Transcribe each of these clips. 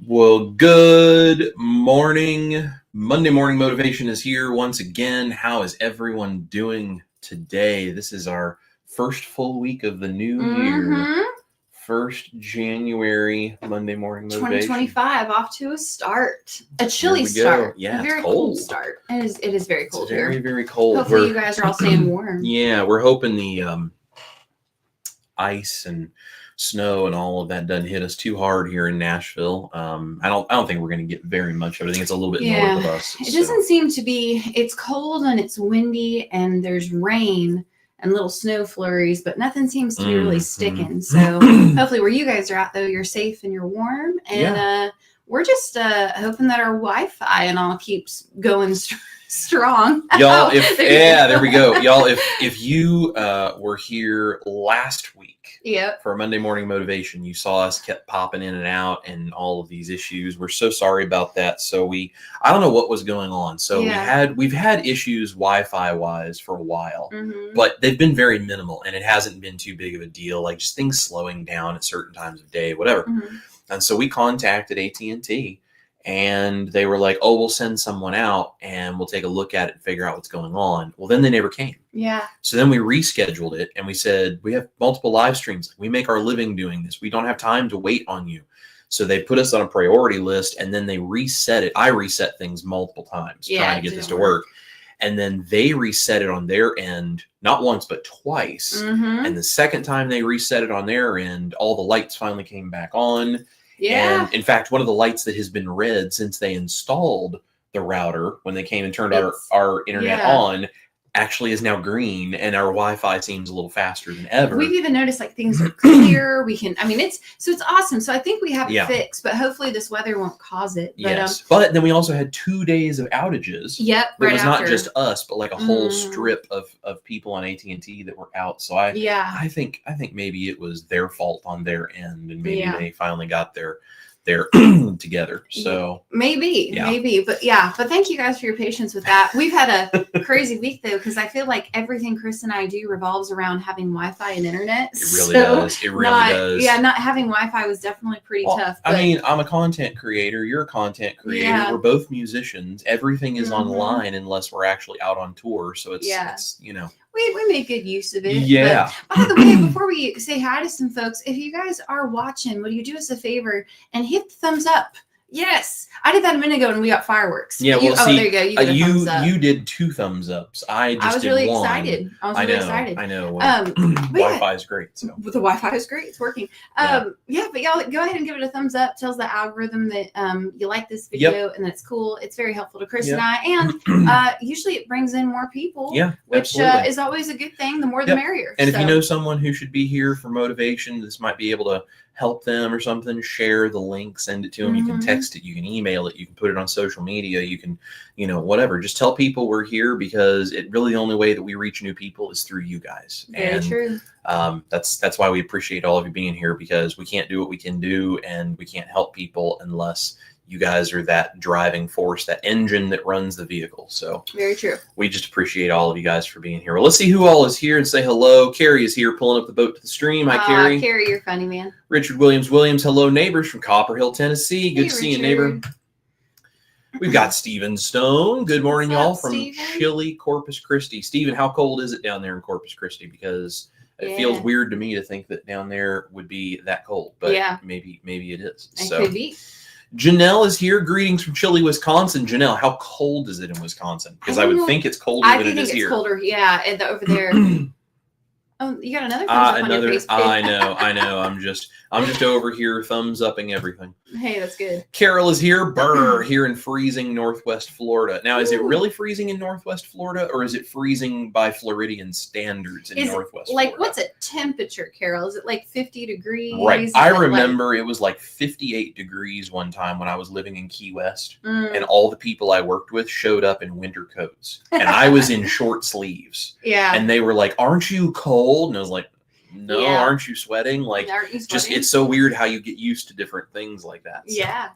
Well, good morning. Monday Morning Motivation is here once again. How is everyone doing today? This is our first full week of the new year. 1st January Monday Morning Motivation. 2025 off to a start. A chilly start. Yeah, a very it's cold. cold start. It is very cold very, here. very cold. Hopefully you guys are all staying warm. Yeah, we're hoping the ice and snow and all of that doesn't hit us too hard here in Nashville. I don't think we're going to get very much of it. I think it's a little bit north of us. It doesn't seem to be. It's cold and it's windy and there's rain and little snow flurries, but nothing seems to be really sticking. So hopefully where you guys are at, though, you're safe and you're warm. And we're just hoping that our Wi-Fi and all keeps going strong. Y'all, there we go. Y'all, if you were here last week for Monday Morning Motivation, you saw us kept popping in and out and all of these issues. We're so sorry about that. So I don't know what was going on. So we've had issues Wi-Fi wise for a while, but they've been very minimal and it hasn't been too big of a deal. Like just things slowing down at certain times of day, whatever. And so we contacted AT&T. And they were like, oh, we'll send someone out and we'll take a look at it and figure out what's going on. Well, then they never came. Yeah. So then we rescheduled it and we said, we have multiple live streams. We make our living doing this. We don't have time to wait on you. So they put us on a priority list and then they reset it. I reset things multiple times trying to get this to work. And then they reset it on their end, not once, but twice. And the second time they reset it on their end, all the lights finally came back on. Yeah. And in fact, one of the lights that has been red since they installed the router when they came and turned our internet on actually is now green, and our Wi-Fi seems a little faster than ever. We've even noticed like things are clear. It's awesome. So I think we have it fixed, but hopefully this weather won't cause it. But, but then we also had 2 days of outages. Yep. It was not just us, but like a whole strip of people on AT&T that were out. So I think maybe it was their fault on their end, and maybe they finally got their together. So maybe, but thank you guys for your patience with that. We've had a crazy week though, because I feel like everything Chris and I do revolves around having Wi-Fi and internet. It really does. It really does. Yeah, not having Wi-Fi was definitely pretty tough. But I mean, I'm a content creator. You're a content creator. Yeah. We're both musicians. Everything is online unless we're actually out on tour. So it's we make good use of it. Yeah. But by the way, before we say hi to some folks, if you guys are watching, will you do us a favor and hit the thumbs up? Yes. I did that a minute ago and we got fireworks. Yeah, well, there you go. You did a thumbs up. You did 2 thumbs ups. I was really one. excited. I know. I know. Wi-Fi is great. So the Wi-Fi is great. It's working. But y'all go ahead and give it a thumbs up. Tells the algorithm that you like this video and that's cool. It's very helpful to Chris and I. And usually it brings in more people. Yeah, which is always a good thing. The more the merrier. And if you know someone who should be here for motivation, this might be able to help them or something, share the link, send it to them. You can text it, you can email it, you can put it on social media, you can, whatever. Just tell people we're here, because it really the only way that we reach new people is through you guys. Very true. That's why we appreciate all of you being here, because we can't do what we can do and we can't help people unless you guys are that driving force, that engine that runs the vehicle. So very true. We just appreciate all of you guys for being here. Well, let's see who all is here and say hello. Carrie is here pulling up the boat to the stream. Hi, Carrie. Carrie, you're funny, man. Richard Williams. Hello, neighbors from Copper Hill, Tennessee. Good to see you, neighbor. We've got Stephen Stone. Good morning, y'all, from chilly Corpus Christi. Stephen, how cold is it down there in Corpus Christi? Because it feels weird to me to think that down there would be that cold, but maybe it is. It could be. Janelle is here. Greetings from chilly Wisconsin. Janelle, how cold is it in Wisconsin? Because I would think it's colder than it is here. I think it's colder, and over there. Oh, you got another thumbs up on your face. I know. I'm just over here thumbs upping everything. Hey, that's good. Carol is here. Here in freezing Northwest Florida. Now, is it really freezing in Northwest Florida, or is it freezing by Floridian standards in Northwest Florida? Like, what's a temperature, Carol? Is it like 50 degrees? Right. I remember it was like 58 degrees one time when I was living in Key West, and all the people I worked with showed up in winter coats, and I was in short sleeves. Yeah. And they were like, "Aren't you cold?" And I was like, no, aren't you sweating? Like, just it's so weird how you get used to different things like that. So. Yeah.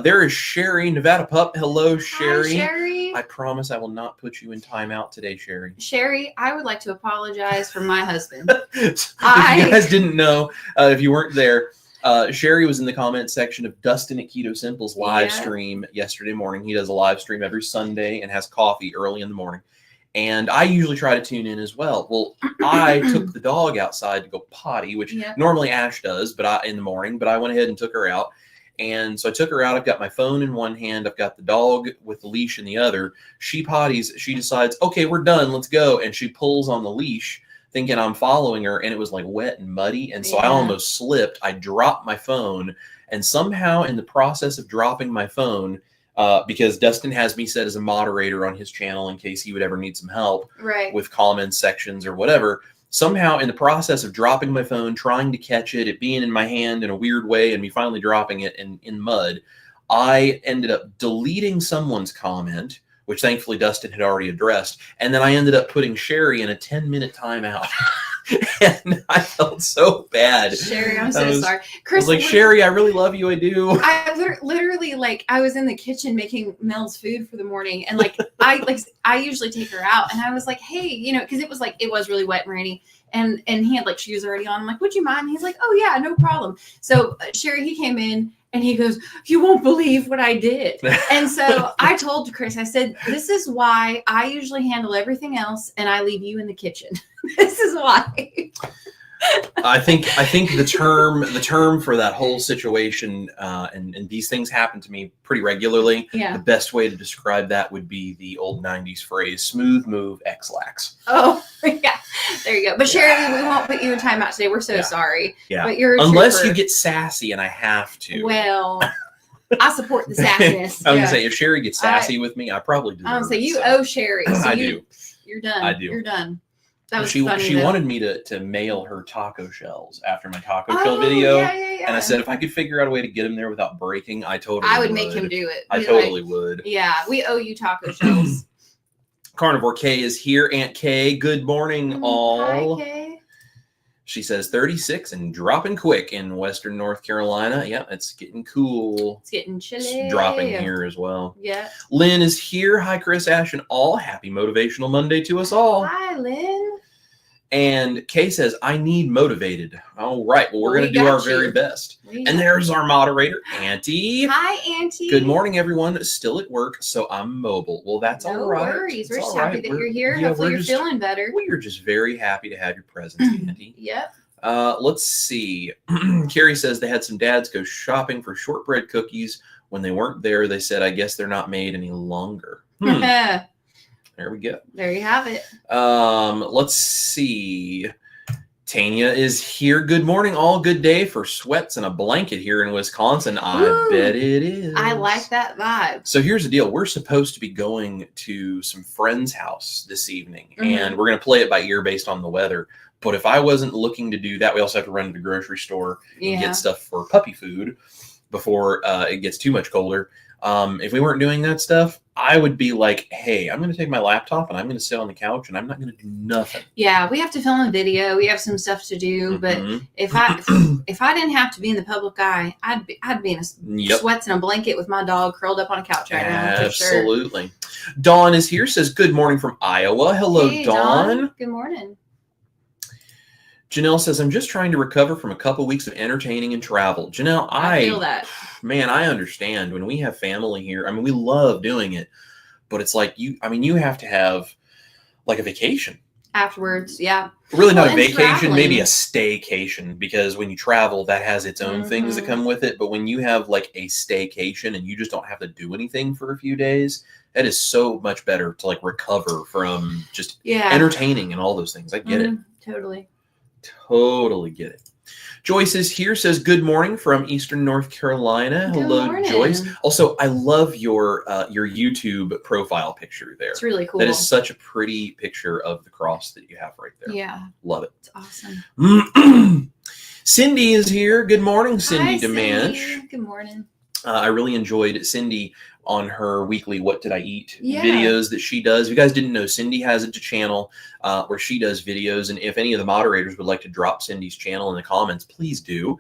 There is Sherry, Nevada Pup. Hello, Sherry. Hi, Sherry. I promise I will not put you in timeout today, Sherry. Sherry, I would like to apologize for my husband. If you guys didn't know, if you weren't there, Sherry was in the comment section of Dustin at Keto Simple's live stream yesterday morning. He does a live stream every Sunday and has coffee early in the morning. And I usually try to tune in as well. Well, I took the dog outside to go potty, which normally Ash does, but in the morning. But I went ahead and took her out. And so I took her out. I've got my phone in one hand. I've got the dog with the leash in the other. She potties. She decides, okay, we're done. Let's go. And she pulls on the leash, thinking I'm following her, and it was like wet and muddy. And so I almost slipped. I dropped my phone, and somehow in the process of dropping my phone, because Dustin has me set as a moderator on his channel in case he would ever need some help with comment sections or whatever. Somehow in the process of dropping my phone, trying to catch it, it being in my hand in a weird way, and me finally dropping it in mud, I ended up deleting someone's comment, which thankfully Dustin had already addressed. And then I ended up putting Sherry in a 10-minute timeout. And I felt so bad. Sherry, I'm so sorry. Chris, I was like, Sherry, I really love you. I do. I literally, I was in the kitchen making Mel's food for the morning. And I usually take her out. And I was like, hey, because it was really wet and rainy. And he had shoes already on. I'm like, would you mind? And he's like, oh yeah, no problem. So Sherry, he came in. And he goes, you won't believe what I did. And so I told Chris, I said, this is why I usually handle everything else and I leave you in the kitchen. This is why. I think the term for that whole situation, and these things happen to me pretty regularly. The best way to describe that would be the old 90s phrase, smooth move, X-lax. Oh, yeah. There you go. But Sherry, we won't put you in timeout today. We're so sorry. Yeah. But you're unless you get sassy, and I have to. Well, I support the sassiness. I was gonna say, if Sherry gets sassy with me, I probably do. I was gonna say you owe Sherry. So I do. You're done. I do. You're done. That was funny. She wanted me to mail her taco shells after my taco shell video. And I said if I could figure out a way to get them there without breaking, I would make him do it. I totally would. Yeah, we owe you taco shells. Carnivore K is here. Aunt K, good morning, all. Hi, Kay. She says 36 and dropping quick in Western North Carolina. Yeah, it's getting cool. It's getting chilly. It's dropping here as well. Yeah. Lynn is here. Hi, Chris, Ash, and all. Happy Motivational Monday to us all. Hi, Lynn. And Kay says, I need motivated. All right. Well, we're going to do our very best. And there's our moderator, Auntie. Hi, Auntie. Good morning, everyone. Still at work, so I'm mobile. Well, that's all right. No worries. We're just happy that you're here. Hopefully you're feeling better. We are just very happy to have your presence, Auntie. Yep. Let's see. Carrie says they had some dads go shopping for shortbread cookies. When they weren't there, they said, I guess they're not made any longer. There we go. There you have it. Let's see. Tanya is here. Good morning, all. Good day for sweats and a blanket here in Wisconsin. I bet it is. I like that vibe. So here's the deal. We're supposed to be going to some friend's house this evening, and we're going to play it by ear based on the weather. But if I wasn't looking to do that, we also have to run to the grocery store and get stuff for puppy food before it gets too much colder. If we weren't doing that stuff, I would be like, hey, I'm going to take my laptop and I'm going to sit on the couch and I'm not going to do nothing. Yeah, we have to film a video. We have some stuff to do. But if I didn't have to be in the public eye, I'd be in sweats and a blanket with my dog curled up on a couch right now. Absolutely. Sure. Dawn is here, says good morning from Iowa. Hello, hey, Dawn. Good morning. Janelle says, I'm just trying to recover from a couple weeks of entertaining and travel. Janelle, I feel that. Man, I understand. When we have family here, I mean, we love doing it, but it's like you have to have like a vacation. Afterwards, yeah. Really not a vacation, maybe a staycation, because when you travel, that has its own things that come with it. But when you have like a staycation and you just don't have to do anything for a few days, that is so much better to like recover from just entertaining and all those things. I get it. Totally get it. Joyce is here, says good morning from Eastern North Carolina. Hello, Joyce. Also, I love your YouTube profile picture there. It's really cool. That is such a pretty picture of the cross that you have right there. Yeah. Love it. It's awesome. Cindy is here. Good morning, Cindy Hi, Demanch. Cindy. Good morning. I really enjoyed Cindy. on her weekly What Did I Eat videos that she does. If you guys didn't know, Cindy has a channel where she does videos. And if any of the moderators would like to drop Cindy's channel in the comments, please do.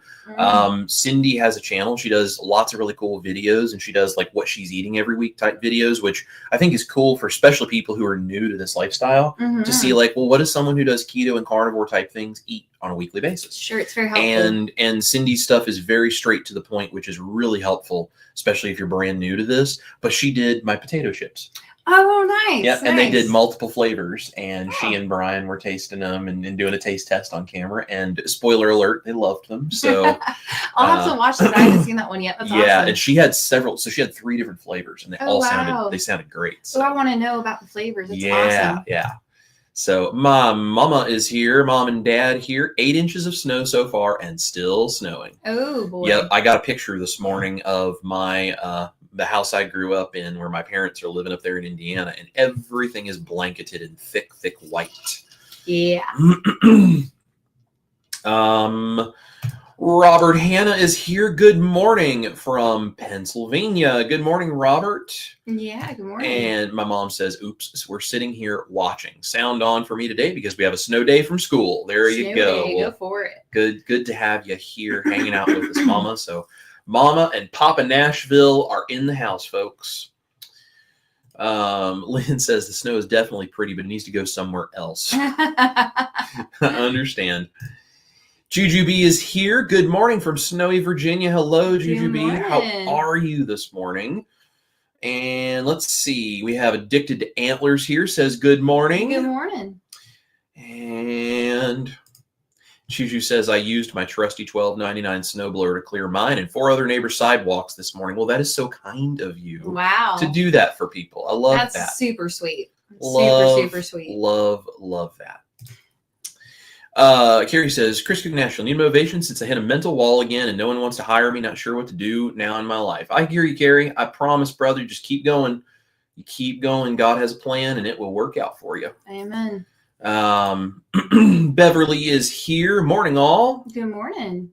Cindy has a channel. She does lots of really cool videos, and she does like what she's eating every week type videos, which I think is cool for especially people who are new to this lifestyle to see like, well, what does someone who does keto and carnivore type things eat on a weekly basis? Sure, it's very helpful. And Cindy's stuff is very straight to the point, which is really helpful, especially if you're brand new to this. But she did my potato chips. Oh, nice. Yeah, and they did multiple flavors, and she and Brian were tasting them and doing a taste test on camera. And spoiler alert, they loved them. So I'll have to watch that. I haven't seen that one yet. That's awesome. And she had several. So she had 3 different flavors, and they all sounded great. So I want to know about the flavors. That's awesome. Yeah. So my mama is here, mom and dad here. 8 inches of snow so far, and still snowing. Oh boy. Yeah, I got a picture this morning of my the house I grew up in, where my parents are living up there in Indiana, and everything is blanketed in thick white. Yeah. Robert Hanna is here. Good morning from Pennsylvania. Good morning, Robert. Yeah, good morning. And my mom says, oops, we're sitting here watching. Sound on for me today because we have a snow day from school. There you go. Go for it. Good to have you here hanging out with us, Mama. So Mama and Papa Nashville are in the house, folks. Lynn says the snow is definitely pretty, but it needs to go somewhere else. I understand. Juju B is here. Good morning from snowy Virginia. Hello, Juju B. How are you this morning? And let's see. We have Addicted to Antlers here. Says good morning. Good morning. And Juju says, I used my trusty $12.99 snowblower to clear mine and 4 other neighbors' sidewalks this morning. Well, that is so kind of you. Wow. To do that for people. I love that. That's super sweet. Super sweet. Love that. Carrie says, Chris Cooking Nashville, need motivation since I hit a mental wall again and no one wants to hire me. Not sure what to do now in my life. I hear you, Carrie. I promise, brother, just keep going. You keep going. God has a plan and it will work out for you. Amen. Beverly is here. Morning, all. Good morning.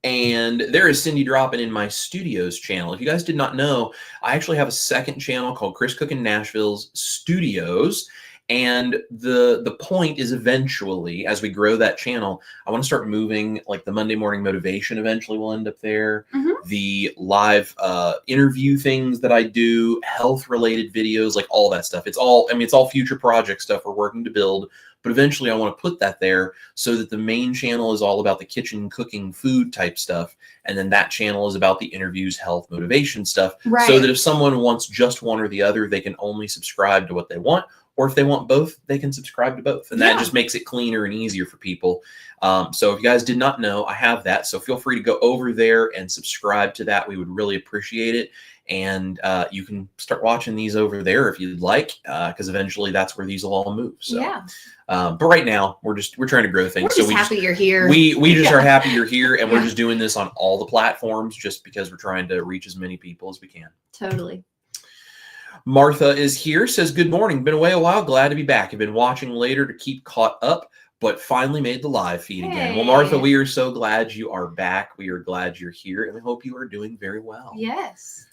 And there is Cindy dropping in my Studios channel. If you guys did not know, I actually have a second channel called Chris Cooking Nashville's Studios. And the point is eventually, as we grow that channel, I want to start moving, like the Monday Morning Motivation eventually will end up there. The live interview things that I do, health-related videos, like all that stuff. It's all future project stuff we're working to build. But eventually I want to put that there so that the main channel is all about the kitchen, cooking, food type stuff. And then that channel is about the interviews, health, motivation stuff. Right. So that if someone wants just one or the other, they can only subscribe to what they want. Or if they want both, they can subscribe to both. And that just makes it cleaner and easier for people. So if you guys did not know, I have that. So feel free to go over there and subscribe to that. We would really appreciate it. And you can start watching these over there if you'd like, because eventually that's where these will all move. So, but right now we're trying to grow things. We're just happy you're here. We just are happy you're here, and we're just doing this on all the platforms just because we're trying to reach as many people as we can. Totally. Martha is here, says, good morning. Been away a while. Glad to be back. I've been watching later to keep caught up, but finally made the live feed again. Well, Martha, we are so glad you are back. We are glad you're here, and we hope you are doing very well. Yes.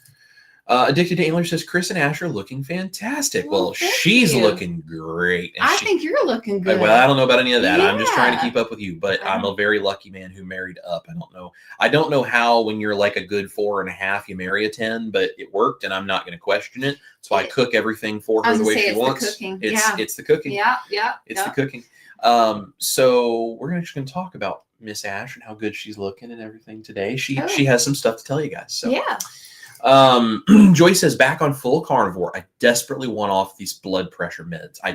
Addicted to Antlers says, Chris and Ash are looking fantastic. Well, she's looking great. I think you're looking good. Well, I don't know about any of that. I'm just trying to keep up with you, but I'm a very lucky man who married up. I don't know how when you're like a good 4.5, you marry a 10, but it worked and I'm not going to question it. So I cook everything for her the way she wants. It's the cooking. It's the cooking. So we're just going to talk about Miss Ash and how good she's looking and everything today. She has some stuff to tell you guys. So Joy says, back on full carnivore. I desperately want off these blood pressure meds. I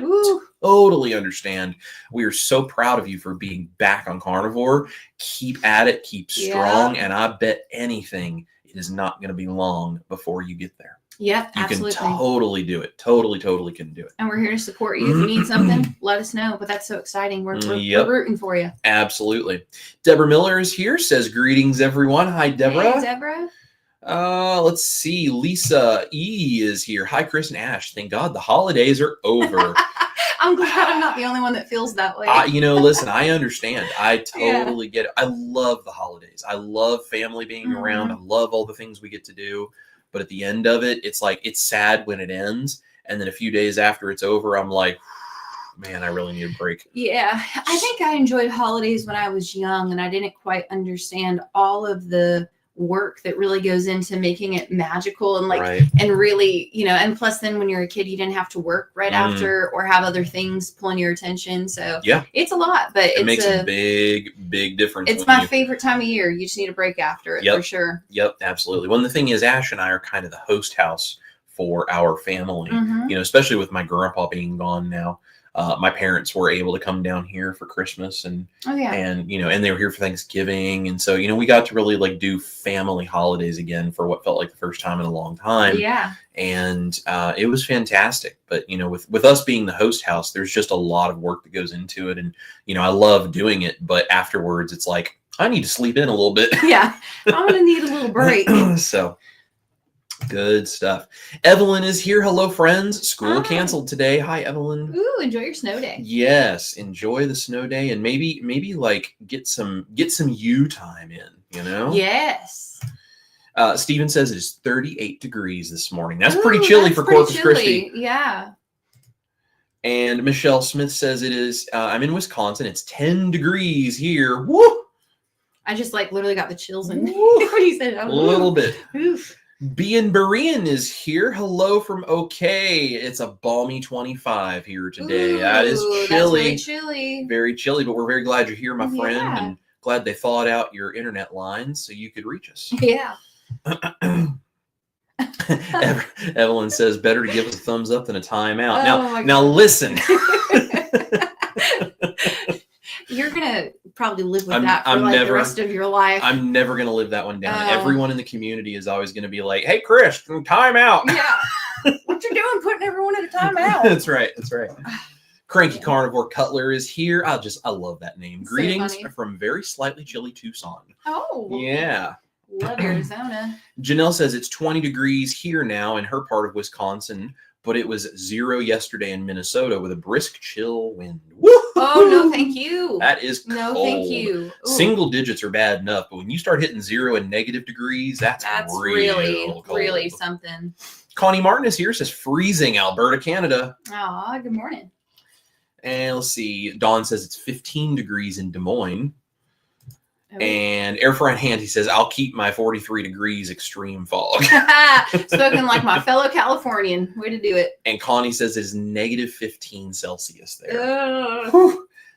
totally understand. We are so proud of you for being back on carnivore. Keep at it, keep strong, and I bet anything it is not going to be long before you get there. Yep, absolutely. You can totally do it. Totally can do it. And we're here to support you. If you need something, let us know. But that's so exciting. We're rooting for you. Absolutely. Deborah Miller is here, says, greetings, everyone. Hi, Deborah. Hey, Deborah. Let's see. Lisa E is here. Hi, Chris and Ash. Thank God the holidays are over. I'm glad I'm not the only one that feels that way. Listen, I understand. I totally get it. I love the holidays. I love family being around. I love all the things we get to do. But at the end of it, it's like, it's sad when it ends. And then a few days after it's over, I'm like, man, I really need a break. Yeah. I think I enjoyed holidays when I was young and I didn't quite understand all of the work that really goes into making it magical and and really, and plus then when you're a kid, you didn't have to work right after or have other things pulling your attention. So it's a lot, but it makes a big difference. It's my favorite time of year. You just need a break after it for sure. Yep, absolutely. Well, the thing is, Ash and I are kind of the host house for our family, especially with my grandpa being gone now. My parents were able to come down here for Christmas and and they were here for Thanksgiving. And so, we got to really do family holidays again for what felt like the first time in a long time. Yeah. And it was fantastic. But, with us being the host house, there's just a lot of work that goes into it. And, I love doing it. But afterwards, it's like, I need to sleep in a little bit. Yeah. I'm going to need a little break. So. Good stuff. Evelyn is here. Hello, friends. School canceled today. Hi, Evelyn. Ooh, enjoy your snow day. Yes, enjoy the snow day and maybe get some you time in, Yes. Steven says it is 38 degrees this morning. That's pretty chilly for Corpus Christi. Yeah. And Michelle Smith says it is, I'm in Wisconsin. It's 10 degrees here. Woo! I just literally got the chills in when he said it. A little bit. Oof. Bean Berean is here. Hello from OK. It's a balmy 25 here today. Ooh, that is chilly. That's very chilly. Very chilly, but we're very glad you're here, my friend, and glad they thawed out your internet lines so you could reach us. Yeah. Evelyn says, better to give us a thumbs up than a timeout. Now listen. You're going to probably live with that for the rest of your life. I'm never going to live that one down. Everyone in the community is always going to be like, hey, Chris, time out. Yeah. What you doing putting everyone in a timeout? That's right. Cranky Carnivore Cutler is here. I love that name. So Greetings funny. from very slightly chilly Tucson. Oh. Yeah. Love Arizona. Janelle says it's 20 degrees here now in her part of Wisconsin, but it was 0 yesterday in Minnesota with a brisk chill wind. Woo! Oh, no, thank you. That is cold. No, thank you. Ooh. Single digits are bad enough, but when you start hitting 0 and negative degrees, that's really something. Connie Martin is here, says freezing, Alberta, Canada. Aw, good morning. And let's see. Dawn says it's 15 degrees in Des Moines. Oh. And Air Fryer Handy says, I'll keep my 43 degrees extreme fog. Spoken like my fellow Californian. Way to do it. And Connie says it's negative 15 Celsius there.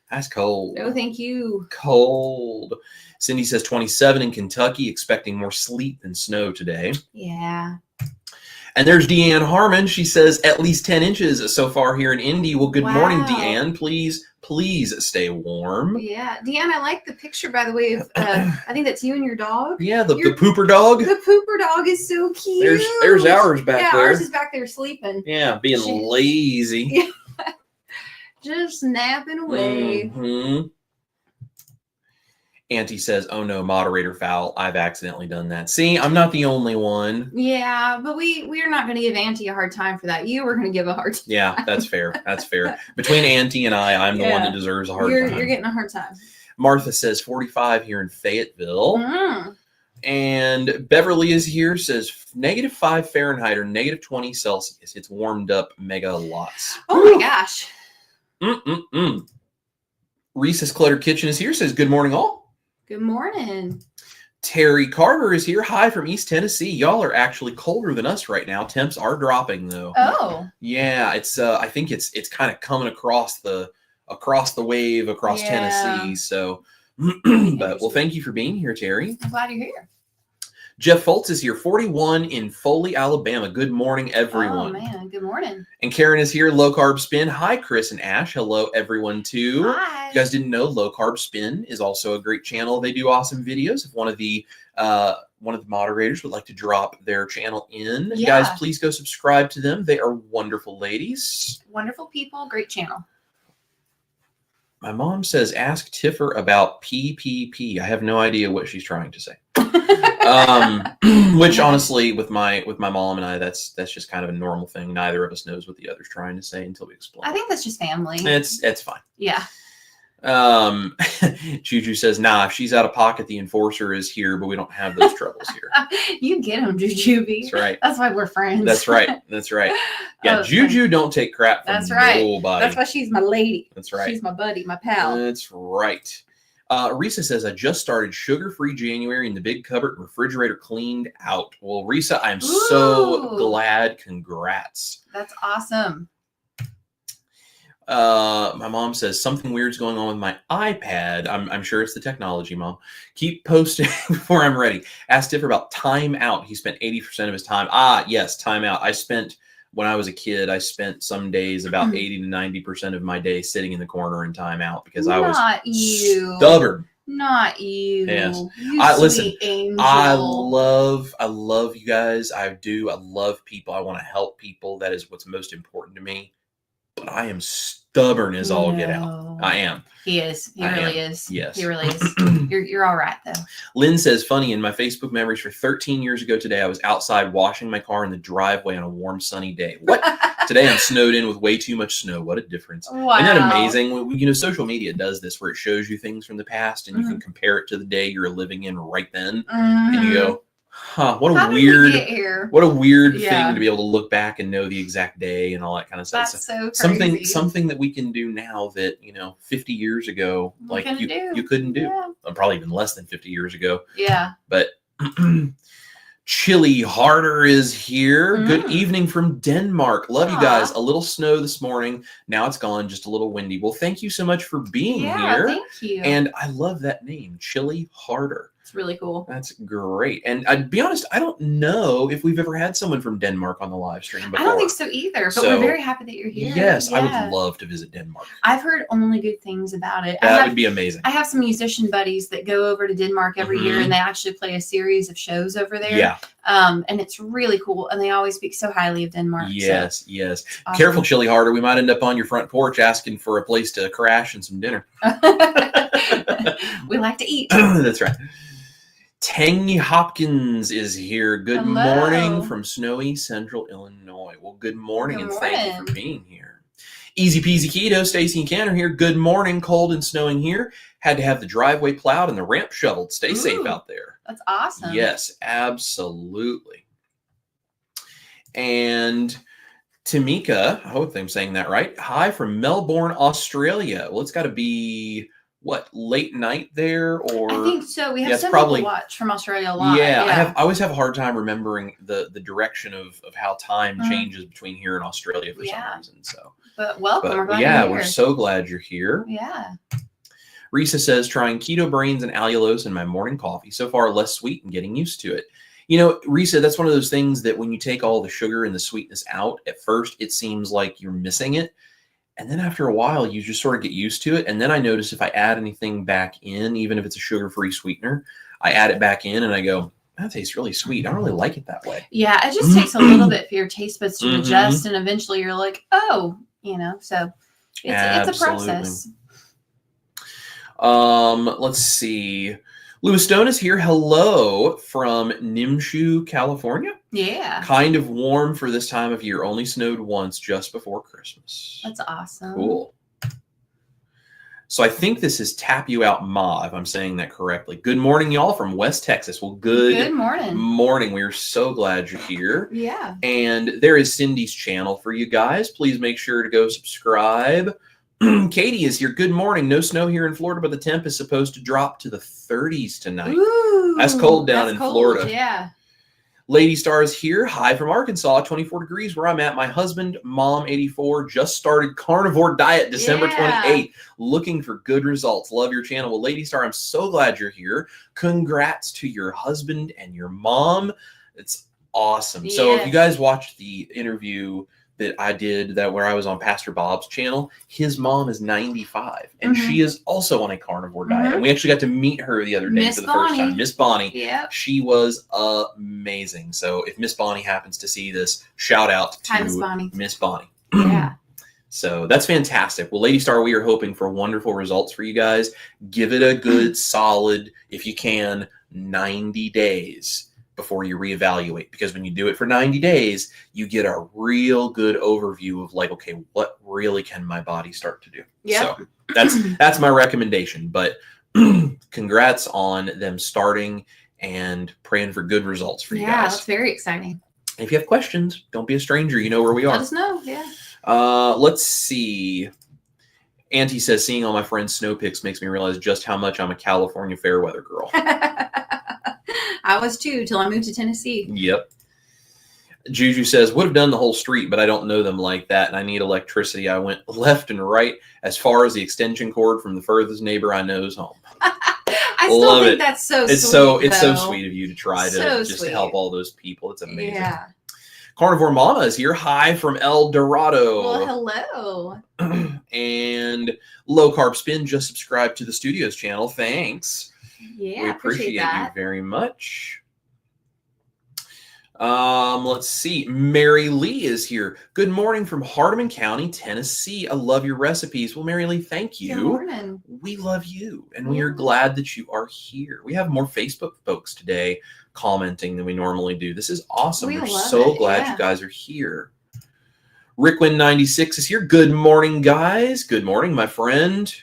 That's cold. No, thank you. Cold. Cindy says 27 in Kentucky, expecting more sleet than snow today. Yeah. And there's Deanne Harmon. She says at least 10 inches so far here in Indy. Well, good morning, Deanne. Please stay warm. Yeah. Deanne, I like the picture, by the way, of I think that's you and your dog. Yeah, the pooper dog. The pooper dog is so cute. There's ours back there. Ours is back there sleeping. Yeah, being lazy. Yeah. Just napping away. Mm-hmm. Auntie says, oh no, moderator foul. I've accidentally done that. See, I'm not the only one. Yeah, but we're not going to give Auntie a hard time for that. You were going to give a hard time. Yeah, that's fair. That's fair. Between Auntie and I'm the one that deserves a hard time. You're getting a hard time. Martha says 45 here in Fayetteville. And Beverly is here, says -5 Fahrenheit or -20 Celsius. It's warmed up mega lots. Oh my gosh. Reese's Clutter Kitchen is here, says good morning all. Good morning. Terry Carter is here. Hi from East Tennessee. Y'all are actually colder than us right now. Temps are dropping though. Oh. Yeah, it's I think it's kind of coming across the wave across Tennessee. So but well, thank you for being here, Terry. I'm glad you're here. Jeff Foltz is here, 41 in Foley, Alabama. Good morning, everyone. Oh, man. Good morning. And Karen is here, Low Carb Spin. Hi, Chris and Ash. Hello, everyone, too. Hi. If you guys didn't know, Low Carb Spin is also a great channel. They do awesome videos. If one of the moderators would like to drop their channel in, guys, please go subscribe to them. They are wonderful ladies. Wonderful people. Great channel. My mom says, ask Tiffer about PPP. I have no idea what she's trying to say. Which honestly, with my mom and I, that's just kind of a normal thing. Neither of us knows what the other's trying to say until we explain. I think that's just family. It's fine. Yeah. Juju says, nah, if she's out of pocket, the enforcer is here, but we don't have those troubles here. You get them, Juju. That's right. That's why we're friends. That's right. Yeah, Juju don't take crap from nobody. That's why she's my lady. That's right. She's my buddy, my pal. That's right. Risa says, I just started sugar-free January and the big cupboard and refrigerator cleaned out. Well, Risa, I'm so glad. Congrats. That's awesome. My mom says something weird's going on with my iPad. I'm sure it's the technology, Mom. Keep posting before I'm ready. Asked Tiffer about time out. He spent 80% of his time. Yes, time out. When I was a kid, I spent some days about 80 to 90% of my day sitting in the corner in time out because I was stubborn. Not you. Yes. Listen, angel. I love you guys. I do. I love people. I want to help people. That is what's most important to me. But I am stubborn as all get out. I am. He is. He really is. Yes. He really is. You're all right, though. Lynn says, funny, in my Facebook memories for 13 years ago today, I was outside washing my car in the driveway on a warm, sunny day. What? Today I'm snowed in with way too much snow. What a difference. Wow. Isn't that amazing? Social media does this where it shows you things from the past and you can compare it to the day you're living in right then. And you go, what a weird thing to be able to look back and know the exact day and all that kind of stuff. That's so crazy. Something that we can do now that 50 years ago, you couldn't do. Yeah. Probably even less than 50 years ago. Yeah. But Chili Harder is here. Good evening from Denmark. Love you guys. A little snow this morning. Now it's gone. Just a little windy. Well, thank you so much for being here. Thank you. And I love that name, Chili Harder. It's really cool. That's great. And I'd be honest, I don't know if we've ever had someone from Denmark on the live stream before. I don't think so either, but we're very happy that you're here. Yes, I would love to visit Denmark. I've heard only good things about it. That would be amazing. I have some musician buddies that go over to Denmark every year, and they actually play a series of shows over there. Yeah. And it's really cool, and they always speak so highly of Denmark. Yes, yes. Awesome. Careful, Chili Harder. We might end up on your front porch asking for a place to crash and some dinner. We like to eat. That's right. Tangy Hopkins is here. Good morning from snowy central Illinois. Well, good morning, and thank you for being here. Easy peasy keto, Stacy and Ken are here. Good morning, cold and snowing here. Had to have the driveway plowed and the ramp shoveled. Stay safe out there. That's awesome. Yes, absolutely. And Tamika, I hope I'm saying that right. Hi from Melbourne, Australia. Well, it's got to be late night there, or I think so. We have some people watch from Australia a lot. Yeah. I always have a hard time remembering the direction of how time changes between here and Australia for some reason. So, but welcome. We're glad you're here. We're so glad you're here. Yeah. Risa says, trying keto brains and allulose in my morning coffee. So far, less sweet and getting used to it. Risa, that's one of those things that when you take all the sugar and the sweetness out, at first it seems like you're missing it. And then after a while, you just sort of get used to it. And then I notice if I add anything back in, even if it's a sugar-free sweetener, I add it back in and I go, that tastes really sweet. I don't really like it that way. Yeah, it just takes a little bit for your taste buds to adjust. And eventually you're like, so it's a process. Let's see. Louis Stone is here. Hello from Nimshu, California. Yeah. Kind of warm for this time of year. Only snowed once just before Christmas. That's awesome. Cool. So I think this is Tap You Out Ma, if I'm saying that correctly. Good morning, y'all, from West Texas. Well, good morning. We are so glad you're here. Yeah. And there is Cindy's channel for you guys. Please make sure to go subscribe. Katie is here. Good morning. No snow here in Florida, but the temp is supposed to drop to the 30s tonight. Ooh, that's cold down in Florida. Yeah. Lady Star is here. Hi from Arkansas. 24 degrees where I'm at. My husband, Mom 84, just started carnivore diet December 28th. Looking for good results. Love your channel. Well, Lady Star, I'm so glad you're here. Congrats to your husband and your mom. It's awesome. Yes. So if you guys watched the interview that I did where I was on Pastor Bob's channel, his mom is 95 and she is also on a carnivore diet. And we actually got to meet her the other day for the first time. Miss Bonnie. Yeah. She was amazing. So if Miss Bonnie happens to see this, shout out to Miss Bonnie. Yeah. So that's fantastic. Well, Lady Star, we are hoping for wonderful results for you guys. Give it a good, solid, if you can, 90 days before you reevaluate. Because when you do it for 90 days, you get a real good overview of like, okay, what really can my body start to do? Yeah. So that's my recommendation. But congrats on them starting and praying for good results for you guys. Yeah, that's very exciting. If you have questions, don't be a stranger. You know where we are. Let us know. Yeah. Let's see. Auntie says, seeing all my friends' snow pics makes me realize just how much I'm a California fair weather girl. I was too, till I moved to Tennessee. Yep. Juju says, would have done the whole street, but I don't know them like that, and I need electricity. I went left and right as far as the extension cord from the furthest neighbor I know's home. I still think that's so sweet. It's so sweet of you to try to help all those people. It's amazing. Yeah. Carnivore Mama is here. Hi from El Dorado. Well, hello. And Low Carb Spin just subscribed to the Studios channel. Thanks. Yeah, we appreciate you very much. Let's see. Mary Lee is here. Good morning from Hardeman County, Tennessee. I love your recipes. Well, Mary Lee, thank you. Good morning. We love you, and we are glad that you are here. We have more Facebook folks today commenting than we normally do. This is awesome. We're so glad you guys are here. Rickwin96 is here. Good morning, guys. Good morning, my friend.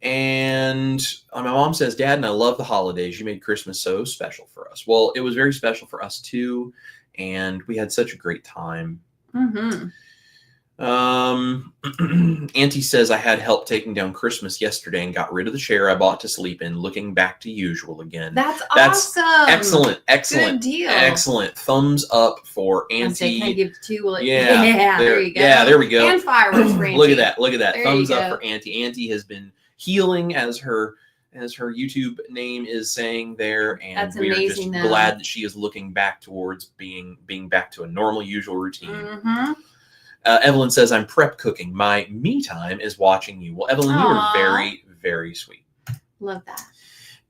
And my mom says, Dad, and I love the holidays. You made Christmas so special for us. Well, it was very special for us too. And we had such a great time. Mm-hmm. Auntie says, I had help taking down Christmas yesterday and got rid of the chair I bought to sleep in, looking back to usual again. That's awesome. Excellent. Good deal. Excellent. Thumbs up for Auntie. Can I give 2? There you go. Yeah, there we go. And fireworks for Auntie. Look at that. There Thumbs up for Auntie. Auntie has been healing, as her YouTube name is saying there, and we are just glad that she is looking back towards being back to a normal, usual routine. Mm-hmm. Evelyn says, I'm prep cooking. My me time is watching you. Well, Evelyn, you are very, very sweet. Love that.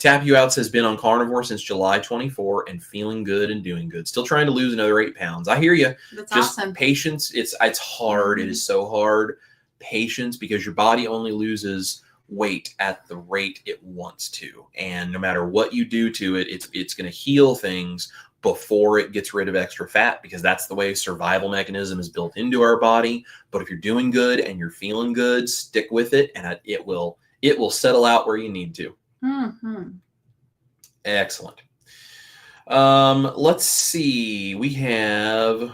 Tap You Out says, been on carnivore since July 24 and feeling good and doing good. Still trying to lose another 8 pounds. I hear you. That's just awesome. Patience. It's hard. Mm-hmm. It is so hard. Patience, because your body only loses weight at the rate it wants to. And no matter what you do to it, it's going to heal things before it gets rid of extra fat, because that's the way survival mechanism is built into our body. But if you're doing good and you're feeling good, stick with it, and it will settle out where you need to. Mm-hmm. Excellent. Let's see. We have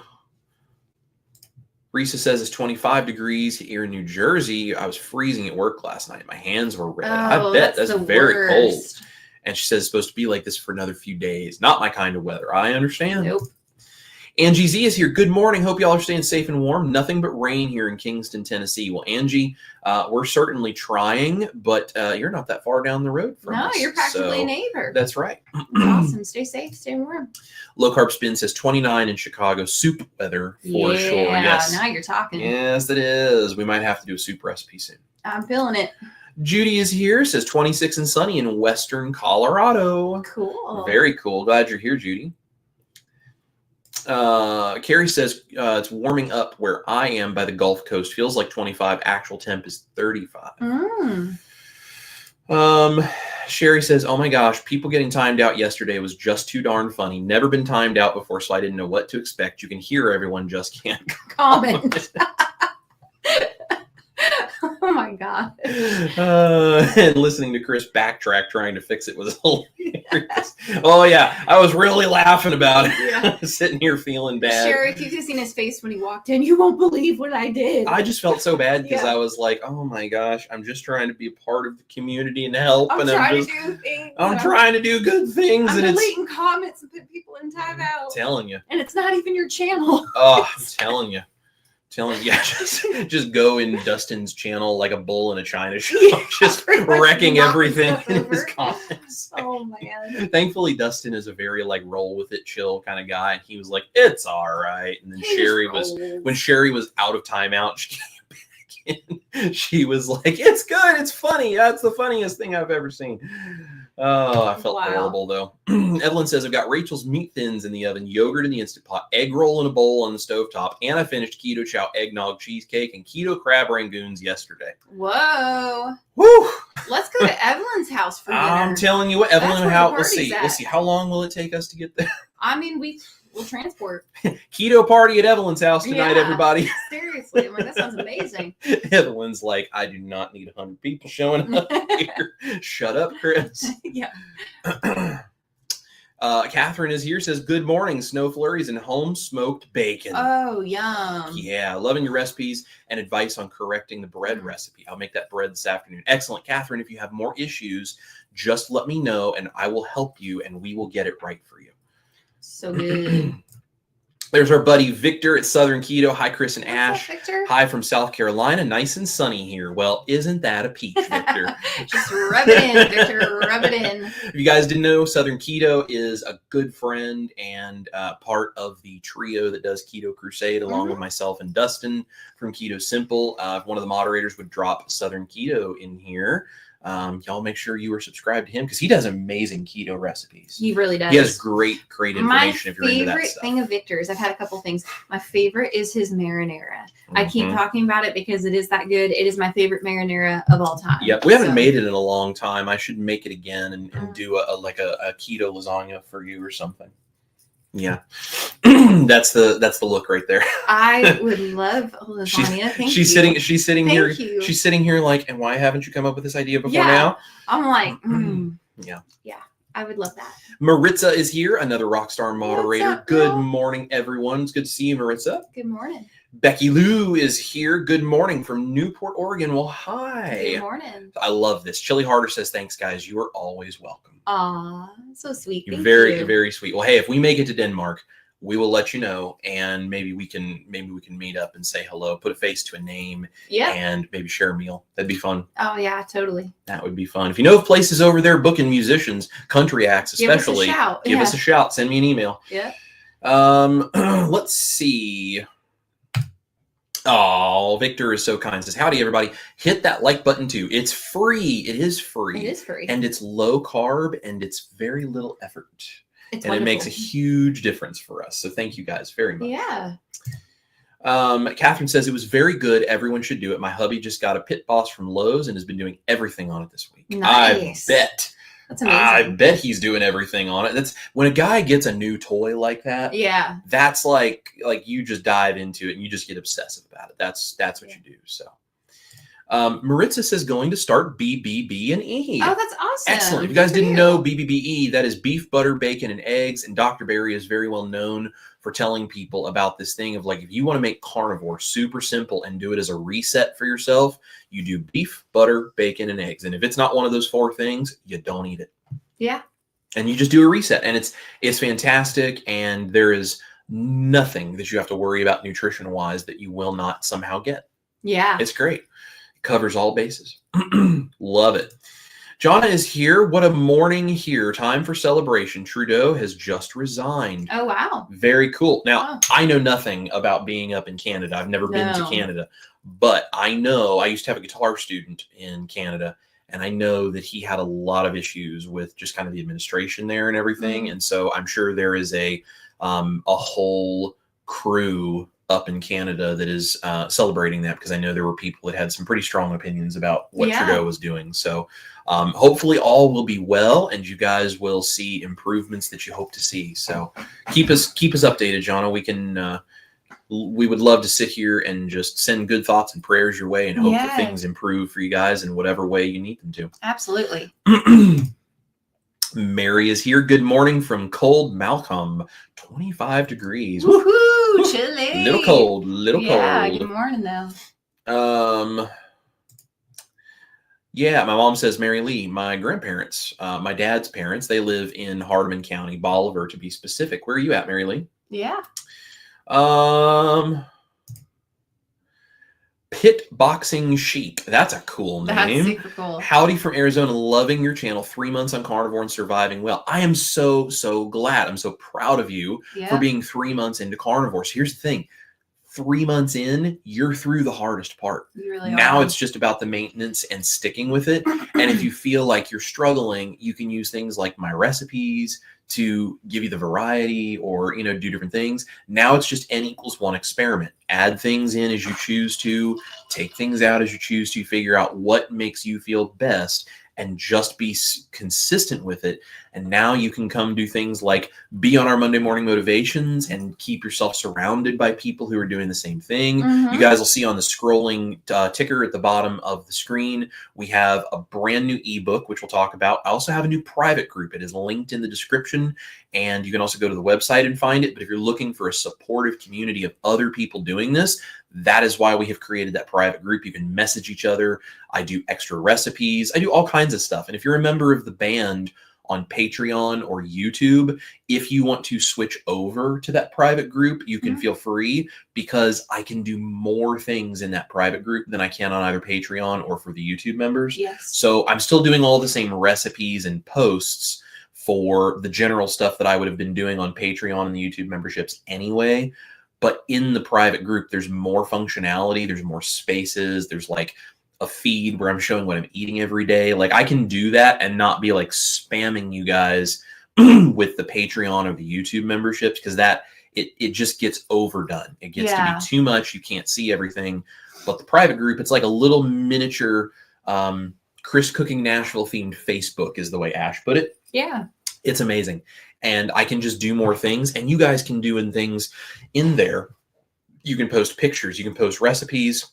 Risa says it's 25 degrees here in New Jersey. I was freezing at work last night. My hands were red. I bet that's very cold. And she says it's supposed to be like this for another few days. Not my kind of weather. I understand. Nope. Angie Z is here. Good morning. Hope y'all are staying safe and warm. Nothing but rain here in Kingston, Tennessee. Well, Angie, we're certainly trying, but you're not that far down the road from us. No, you're practically a neighbor. That's right. Awesome. Stay safe. Stay warm. Low Carb Spin says 29 in Chicago. Soup weather for sure. Yes. Now you're talking. Yes, it is. We might have to do a soup recipe soon. I'm feeling it. Judy is here. Says 26 and sunny in western Colorado. Cool. Very cool. Glad you're here, Judy. Carrie says it's warming up where I am by the Gulf Coast. Feels like 25. Actual temp is 35. Sherry says, oh my gosh, people getting timed out yesterday was just too darn funny. Never been timed out before, so I didn't know what to expect. You can hear everyone, just can't comment. Oh my God. And listening to Chris backtrack trying to fix it was hilarious. Oh yeah, I was really laughing about it. Yeah. Sitting here feeling bad. Sherry, if you could have seen his face when he walked in, you won't believe what I did. I just felt so bad because I was like, oh my gosh, I'm just trying to be a part of the community and help. I'm trying to do good things. I'm deleting comments and putting people in timeout. I'm telling you. And it's not even your channel. Oh, I'm telling you. Just go in Dustin's channel like a bull in a china shop, just wrecking everything in his comments. Oh man! Thankfully, Dustin is a very roll with it, chill kind of guy, and he was like, "It's all right." And then when Sherry was out of timeout, she came back in. She was like, "It's good, it's funny. That's the funniest thing I've ever seen." Oh, I felt horrible though. Evelyn says, I've got Rachel's meat thins in the oven, yogurt in the Instant Pot, egg roll in a bowl on the stovetop, and I finished Keto Chow eggnog cheesecake and Keto crab rangoons yesterday. Whoa. Woo! Let's go to Evelyn's house for dinner. I'm telling you what, Evelyn, let's see. How long will it take us to get there? I mean, we'll transport. Keto party at Evelyn's house tonight, everybody. Seriously. I mean, that sounds amazing. Evelyn's like, I do not need 100 people showing up here. Shut up, Chris. Yeah. Catherine is here, says, good morning, snow flurries and home smoked bacon. Oh, yum. Yeah, loving your recipes and advice on correcting the bread recipe. I'll make that bread this afternoon. Excellent. Catherine, if you have more issues, just let me know and I will help you and we will get it right for you. So good. There's our buddy Victor at Southern Keto. Hi, Chris and What's Ash. up, Victor? Hi from South Carolina. Nice and sunny here. Well, isn't that a peach, Victor? Just rub it in, Victor. Rub it in. If you guys didn't know, Southern Keto is a good friend and part of the trio that does Keto Crusade, along with myself and Dustin from Keto Simple. If one of the moderators would drop Southern Keto in here, y'all make sure you are subscribed to him because he does amazing keto recipes. He really does. He has great information if you're into that stuff. My favorite thing of Victor's, I've had a couple things. My favorite is his marinara. I keep talking about it because it is that good. It is my favorite marinara of all time. Yep, we haven't made it in a long time. I should make it again and do a keto lasagna for you or something. Yeah, that's the look right there. I would love lasagna. She's sitting here. She's sitting here like, and why haven't you come up with this idea before now? I'm like, yeah. I would love that. Maritza is here, another rock star moderator. What's up, good girl? Morning, everyone. It's good to see you, Maritza. Good morning. Becky Lou is here. Good morning from Newport, Oregon. Well, hi. Good morning. I love this. Chili Harder says, thanks, guys. You are always welcome. Aw, so sweet. You're very sweet. Well, hey, if we make it to Denmark, we will let you know, and maybe we can meet up and say hello, put a face to a name, and maybe share a meal. That'd be fun. Oh yeah, totally. That would be fun. If you know of places over there booking musicians, country acts especially, give us a shout. Send me an email. Yeah. Let's see. Oh, Victor is so kind. Says, howdy, everybody. Hit that like button, too. It's free. It is free. It is free. And it's low carb, and it's very little effort. It's and wonderful. It makes a huge difference for us. So thank you guys very much. Yeah. Catherine says, it was very good. Everyone should do it. My hubby just got a Pit Boss from Lowe's and has been doing everything on it this week. Nice. I bet. That's amazing. I bet he's doing everything on it. That's when a guy gets a new toy like that. Yeah. That's like you just dive into it and you just get obsessive about it. That's what you do. So, Maritza says going to start BBB&E. Oh, that's awesome. Excellent. If you guys didn't know BBB&E, that is beef, butter, bacon, and eggs. And Dr. Barry is very well known for telling people about this thing of like, if you want to make carnivore super simple and do it as a reset for yourself, you do beef, butter, bacon, and eggs. And if it's not one of those four things, you don't eat it. Yeah. And you just do a reset, and it's fantastic. And there is nothing that you have to worry about nutrition wise that you will not somehow get. Yeah. It's great. It covers all bases. Love it. Jonna is here. What a morning here. Time for celebration. Trudeau has just resigned. Oh, wow. Very cool. Now, I know nothing about being up in Canada. I've never been to Canada, but I know I used to have a guitar student in Canada, and I know that he had a lot of issues with just kind of the administration there and everything. And so I'm sure there is a whole crew up in Canada that is celebrating that, because I know there were people that had some pretty strong opinions about what Trudeau was doing. So hopefully all will be well, and you guys will see improvements that you hope to see. So keep us updated, Jonna. We would love to sit here and just send good thoughts and prayers your way and hope that things improve for you guys in whatever way you need them to. Absolutely. Mary is here. Good morning from cold Malcolm. 25 degrees. Woohoo! Chilly. Little cold. Yeah, good morning though. Yeah, my mom says, Mary Lee, my grandparents, my dad's parents, they live in Hardeman County, Bolivar to be specific. Where are you at, Mary Lee? Yeah. Pit Boxing Sheep. That's a cool name. That's super cool. Howdy from Arizona. Loving your channel. 3 months on carnivore and surviving well. I am so glad. I'm so proud of you for being 3 months into carnivore. So here's the thing. 3 months in, you're through the hardest part. You really now are. It's just about the maintenance and sticking with it. And if you feel like you're struggling, you can use things like my recipes to give you the variety, or, do different things. Now it's just N=1 experiment. Add things in as you choose to, take things out as you choose to, figure out what makes you feel best, and just be consistent with it. And now you can come do things like be on our Monday morning motivations and keep yourself surrounded by people who are doing the same thing. You guys will see on the scrolling ticker at the bottom of the screen, we have a brand new ebook, which we'll talk about. I also have a new private group. It is linked in the description, and you can also go to the website and find it. But if you're looking for a supportive community of other people doing this, that is why we have created that private group. You can message each other. I do extra recipes. I do all kinds of stuff. And if you're a member of the band on Patreon or YouTube, if you want to switch over to that private group, you can feel free, because I can do more things in that private group than I can on either Patreon or for the YouTube members. Yes. So I'm still doing all the same recipes and posts for the general stuff that I would have been doing on Patreon and the YouTube memberships anyway. But in the private group, there's more functionality. There's more spaces. There's like a feed where I'm showing what I'm eating every day. Like, I can do that and not be like spamming you guys with the Patreon or the YouTube memberships, because that it just gets overdone. It gets to be too much. You can't see everything. But the private group, it's like a little miniature Chris Cooking Nashville themed Facebook, is the way Ash put it. Yeah. It's amazing. And I can just do more things, and you guys can do things in there. You can post pictures, you can post recipes,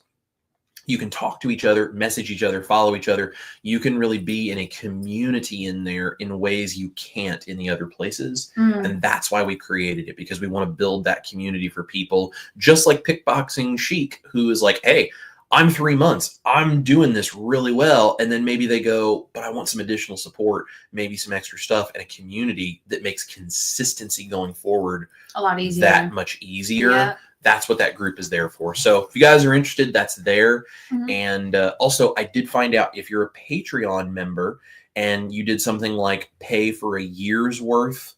you can talk to each other, message each other, follow each other. You can really be in a community in there in ways you can't in the other places. And that's why we created it, because we want to build that community for people just like Pickboxing Chic, who is like, hey, I'm 3 months, I'm doing this really well. And then maybe they go, but I want some additional support, maybe some extra stuff, and a community that makes consistency going forward a lot easier. That much easier. Yeah. That's what that group is there for. So if you guys are interested, that's there. And also, I did find out, if you're a Patreon member and you did something like pay for a year's worth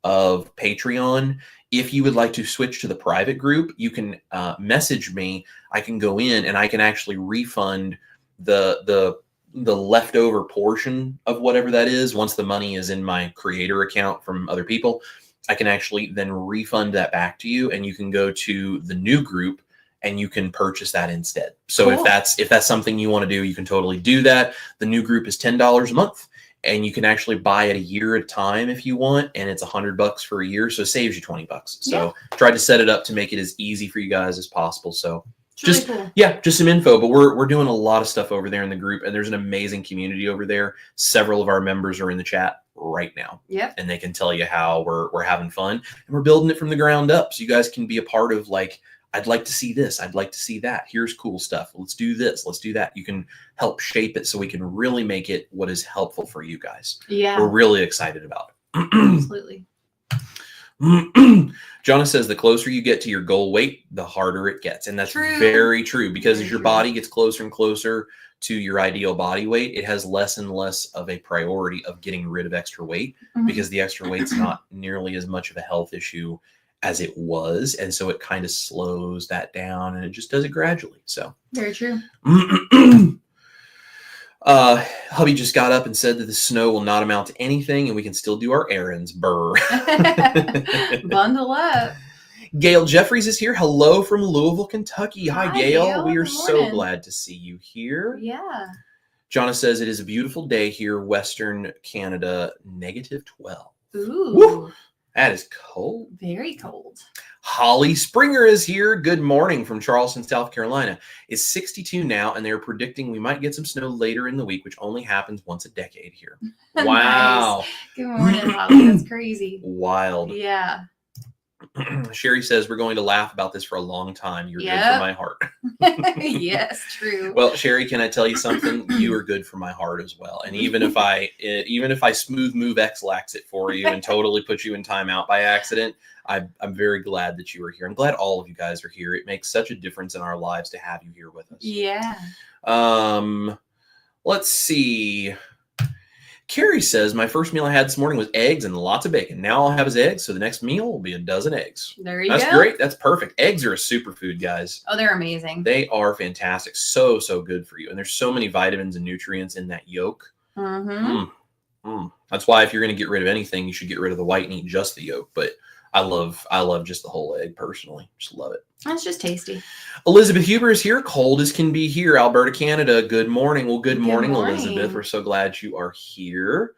of Patreon, if you would like to switch to the private group, you can message me. I can go in and I can actually refund the leftover portion of whatever that is. Once the money is in my creator account from other people, I can actually then refund that back to you, and you can go to the new group and you can purchase that instead. So cool. if that's something you want to do, you can totally do that. The new group is $10 a month. And you can actually buy it a year at a time if you want, and it's $100 for a year, so it saves you $20. So try to set it up to make it as easy for you guys as possible. So just really cool. Just some info. But we're doing a lot of stuff over there in the group, and there's an amazing community over there. Several of our members are in the chat right now, and they can tell you how we're having fun, and we're building it from the ground up, so you guys can be a part of, like, I'd like to see this. I'd like to see that. Here's cool stuff. Let's do this. Let's do that. You can help shape it so we can really make it what is helpful for you guys. Yeah. We're really excited about it. Absolutely. Jonah says the closer you get to your goal weight, the harder it gets. And that's very true, because as your body gets closer and closer to your ideal body weight, it has less and less of a priority of getting rid of extra weight, because the extra weight's not nearly as much of a health issue as it was, and so it kind of slows that down, and it just does it gradually. So very true. Hubby just got up and said that the snow will not amount to anything, and we can still do our errands. Brr. Bundle up. Gail Jeffries is here. Hello from Louisville, Kentucky. Hi, Gail. We are so glad to see you here. Yeah. Jonna says it is a beautiful day here, Western Canada, -12. Ooh. Woo! That is cold. Very cold. Holly Springer is here. Good morning from Charleston, South Carolina. It's 62 now, and they're predicting we might get some snow later in the week, which only happens once a decade here. Wow. Nice. Good morning, Holly. That's crazy. Wild. Yeah. Sherry says we're going to laugh about this for a long time. You're good for my heart. Yes, true. Well, Sherry, can I tell you something? You are good for my heart as well. And even if I smooth move X-lax it for you and totally put you in timeout by accident, I'm very glad that you are here. I'm glad all of you guys are here. It makes such a difference in our lives to have you here with us. Yeah. Let's see. Carrie says, my first meal I had this morning was eggs and lots of bacon. Now all I'll have is eggs, so the next meal will be a dozen eggs. There you go. That's great. That's perfect. Eggs are a superfood, guys. Oh, they're amazing. They are fantastic. So, so good for you. And there's so many vitamins and nutrients in that yolk. That's why if you're going to get rid of anything, you should get rid of the white and eat just the yolk. But I love just the whole egg personally. Just love it. It's just tasty. Elizabeth Huber is here. Cold as can be here. Alberta, Canada. Good morning. Well, good morning, Elizabeth. We're so glad you are here.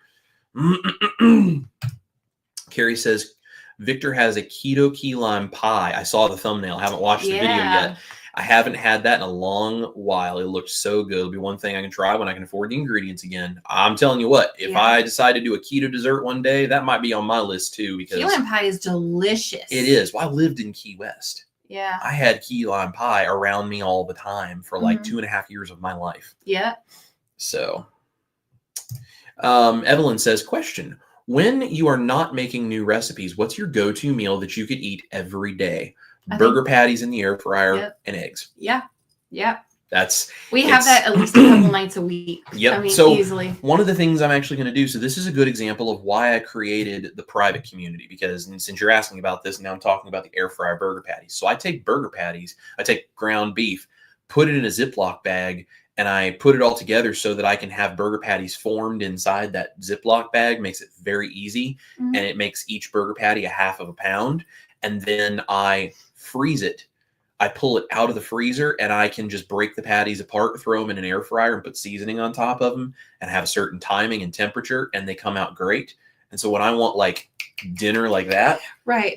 Carrie says, Victor has a keto key lime pie. I saw the thumbnail. I haven't watched the video yet. I haven't had that in a long while. It looked so good. It'll be one thing I can try when I can afford the ingredients again. I'm telling you what, if I decide to do a keto dessert one day, that might be on my list too. Because key lime pie is delicious. It is. Well, I lived in Key West. Yeah. I had key lime pie around me all the time for like 2.5 years of my life. Yeah. So, Evelyn says, question, when you are not making new recipes, what's your go-to meal that you could eat every day? Burger patties in the air fryer and eggs. Yeah. Yep. We have that at least a couple nights a week. Yep. I mean, so easily. One of the things I'm actually going to do, so this is a good example of why I created the private community, because since you're asking about this, now I'm talking about the air fryer burger patties. So I take burger patties, I take ground beef, put it in a Ziploc bag, and I put it all together so that I can have burger patties formed inside that Ziploc bag. Makes it very easy, and it makes each burger patty 1/2 pound. And then I freeze it. I pull it out of the freezer and I can just break the patties apart, throw them in an air fryer and put seasoning on top of them and have a certain timing and temperature, and they come out great. And so when I want like dinner like that,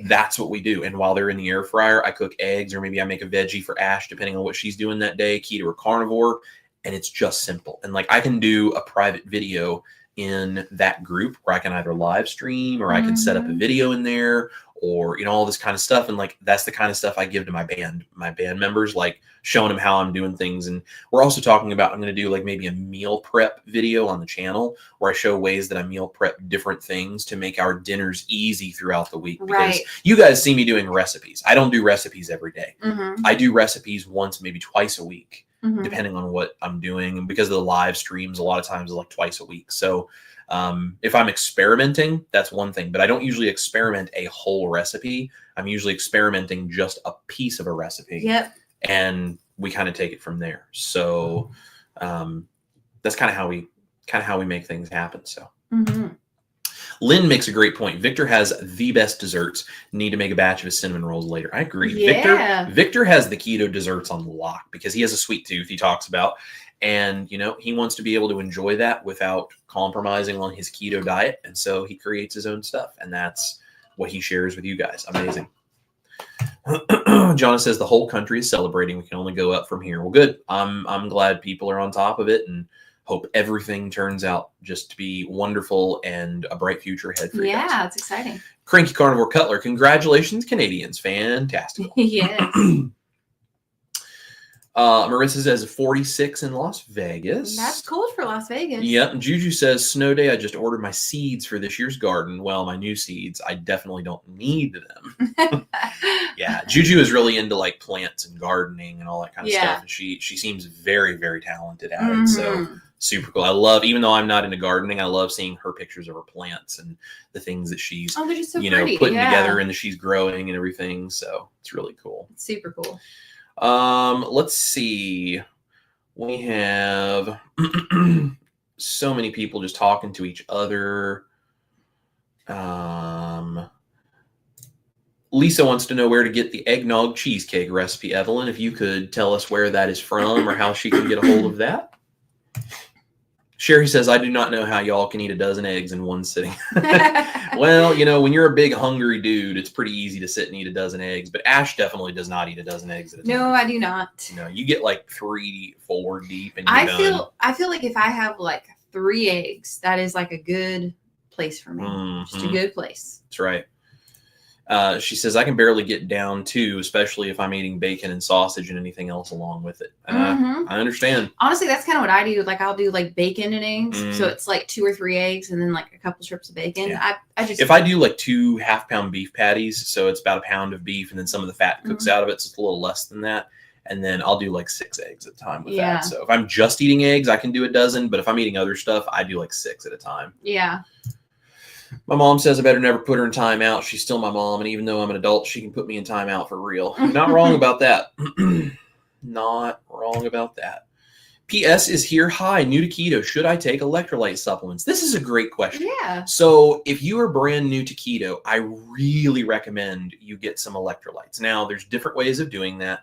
that's what we do. And while they're in the air fryer, I cook eggs, or maybe I make a veggie for Ash, depending on what she's doing that day, keto or carnivore. And it's just simple. And like I can do a private video in that group where I can either live stream, or I can set up a video in there, or, you know, all this kind of stuff. And like, that's the kind of stuff I give to my band members, like showing them how I'm doing things. And we're also talking about, I'm going to do like maybe a meal prep video on the channel where I show ways that I meal prep different things to make our dinners easy throughout the week. Because you guys see me doing recipes. I don't do recipes every day. I do recipes once, maybe twice a week, depending on what I'm doing. And because of the live streams, a lot of times like twice a week. So if I'm experimenting, that's one thing, but I don't usually experiment a whole recipe. I'm usually experimenting just a piece of a recipe. And we kind of take it from there. So that's kind of how we make things happen. So Lynn makes a great point. Victor has the best desserts. Need to make a batch of his cinnamon rolls later. I agree. Victor has the keto desserts on lock because he has a sweet tooth he talks about. And, you know, he wants to be able to enjoy that without compromising on his keto diet. And so he creates his own stuff. And that's what he shares with you guys. Amazing. Jonah says the whole country is celebrating. We can only go up from here. Well, good. I'm glad people are on top of it, and hope everything turns out just to be wonderful and a bright future ahead for you guys. Yeah, it's exciting. Cranky Carnivore Cutler. Congratulations, Canadians. Fantastic. Yes. Marissa says 46 in Las Vegas. That's cold for Las Vegas. Yep. Juju says, snow day, I just ordered my seeds for this year's garden. Well, my new seeds, I definitely don't need them. Yeah. Juju is really into like plants and gardening and all that kind of stuff. And she seems very, very talented at it. So super cool. I love, even though I'm not into gardening, I love seeing her pictures of her plants and the things that she's, they're just so pretty. Putting together and that she's growing and everything. So it's really cool. It's super cool. Let's see. We have so many people just talking to each other. Lisa wants to know where to get the eggnog cheesecake recipe. Evelyn, if you could tell us where that is from or how she can get a hold of that. Sherry says, I do not know how y'all can eat a dozen eggs in one sitting. Well, you know, when you're a big hungry dude, it's pretty easy to sit and eat a dozen eggs. But Ash definitely does not eat a dozen eggs at a time. No, I do not. No, you get like 3, 4 deep, and I feel like if I have like 3 eggs, that is like a good place for me. Just a good place. That's right. She says, I can barely get down 2, especially if I'm eating bacon and sausage and anything else along with it. I understand. Honestly, that's kind of what I do. Like I'll do like bacon and eggs. So it's like 2 or 3 eggs and then like a couple strips of bacon. Yeah. If I do like 2 half-pound beef patties, so it's about a pound of beef and then some of the fat cooks out of it, so it's a little less than that. And then I'll do like 6 eggs at a time with that. So if I'm just eating eggs, I can do a dozen. But if I'm eating other stuff, I do like 6 at a time. Yeah. My mom says I better never put her in timeout. She's still my mom. And even though I'm an adult, she can put me in timeout for real. Not wrong about that. Not wrong about that. PS is here. Hi, new to keto. Should I take electrolyte supplements? This is a great question. Yeah. So if you are brand new to keto, I really recommend you get some electrolytes. Now, there's different ways of doing that.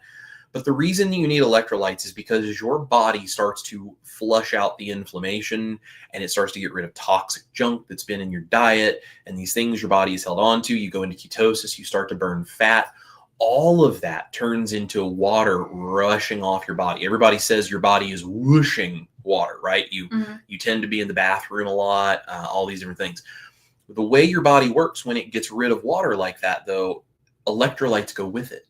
But the reason you need electrolytes is because your body starts to flush out the inflammation and it starts to get rid of toxic junk that's been in your diet and these things your body has held on to. You go into ketosis, you start to burn fat. All of that turns into water rushing off your body. Everybody says your body is whooshing water, right? You tend to be in the bathroom a lot, all these different things. The way your body works when it gets rid of water like that, though, electrolytes go with it.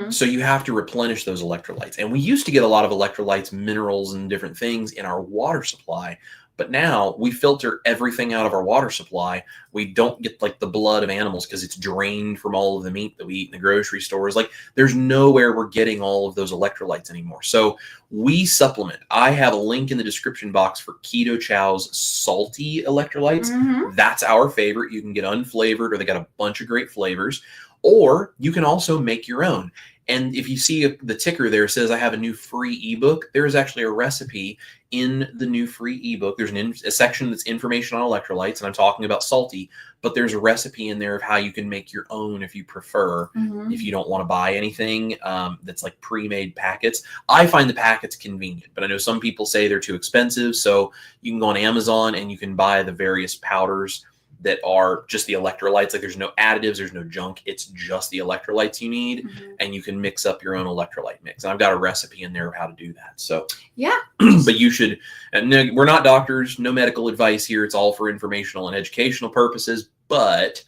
So you have to replenish those electrolytes. And we used to get a lot of electrolytes, minerals, and different things in our water supply. But now we filter everything out of our water supply. We don't get like the blood of animals because it's drained from all of the meat that we eat in the grocery stores. Like there's nowhere we're getting all of those electrolytes anymore. So we supplement. I have a link in the description box for Keto Chow's salty electrolytes. That's our favorite. You can get unflavored or they got a bunch of great flavors. Or you can also make your own. And if you see the ticker there says I have a new free ebook, there is actually a recipe in the new free ebook. There's a section that's information on electrolytes, and I'm talking about salty, but there's a recipe in there of how you can make your own if you prefer, if you don't want to buy anything that's like pre-made packets. I find the packets convenient, but I know some people say they're too expensive. So you can go on Amazon and you can buy the various powders that are just the electrolytes. Like there's no additives, there's no junk. It's just the electrolytes you need. And you can mix up your own electrolyte mix. And I've got a recipe in there of how to do that. So yeah, but you should, and no, we're not doctors, no medical advice here. It's all for informational and educational purposes. But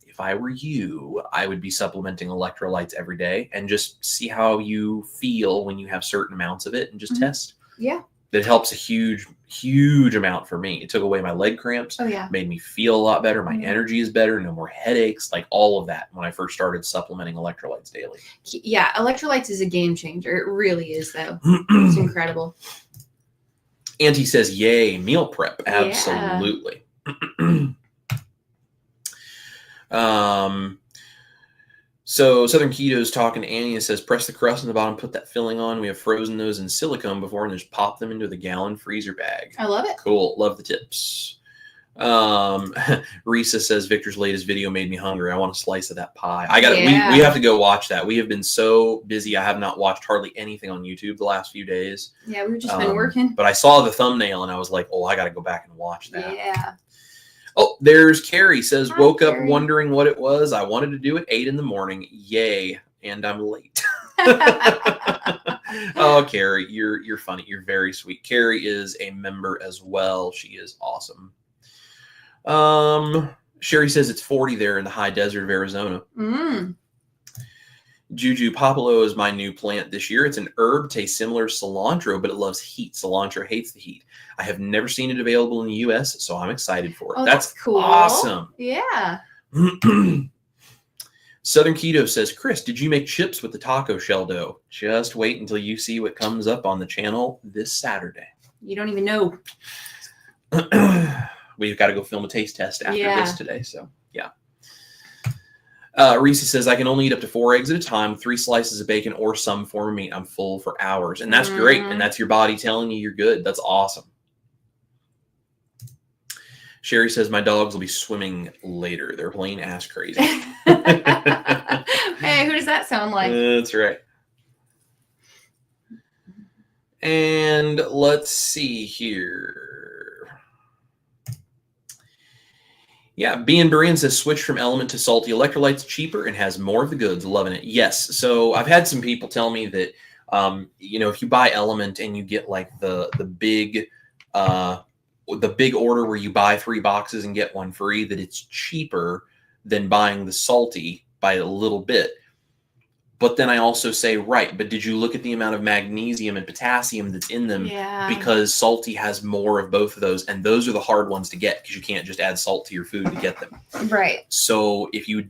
if I were you, I would be supplementing electrolytes every day and just see how you feel when you have certain amounts of it and just test. Yeah. That helps a huge amount for me. It took away my leg cramps. Made me feel a lot better. My energy is better. No more headaches. Like all of that when I first started supplementing electrolytes daily. Yeah, electrolytes is a game changer. It really is, though. It's incredible. Auntie says, "Yay, meal prep." Absolutely. So Southern Keto is talking to Annie and says, press the crust on the bottom, put that filling on. We have frozen those in silicone before and just pop them into the gallon freezer bag. I love it. Cool. Love the tips. Risa says, Victor's latest video made me hungry. I want a slice of that pie. We have to go watch that. We have been so busy. I have not watched hardly anything on YouTube the last few days. Yeah, we've just been working. But I saw the thumbnail and I was like, oh, I got to go back and watch that. Yeah. Oh, there's Carrie says, Hi, woke Carrie. up wondering what it was. I wanted to do it 8 a.m. Yay. And I'm late. Oh, Carrie, you're funny. You're very sweet. Carrie is a member as well. She is awesome. Sherry says it's 40 there in the high desert of Arizona. Juju Popolo is my new plant this year. It's an herb, tastes similar to cilantro, but it loves heat. Cilantro hates the heat. I have never seen it available in the U.S., so I'm excited for it. Oh, that's cool. Awesome. Yeah. Southern Keto says, Chris, did you make chips with the taco shell dough? Just wait until you see what comes up on the channel this Saturday. You don't even know. We've got to go film a taste test after this today, so yeah. Reese says, I can only eat up to 4 eggs at a time, 3 slices of bacon or some form of meat. I'm full for hours. And that's great. And that's your body telling you you're good. That's awesome. Sherry says, my dogs will be swimming later. They're playing ass crazy. Hey, who does that sound like? That's right. And let's see here. Yeah, B and Brian says switch from element to salty electrolytes, cheaper and has more of the goods. Loving it. Yes. So I've had some people tell me that, if you buy element and you get like the big order where you buy 3 boxes and get 1 free, that it's cheaper than buying the salty by a little bit. But then I also say, right, but did you look at the amount of magnesium and potassium that's in them? Yeah. Because salty has more of both of those, and those are the hard ones to get because you can't just add salt to your food to get them. Right. So if you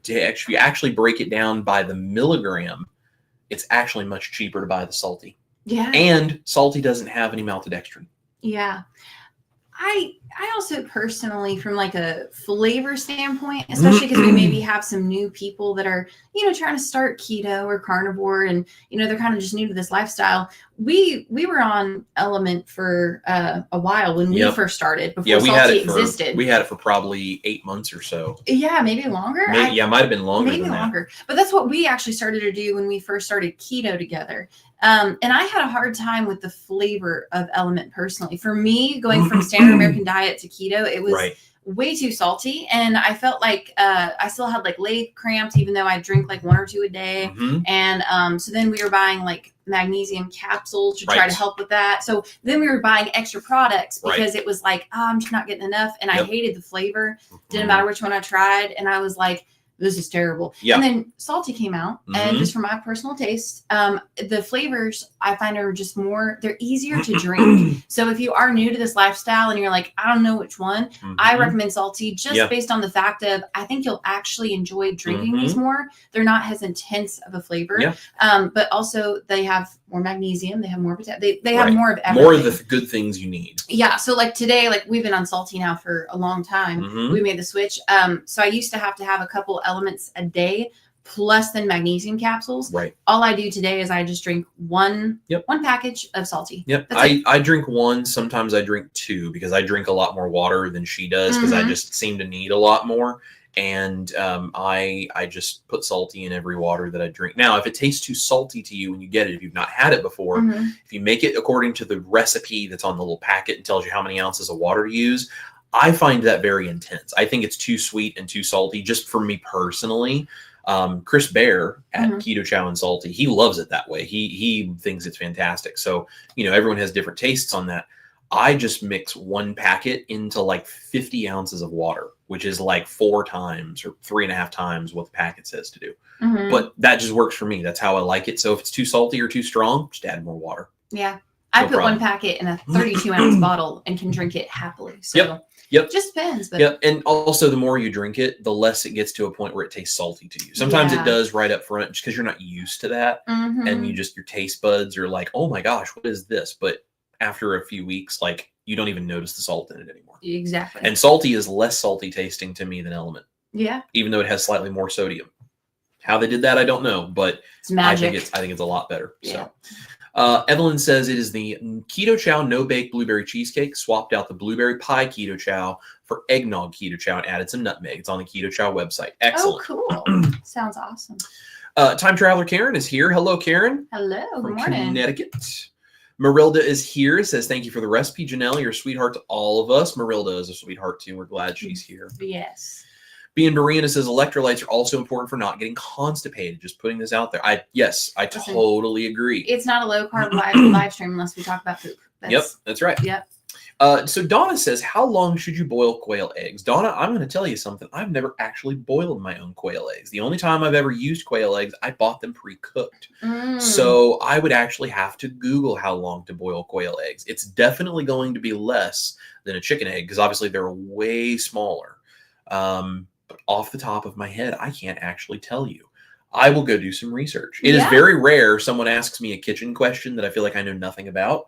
actually break it down by the milligram, it's actually much cheaper to buy the salty. Yeah. And salty doesn't have any maltodextrin. Yeah. I also personally, from like a flavor standpoint, especially because we maybe have some new people that are, trying to start keto or carnivore, and, they're kind of just new to this lifestyle. We were on Element for a while when we first started, before salty existed. We had it for probably 8 months or so. Yeah, maybe longer. It might have been longer maybe than longer. That. But that's what we actually started to do when we first started keto together. And I had a hard time with the flavor of Element personally. For me, going from standard American diet to keto, it was way too salty. And I felt like I still had like leg cramps, even though I drink like 1 or 2 a day. And so then we were buying like magnesium capsules to try to help with that. So then we were buying extra products because it was like, I'm just not getting enough. And I hated the flavor. Didn't matter which one I tried. And I was like, this is terrible. Yeah. And then salty came out, and just for my personal taste, the flavors I find are just they're easier to drink. So if you are new to this lifestyle and you're like, I don't know which one, I recommend salty just based on the fact of, I think you'll actually enjoy drinking these more. They're not as intense of a flavor, but also they have more magnesium. They have more potassium. They have more of everything. More of the good things you need. Yeah. So like today, like we've been on salty now for a long time. We made the switch. So I used to have a couple elements a day plus then magnesium capsules. Right. All I do today is I just drink one package of salty. Yep. I drink one. Sometimes I drink 2 because I drink a lot more water than she does, because I just seem to need a lot more. And I just put salty in every water that I drink. Now, if it tastes too salty to you when you get it, if you've not had it before, if you make it according to the recipe that's on the little packet and tells you how many ounces of water to use, I find that very intense. I think it's too sweet and too salty, just for me personally. Chris Bear at Keto, Chow, and Salty, he loves it that way. He thinks it's fantastic. So, everyone has different tastes on that. I just mix one packet into like 50 ounces of water, which is like 4 times or 3.5 times what the packet says to do. But that just works for me. That's how I like it. So if it's too salty or too strong, just add more water. Yeah. I put one packet in a 32-ounce bottle and can drink it happily. So just depends. But and also the more you drink it, the less it gets to a point where it tastes salty to you. Sometimes it does right up front just because you're not used to that. And your taste buds are like, oh my gosh, what is this? But after a few weeks, like, you don't even notice the salt in it anymore. Exactly. And salty is less salty tasting to me than Element. Yeah. Even though it has slightly more sodium. How they did that, I don't know, but it's magic. I think it's a lot better. Yeah. So Evelyn says it is the Keto Chow no-bake blueberry cheesecake. Swapped out the blueberry pie Keto Chow for eggnog Keto Chow and added some nutmeg. It's on the Keto Chow website. Excellent. Oh, cool. Sounds awesome. Time Traveler Karen is here. Hello, Karen. Hello. From Good morning. Connecticut. Marilda is here. Says, thank you for the recipe, Janelle. You're a sweetheart to all of us. Marilda is a sweetheart, too. We're glad she's here. Yes. Being Marina says, electrolytes are also important for not getting constipated. Just putting this out there. I totally agree. It's not a low-carb live stream unless we talk about poop. That's right. Yep. So Donna says, how long should you boil quail eggs? Donna, I'm going to tell you something. I've never actually boiled my own quail eggs. The only time I've ever used quail eggs, I bought them pre-cooked. So I would actually have to Google how long to boil quail eggs. It's definitely going to be less than a chicken egg because obviously they're way smaller. But off the top of my head, I can't actually tell you. I will go do some research. It is very rare someone asks me a kitchen question that I feel like I know nothing about.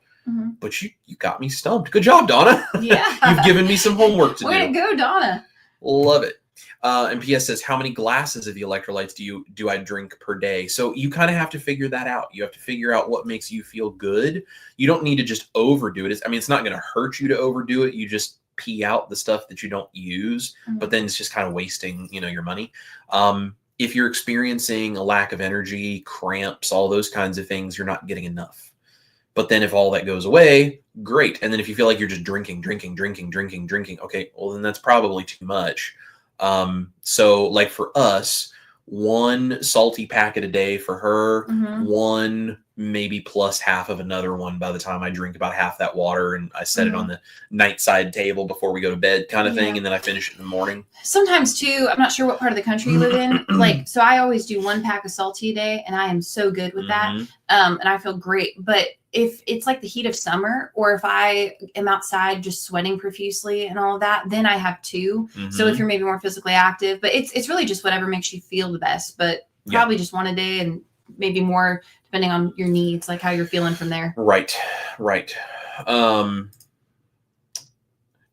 But you got me stumped. Good job, Donna. Yeah. You've given me some homework to do. Way to go, Donna. Love it. And PS says, how many glasses of the electrolytes do I drink per day? So you kind of have to figure that out. You have to figure out what makes you feel good. You don't need to just overdo it. It's not going to hurt you to overdo it. You just pee out the stuff that you don't use, but then it's just kind of wasting, your money. If you're experiencing a lack of energy, cramps, all those kinds of things, you're not getting enough. But then if all that goes away, great. And then if you feel like you're just drinking, okay, well, then that's probably too much. So like for us, 1 salty packet a day for her, 1 maybe plus half of another one by the time I drink about half that water and I set it on the nightside table before we go to bed kind of thing. And then I finish it in the morning. Sometimes too, I'm not sure what part of the country you live in. So I always do 1 pack of salty a day and I am so good with that. And I feel great. But if it's like the heat of summer or if I am outside just sweating profusely and all of that, then I have 2. So if you're maybe more physically active, but it's really just whatever makes you feel the best, but probably just 1 a day and maybe more depending on your needs, like how you're feeling from there. Right.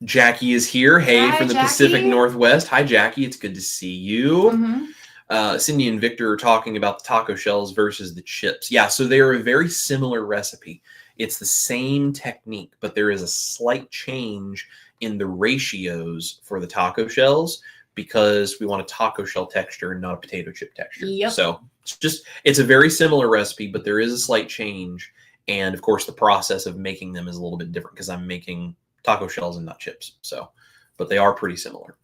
Jackie is here. Hey, Hi, from the Jackie. Pacific Northwest. Hi, Jackie. It's good to see you. Mm-hmm. Cindy and Victor are talking about the taco shells versus the chips. Yeah, so they're a very similar recipe. It's the same technique, but there is a slight change in the ratios for the taco shells because we want a taco shell texture and not a potato chip texture. Yep. So it's a very similar recipe, but there is a slight change. And of course, the process of making them is a little bit different because I'm making taco shells and not chips. So, but they are pretty similar.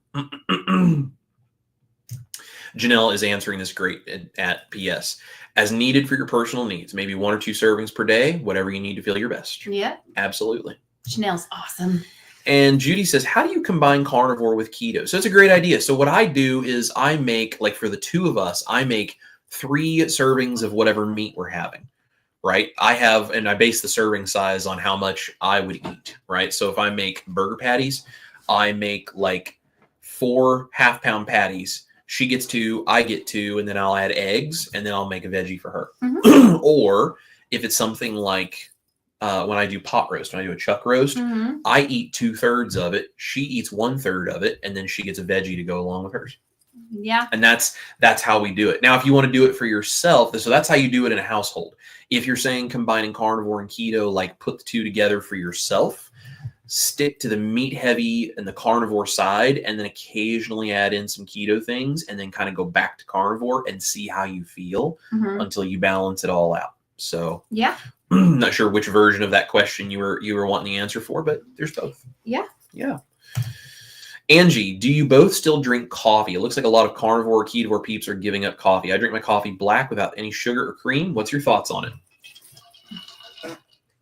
Janelle is answering this great at PS. As needed for your personal needs, maybe 1 or 2 servings per day, whatever you need to feel your best. Yeah. Absolutely. Janelle's awesome. And Judy says, how do you combine carnivore with keto? So it's a great idea. So what I do is I make, like for the 2 of us, I make 3 servings of whatever meat we're having, right? I base the serving size on how much I would eat, right? So if I make burger patties, I make like 4 half-pound patties. She gets 2, I get 2, and then I'll add eggs, and then I'll make a veggie for her. Mm-hmm. Or if it's something like when I do pot roast, when I do a chuck roast, mm-hmm. I eat 2/3 of it. She eats 1/3 of it, and then she gets a veggie to go along with hers. Yeah. And that's how we do it. Now, if you want to do it for yourself, so that's how you do it in a household. If you're saying combining carnivore and keto, like put the 2 together for yourself, stick to the meat heavy and the carnivore side, and then occasionally add in some keto things, and then kind of go back to carnivore and see how you feel until you balance it all out. So yeah, not sure which version of that question you were wanting the answer for, but there's both. Yeah. Angie, do you both still drink coffee? It looks like a lot of carnivore or ketovore peeps are giving up coffee. I drink my coffee black without any sugar or cream. What's your thoughts on it?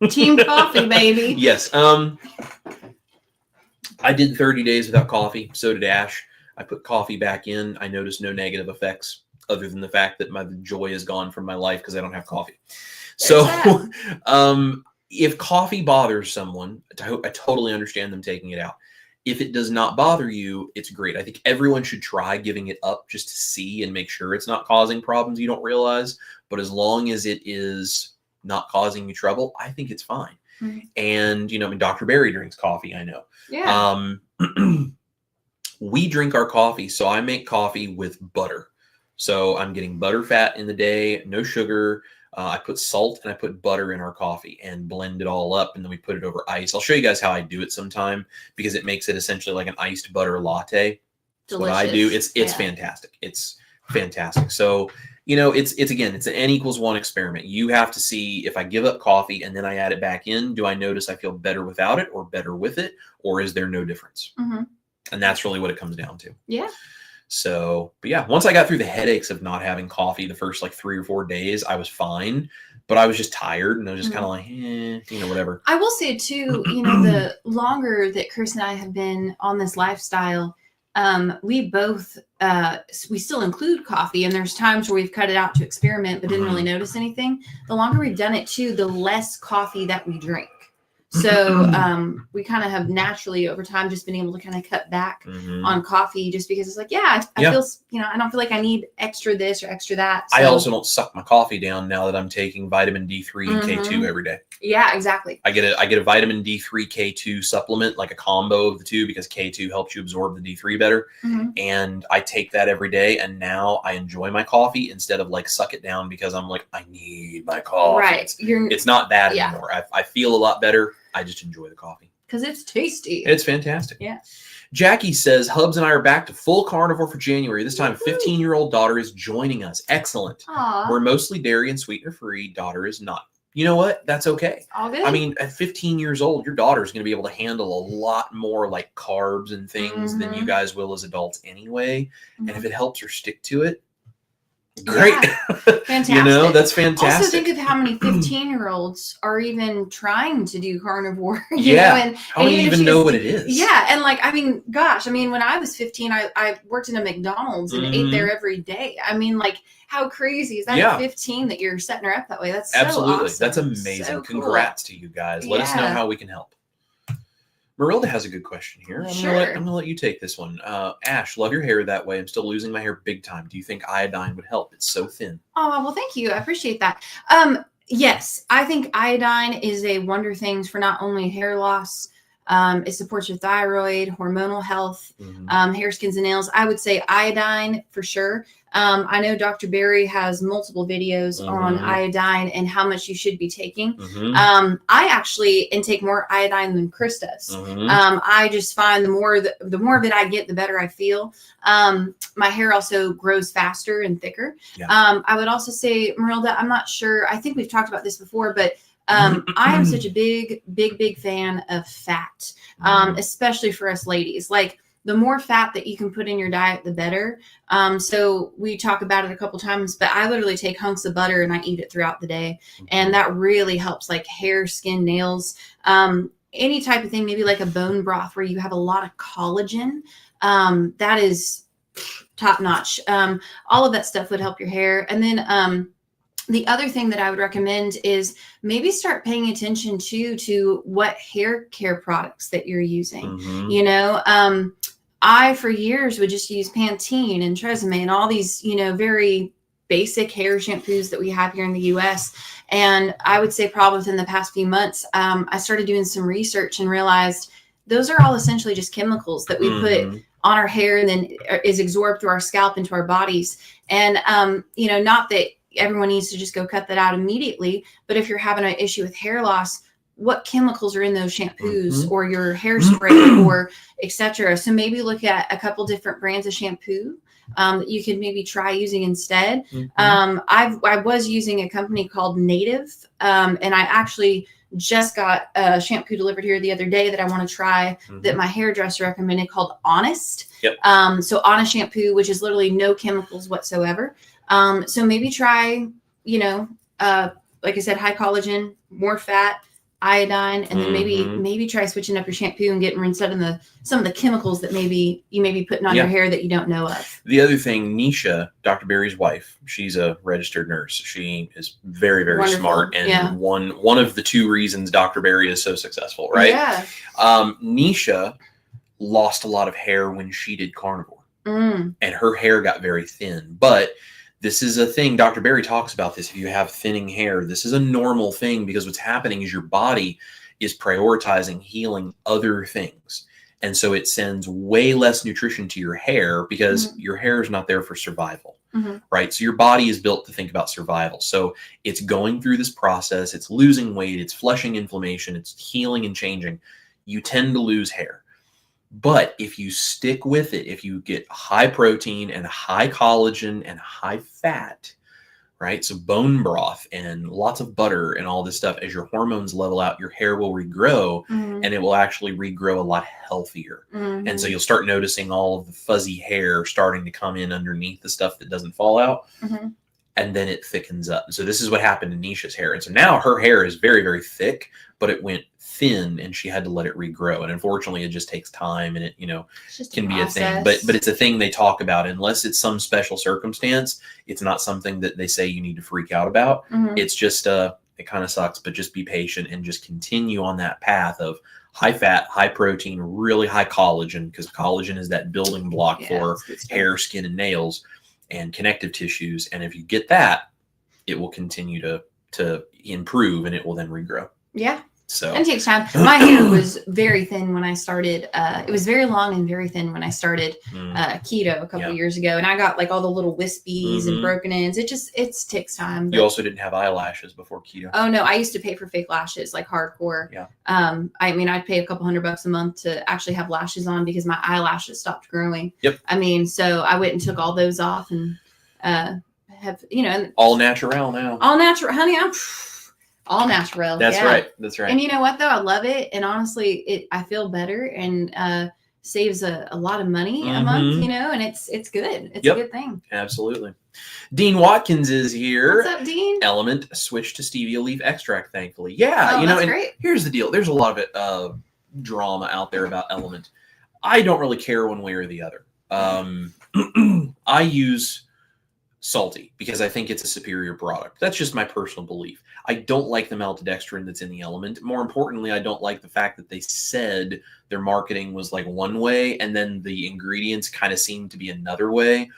Team coffee, baby. Yes. I did 30 days without coffee. So did Ash. I put coffee back in. I noticed no negative effects other than the fact that my joy is gone from my life because I don't have coffee. So if coffee bothers someone, I totally understand them taking it out. If it does not bother you, it's great. I think everyone should try giving it up just to see and make sure it's not causing problems you don't realize. But as long as it is not causing you trouble, I think it's fine. Mm-hmm. And, I mean, Dr. Barry drinks coffee, I know. Yeah. We drink our coffee. So I make coffee with butter. So I'm getting butter fat in the day, no sugar. I put salt and I put butter in our coffee and blend it all up. And then we put it over ice. I'll show you guys how I do it sometime because it makes it essentially like an iced butter latte. That's what I do. It's fantastic. It's fantastic. So, it's an N=1 experiment. You have to see if I give up coffee and then I add it back in, do I notice I feel better without it or better with it? Or is there no difference? Mm-hmm. And that's really what it comes down to. Yeah. So, but yeah, once I got through the headaches of not having coffee the first like 3 or 4 days, I was fine, but I was just tired and I was just kind of like, whatever. I will say too, the longer that Chris and I have been on this lifestyle, we both, we still include coffee, and there's times where we've cut it out to experiment, but didn't really notice anything. The longer we've done it too, the less coffee that we drink. So we kind of have naturally over time just been able to kind of cut back on coffee just because it's like, I feel, I don't feel like I need extra this or extra that. So. I also don't suck my coffee down now that I'm taking vitamin D3 and K2 every day. Yeah, exactly. I get a vitamin D3 K2 supplement, like a combo of the two, because K2 helps you absorb the D3 better. And I take that every day. And now I enjoy my coffee instead of like suck it down because I'm like, I need my coffee. Right. It's not that anymore. I feel a lot better. I just enjoy the coffee. Because it's tasty. It's fantastic. Yeah. Jackie says, Hubs and I are back to full carnivore for January. This time, 15-year-old daughter is joining us. Excellent. Aww. We're mostly dairy and sweetener free. Daughter is not. You know what? That's okay. All good. I mean, at 15 years old, your daughter is going to be able to handle a lot more like carbs and things than you guys will as adults anyway. And if it helps her stick to it, great. Yeah. Fantastic. That's fantastic. Also think of how many 15-year-olds are even trying to do carnivore. And how and many even know what it is? Yeah. And when I was 15, I worked in a McDonald's and ate there every day. I mean, like, how crazy is that at 15 that you're setting her up that way? That's so absolutely awesome. That's amazing. So Congrats to you guys. Let us know how we can help. Marilda has a good question here. Sure. I'm gonna let you take this one. Ash, love your hair that way. I'm still losing my hair big time. Do you think iodine would help? It's so thin. Oh, well, thank you. I appreciate that. Yes, I think iodine is a wonder thing for not only hair loss. It supports your thyroid, hormonal health, hair, skins, and nails. I would say iodine for sure. I know Dr. Berry has multiple videos on iodine and how much you should be taking. I actually intake more iodine than Chris does. I just find the more of it I get, the better I feel. My hair also grows faster and thicker. Yeah. I would also say, Marilda, I'm not sure. I think we've talked about this before, but I am such a big fan of fat, especially for us ladies. Like, the more fat that you can put in your diet, the better. So we talk about it a couple times, but I literally take hunks of butter and I eat it throughout the day. And that really helps, like hair, skin, nails, any type of thing, maybe like a bone broth where you have a lot of collagen. That is top notch. All of that stuff would help your hair. And then, the other thing that I would recommend is maybe start paying attention to what hair care products that you're using. You know, I, for years, would just use Pantene and Tresemme and all these, very basic hair shampoos that we have here in the U.S. And I would say probably within the past few months, I started doing some research and realized those are all essentially just chemicals that we put on our hair and then is absorbed through our scalp into our bodies. And, not that everyone needs to just go cut that out immediately, but if you're having an issue with hair loss, what chemicals are in those shampoos or your hairspray or etc. So maybe look at a couple different brands of shampoo that you could maybe try using instead. I was using a company called Native, and I actually just got a shampoo delivered here the other day that I want to try that my hairdresser recommended, called Honest. So Honest shampoo, which is literally no chemicals whatsoever. So maybe try, like I said, high collagen, more fat, iodine, and then maybe try switching up your shampoo and getting rid of some of the chemicals that you may be putting on your hair that you don't know of. The other thing, Nisha, Dr. Barry's wife, she's a registered nurse. She is very, very Wonderful. Smart, and one of the two reasons Dr. Barry is so successful, right? Yeah. Nisha lost a lot of hair when she did carnivore, and her hair got very thin, but this is a thing. Dr. Berry talks about this. If you have thinning hair, this is a normal thing, because what's happening is your body is prioritizing healing other things. And so it sends way less nutrition to your hair because your hair is not there for survival, right? So your body is built to think about survival. So it's going through this process. It's losing weight. It's flushing inflammation. It's healing and changing. You tend to lose hair. But if you stick with it, if you get high protein and high collagen and high fat, right? So bone broth and lots of butter and all this stuff, as your hormones level out, your hair will regrow and it will actually regrow a lot healthier. And so you'll start noticing all of the fuzzy hair starting to come in underneath the stuff that doesn't fall out. And then it thickens up. So this is what happened to Nisha's hair. And so now her hair is very, very thick, but it went thin and she had to let it regrow. And unfortunately, it just takes time, and it, can be a thing. But it's a thing they talk about. Unless it's some special circumstance, it's not something that they say you need to freak out about. It's just, it kind of sucks, but just be patient and just continue on that path of high fat, high protein, really high collagen, because collagen is that building block for hair, skin, and nails and connective tissues. And if you get that, it will continue to improve, and it will then regrow. Yeah. So it takes time. My hair was very thin when I started. It was very long and very thin when I started keto a couple years ago, and I got like all the little wispies and broken ends. It takes time. You also didn't have eyelashes before keto. Oh no, I used to pay for fake lashes like hardcore. Yeah. I'd pay a couple $100 a month to actually have lashes on because my eyelashes stopped growing. Yep. So I went and took all those off and have all natural now. All natural, honey. I'm all natural. That's right. That's right. And you know what though? I love it. And honestly, I feel better and saves a lot of money a month, and it's good. It's a good thing. Absolutely. Dean Watkins is here. What's up, Dean? Element switched to stevia leaf extract, thankfully. Yeah. That's great. Here's the deal. There's a lot of drama out there about Element. I don't really care one way or the other. I use salty because I think it's a superior product. That's just my personal belief. I don't like the maltodextrin that's in the Element. More importantly, I don't like the fact that they said their marketing was like one way and then the ingredients kind of seemed to be another way.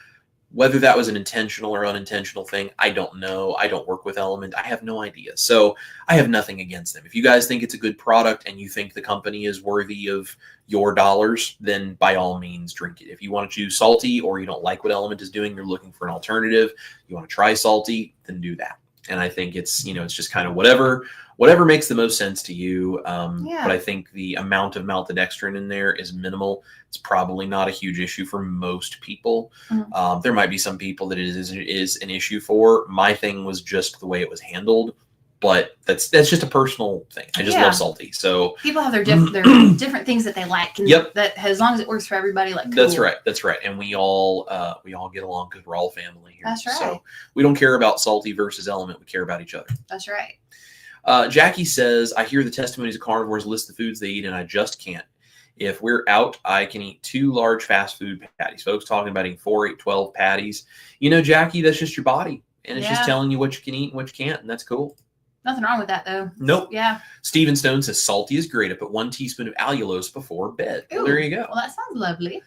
Whether that was an intentional or unintentional thing, I don't know. I don't work with Element. I have no idea. So I have nothing against them. If you guys think it's a good product and you think the company is worthy of your dollars, then by all means drink it. If you want to choose salty or you don't like what Element is doing, you're looking for an alternative, you want to try salty, then do that. And I think it's, it's just kind of whatever makes the most sense to you. But I think the amount of maltodextrin in there is minimal. It's probably not a huge issue for most people. Mm-hmm. There might be some people that it is an issue for. My thing was just the way it was handled. But that's just a personal thing. I just love salty. So people have their different things that they like. And that as long as it works for everybody, cool. That's right. And we all get along because we're all family here. That's right. So we don't care about salty versus Element. We care about each other. That's right. Jackie says, I hear the testimonies of carnivores list the foods they eat, and I just can't. If we're out, I can eat 2 large fast food patties. Folks talking about eating 4, 8, 12 patties. Jackie, that's just your body. And it's just telling you what you can eat and what you can't, and that's cool. Nothing wrong with that, though. Nope. Yeah. Steven Stone says, salty is great. I put 1 teaspoon of allulose before bed. Well, there you go. Well, that sounds lovely.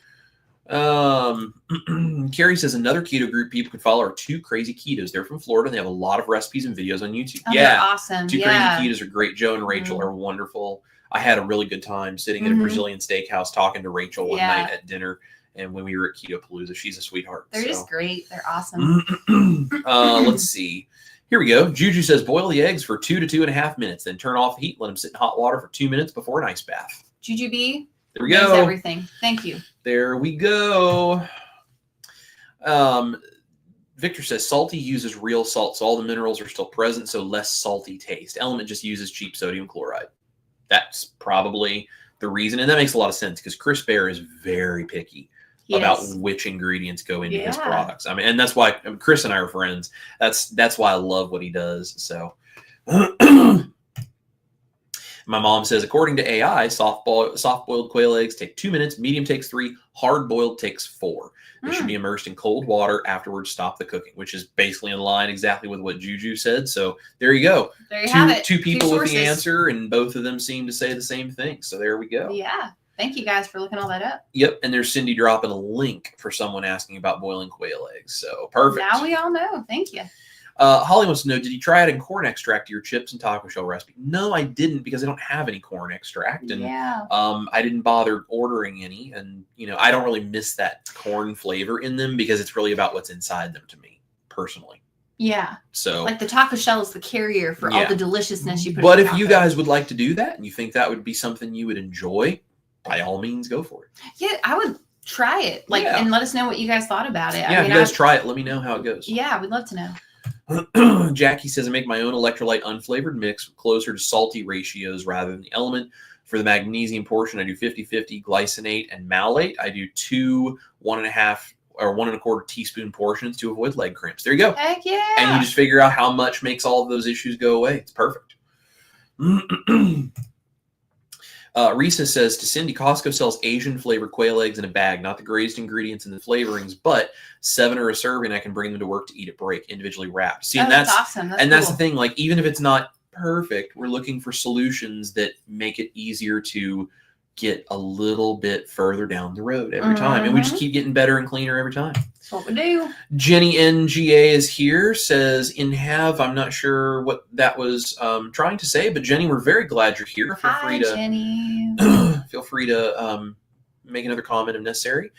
Carrie says, another keto group people can follow are 2 Crazy Ketos. They're from Florida, and they have a lot of recipes and videos on YouTube. Oh, they're awesome. 2 Crazy Ketos are great. Joe and Rachel are wonderful. I had a really good time sitting at a Brazilian steakhouse talking to Rachel one night at dinner. And when we were at Keto Palooza, she's a sweetheart. They're just great. They're awesome. Let's see. Here we go. Juju says, boil the eggs for 2 to 2.5 minutes, then turn off the heat. Let them sit in hot water for 2 minutes before an ice bath. Juju B. There we go. Everything. Thank you. There we go. Victor says, salty uses real salt, so all the minerals are still present, so less salty taste. Element just uses cheap sodium chloride. That's probably the reason, and that makes a lot of sense because Chris Bear is very picky about which ingredients go into his products. I mean, and that's why Chris and I are friends. That's why I love what he does. So my mom says, according to AI, soft-boiled quail eggs take 2 minutes, medium takes 3, hard-boiled takes 4. They should be immersed in cold water. Afterwards, stop the cooking, which is basically in line exactly with what Juju said. So there you go. There you have it. 2 people with the answer, and both of them seem to say the same thing. So there we go. Yeah. Thank you guys for looking all that up. Yep. And there's Cindy dropping a link for someone asking about boiling quail eggs. So perfect. Now we all know. Thank you. Holly wants to know, did you try adding corn extract to your chips and taco shell recipe? No, I didn't because I don't have any corn extract. And I didn't bother ordering any. And, I don't really miss that corn flavor in them because it's really about what's inside them to me, personally. Yeah. So like the taco shell is the carrier for all the deliciousness you put But in if you guys would like to do that and you think that would be something you would enjoy, by all means, go for it. Yeah, I would try it. And let us know what you guys thought about it. Yeah, if you guys try it, let me know how it goes. Yeah, we'd love to know. Jackie says, I make my own electrolyte unflavored mix with closer to salty ratios rather than the Element. For the magnesium portion, I do 50-50 glycinate and malate. I do 2 1.5 or 1 1/4 teaspoon portions to avoid leg cramps. There you go. Heck yeah. And you just figure out how much makes all of those issues go away. It's perfect. Risa says, to Cindy, Costco sells Asian flavored quail eggs in a bag, not the greatest ingredients in the flavorings, but 7 are a serving. I can bring them to work to eat at break, individually wrapped. See, and that's awesome. That's the thing. Like, even if it's not perfect, we're looking for solutions that make it easier to get a little bit further down the road every time. And we just keep getting better and cleaner every time. That's what we do. Jenny NGA is here, says, I'm not sure what that was trying to say, but Jenny, we're very glad you're here. Jenny. Feel free to make another comment if necessary.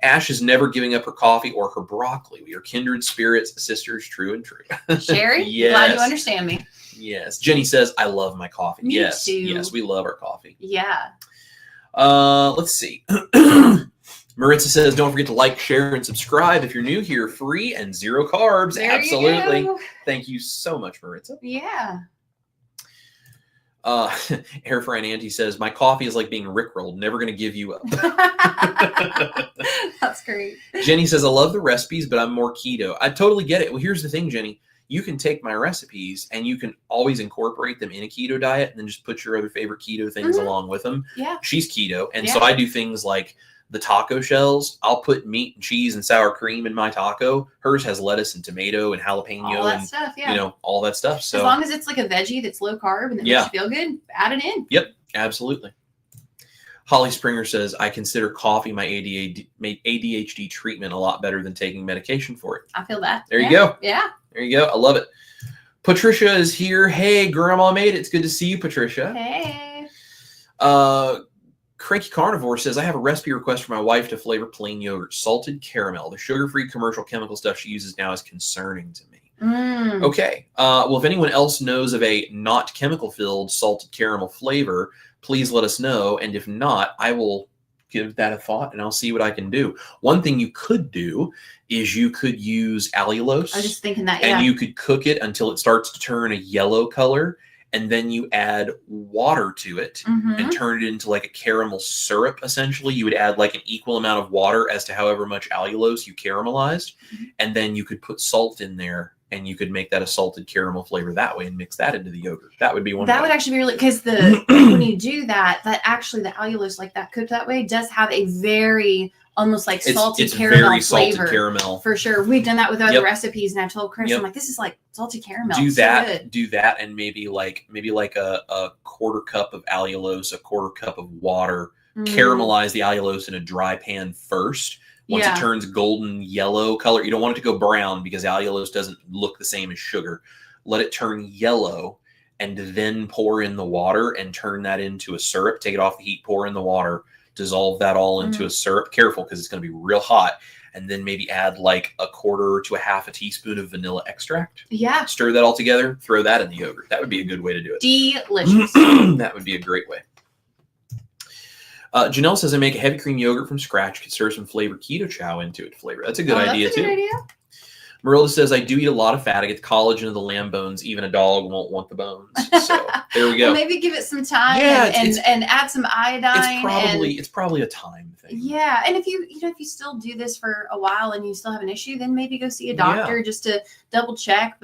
Ash is never giving up her coffee or her broccoli. We are kindred spirits, sisters, true and true. Sherry, yes. Glad you understand me. Yes. Jenny says, I love my coffee. Me yes. too. Yes, we love our coffee. Yeah. Let's see. Maritza says, don't forget to like, share, and subscribe. If you're new here, free and 0 carbs. There Absolutely. You go. Thank you so much, Maritza. Yeah. Air Frying Auntie says, my coffee is like being rickrolled, never going to give you up. That's great. Jenny says, I love the recipes, but I'm more keto. I totally get it. Well, here's the thing, Jenny. You can take my recipes and you can always incorporate them in a keto diet and then just put your other favorite keto things along with them. Yeah. She's keto. And so I do things like the taco shells. I'll put meat and cheese and sour cream in my taco. Hers has lettuce and tomato and jalapeno all that and stuff, yeah. All that stuff. So as long as it's like a veggie that's low carb and that makes you feel good, add it in. Yep, absolutely. Holly Springer says, I consider coffee my ADHD treatment a lot better than taking medication for it. I feel that. There you go. Yeah. There you go. I love it. Patricia is here. Hey, Grandma made it. It's good to see you, Patricia. Hey. Cranky Carnivore says, I have a recipe request for my wife to flavor plain yogurt, salted caramel. The sugar-free commercial chemical stuff she uses now is concerning to me. Okay. Well, if anyone else knows of a not chemical-filled salted caramel flavor, please let us know. And if not, I will give that a thought and I'll see what I can do. One thing you could do is you could use allulose. I was just thinking that, yeah. And you could cook it until it starts to turn a yellow color. And then you add water to it and turn it into like a caramel syrup, essentially. You would add like an equal amount of water as to however much allulose you caramelized. And then you could put salt in there and you could make that a salted caramel flavor that way and mix that into the yogurt. That would be one. That would actually be really, because when you do that actually the allulose like that cooked that way does have a very almost like salty caramel very flavor. Salted caramel. For sure. We've done that with other recipes, and I told Chris, I'm like, this is like salted caramel. Do that, and maybe like a quarter cup of allulose, a quarter cup of water. Caramelize the allulose in a dry pan first. Once it turns golden yellow color, you don't want it to go brown because allulose doesn't look the same as sugar. Let it turn yellow and then pour in the water and turn that into a syrup. Take it off the heat, pour in the water. Dissolve that all into a syrup. Careful, because it's going to be real hot. And then maybe add like a quarter to a half a teaspoon of vanilla extract. Yeah. Stir that all together. Throw that in the yogurt. That would be a good way to do it. Delicious. That would be a great way. Janelle says, I make a heavy cream yogurt from scratch. Could stir some flavored keto chow into it. Flavor. That's a good idea, too. Good idea. Marilda says, I do eat a lot of fat. I get the collagen of the lamb bones. Even a dog won't want the bones. So there we go. Well, maybe give it some time and add some iodine. It's probably a time thing. Yeah. And if you still do this for a while and you still have an issue, then maybe go see a doctor just to double check.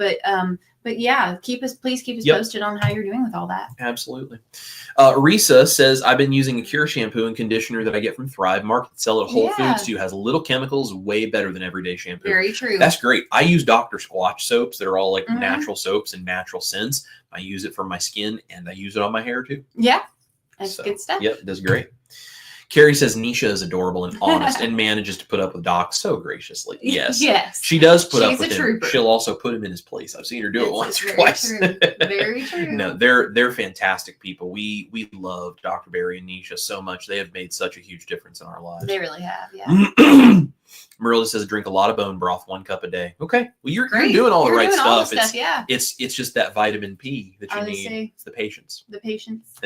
But yeah, please keep us posted on how you're doing with all that. Absolutely. Risa says, I've been using a Cure shampoo and conditioner that I get from Thrive Market. Sell at Whole Foods too. Has little chemicals, way better than everyday shampoo. Very true. That's great. I use Dr. Squatch soaps that are all like natural soaps and natural scents. I use it for my skin and I use it on my hair too. Yeah. That's good stuff. Yep, it does great. Carrie says Nisha is adorable and honest and manages to put up with Doc so graciously. Yes. Yes. She does put up with him. Trooper. She'll also put him in his place. I've seen her do it once or twice. True. Very true. No, they're fantastic people. We love Dr. Barry and Nisha so much. They have made such a huge difference in our lives. They really have, yeah. Marilla says drink a lot of bone broth, 1 cup a day. Okay. Well, you're doing all the right stuff. It's just that vitamin P that you need. It's the patience. The patience.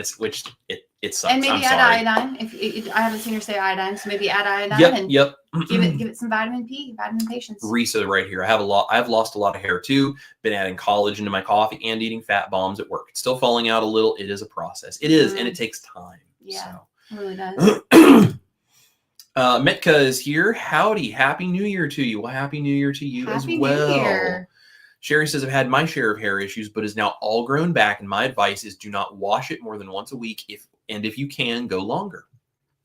It sucks. And maybe add iodine. If I haven't seen her say iodine, so maybe add iodine. Yep. Give it some vitamin P, vitamin patience. Risa right here. I've lost a lot of hair too. Been adding collagen to my coffee and eating fat bombs at work. It's still falling out a little. It is a process. It is, and it takes time. Yeah, it really does. Metka is here. Howdy. Happy New Year to you. Well, Happy New Year to you as well. New Year. Sherry says, I've had my share of hair issues, but is now all grown back. And my advice is do not wash it more than once a week. If you can, go longer.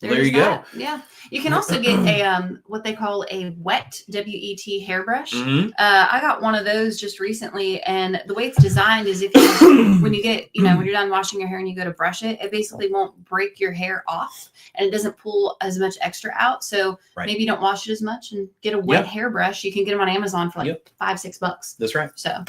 There you go. Yeah. You can also get a what they call a wet WET hairbrush. I got one of those just recently, and the way it's designed is when you get, when you're done washing your hair and you go to brush it, it basically won't break your hair off and it doesn't pull as much extra out. So maybe you don't wash it as much and get a wet hairbrush. You can get them on Amazon for like $5-6. That's right. So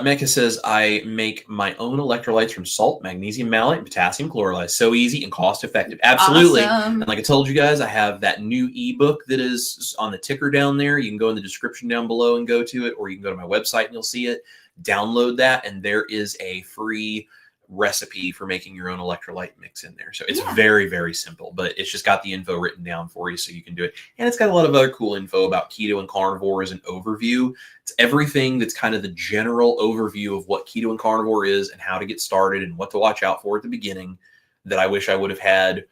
Mecca says, I make my own electrolytes from salt, magnesium malate, and potassium chloride. So easy and cost effective. Absolutely. Awesome. And like I told you guys, I have that new ebook that is on the ticker down there. You can go in the description down below and go to it, or you can go to my website and you'll see it. Download that, and there is a free recipe for making your own electrolyte mix in there. So it's very, very simple, but it's just got the info written down for you so you can do it. And it's got a lot of other cool info about keto and carnivore as an overview. It's everything that's kind of the general overview of what keto and carnivore is and how to get started and what to watch out for at the beginning that I wish I would have had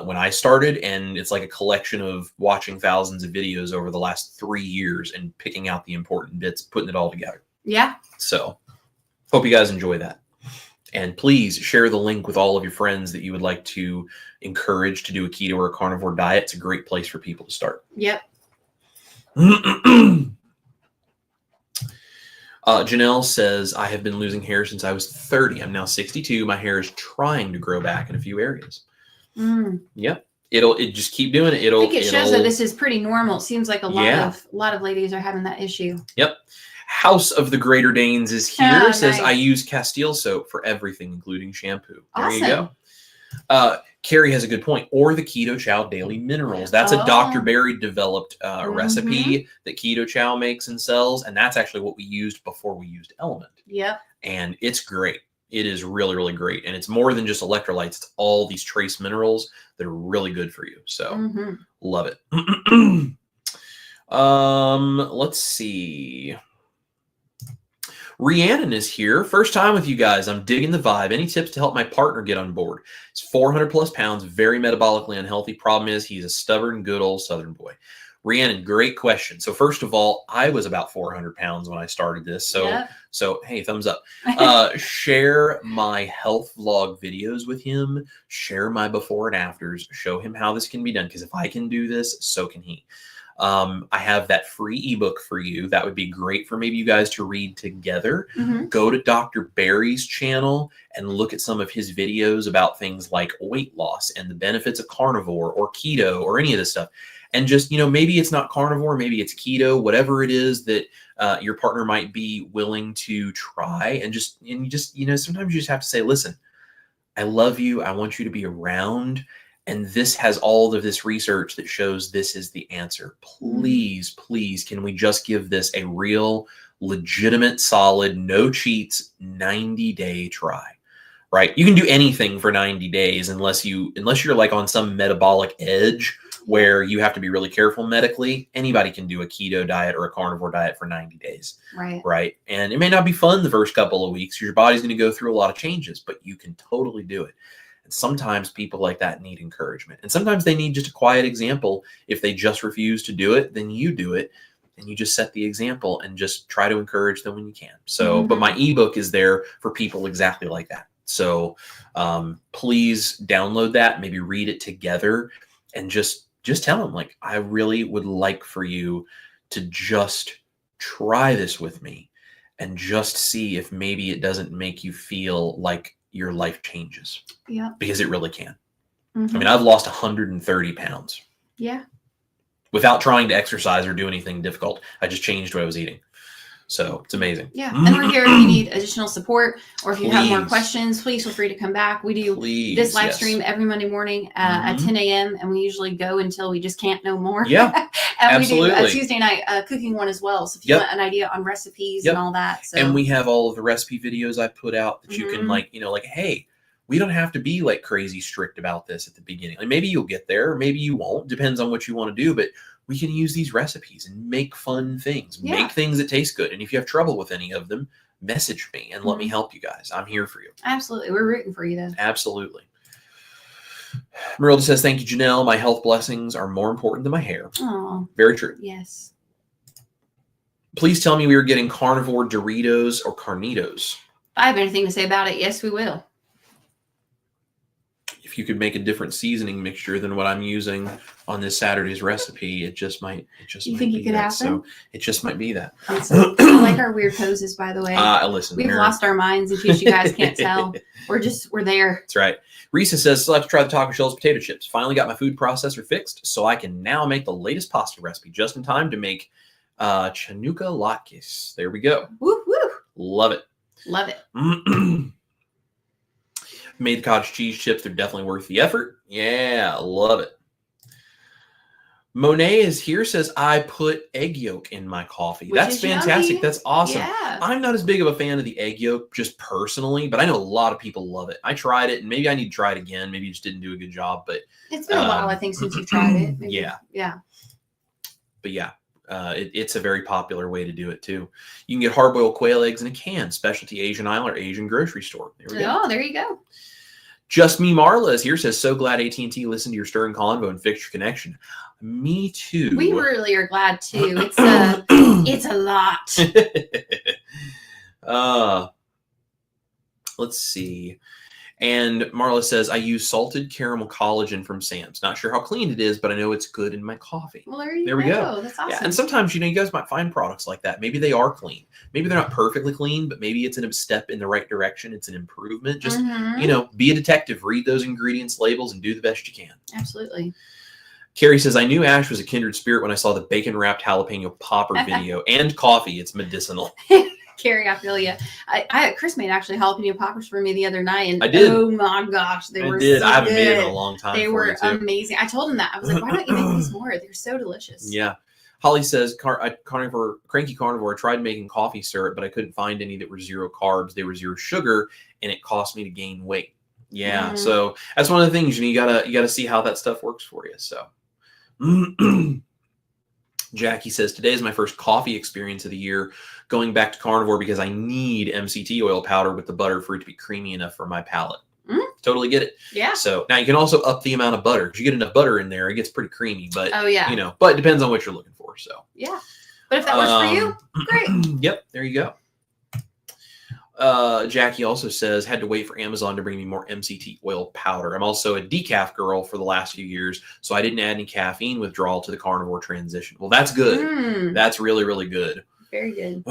when I started. And it's like a collection of watching thousands of videos over the last 3 years and picking out the important bits, putting it all together. Yeah. So hope you guys enjoy that. And please share the link with all of your friends that you would like to encourage to do a keto or a carnivore diet. It's a great place for people to start. Yep. Janelle says, I have been losing hair since I was 30. I'm now 62. My hair is trying to grow back in a few areas. Yep. It just keep doing it. I think it shows that this is pretty normal. It seems like a lot of ladies are having that issue. Yep. House of the Greater Danes is here. Says, nice. I use Castile soap for everything, including shampoo. There you go. Carrie has a good point. Or the Keto Chow Daily Minerals. That's a Dr. Berry developed recipe that Keto Chow makes and sells. And that's actually what we used before we used Element. Yep. And it's great. It is really, really great. And it's more than just electrolytes. It's all these trace minerals that are really good for you. So love it. Let's see. Rhiannon is here. First time with you guys. I'm digging the vibe. Any tips to help my partner get on board? He's 400 plus pounds, very metabolically unhealthy. Problem is he's a stubborn, good old Southern boy. Rhiannon, great question. So first of all, I was about 400 pounds when I started this. So hey, thumbs up. Share my health vlog videos with him. Share my before and afters. Show him how this can be done. Because if I can do this, so can he. I have that free ebook for you. That would be great for maybe you guys to read together. Go to Dr. Berry's channel and look at some of his videos about things like weight loss and the benefits of carnivore or keto or any of this stuff. And just, maybe it's not carnivore, maybe it's keto, whatever it is that your partner might be willing to try. And you just, sometimes you just have to say, listen, I love you. I want you to be around. And this has all of this research that shows this is the answer. Please, please, can we just give this a real, legitimate, solid, no cheats, 90-day try, right? You can do anything for 90 days unless you're like on some metabolic edge where you have to be really careful medically. Anybody can do a keto diet or a carnivore diet for 90 days. Right. And it may not be fun the first couple of weeks. Your body's going to go through a lot of changes, but you can totally do it. And sometimes people like that need encouragement. And sometimes they need just a quiet example. If they just refuse to do it, then you do it. And you just set the example and just try to encourage them when you can. So, but my ebook is there for people exactly like that. So please download that, maybe read it together and just tell them, like, I really would like for you to just try this with me and just see if maybe it doesn't make you feel like your life changes. Yeah. Because it really can. I mean, I've lost 130 pounds. Yeah. Without trying to exercise or do anything difficult. I just changed what I was eating. So it's amazing. Yeah. And we're here if you need additional support or if you have more questions, please feel free to come back. We do this live stream every Monday morning at 10 a.m. and we usually go until we just can't no more. Yeah. And absolutely. We do a Tuesday night cooking one as well. So if you want an idea on recipes and all that. So. And we have all of the recipe videos I put out that you can like, hey, we don't have to be like crazy strict about this at the beginning. Like maybe you'll get there, or maybe you won't. Depends on what you want to do. But we can use these recipes and make fun things, make things that taste good. And if you have trouble with any of them, message me and let me help you guys. I'm here for you. Absolutely. We're rooting for you, though. Absolutely. Marilda says, thank you, Janelle. My health blessings are more important than my hair. Oh, very true. Yes. Please tell me we are getting carnivore Doritos or Carnitos. If I have anything to say about it, yes, we will. If you could make a different seasoning mixture than what I'm using on this Saturday's recipe, it just might. You think it could happen? So it just might be that. I like our weird poses, by the way. Listen, we've lost our minds. In case you guys can't tell, we're there. That's right. Risa says, still have to try the taco shells potato chips. Finally got my food processor fixed, so I can now make the latest pasta recipe just in time to make chanuka latkes. There we go. Woo woo! Love it. Love it. Made the cottage cheese chips. They're definitely worth the effort. Yeah, love it. Monet is here, says, I put egg yolk in my coffee. That's fantastic. Yummy. That's awesome. Yeah. I'm not as big of a fan of the egg yolk just personally, but I know a lot of people love it. I tried it, and maybe I need to try it again. Maybe you just didn't do a good job. But it's been a while, I think, since you tried it. Maybe. Yeah. Yeah. But yeah. It's a very popular way to do it too. You can get hard-boiled quail eggs in a can, specialty Asian aisle or Asian grocery store. There we go. Oh, there you go. Just Me Marla is here, says, so glad AT&T listened to your stirring convo and fixed your connection. Me too. We really are glad too. It's a lot. Let's see. And Marla says, I use salted caramel collagen from Sam's. Not sure how clean it is, but I know it's good in my coffee. Well, there we go. That's awesome. Yeah, and sometimes, you guys might find products like that. Maybe they are clean. Maybe they're not perfectly clean, but maybe it's a step in the right direction. It's an improvement. Just, be a detective. Read those ingredients labels and do the best you can. Absolutely. Carrie says, I knew Ash was a kindred spirit when I saw the bacon-wrapped jalapeno popper video. And coffee. It's medicinal. Carrie, I feel you. Chris made actually jalapeno poppers for me the other night, and I did. Oh my gosh, they were so I haven't good. Made it in a long time. They were amazing. I told him that. I was like, why don't you make these more? They're so delicious. Yeah. Holly says, Cranky Carnivore, I tried making coffee syrup, but I couldn't find any that were 0 carbs. They were 0 sugar, and it cost me to gain weight. Yeah. So that's one of the things, you gotta see how that stuff works for you. So Jackie says, today is my first coffee experience of the year, going back to carnivore because I need MCT oil powder with the butter for it to be creamy enough for my palate. Totally get it. Yeah. So now you can also up the amount of butter. If you get enough butter in there, it gets pretty creamy. But but it depends on what you're looking for. So yeah. But if that works for you, great. Yep. There you go. Jackie also says, had to wait for Amazon to bring me more MCT oil powder. I'm also a decaf girl for the last few years, so I didn't add any caffeine withdrawal to the carnivore transition. Well, that's good. That's really, really good. Very good.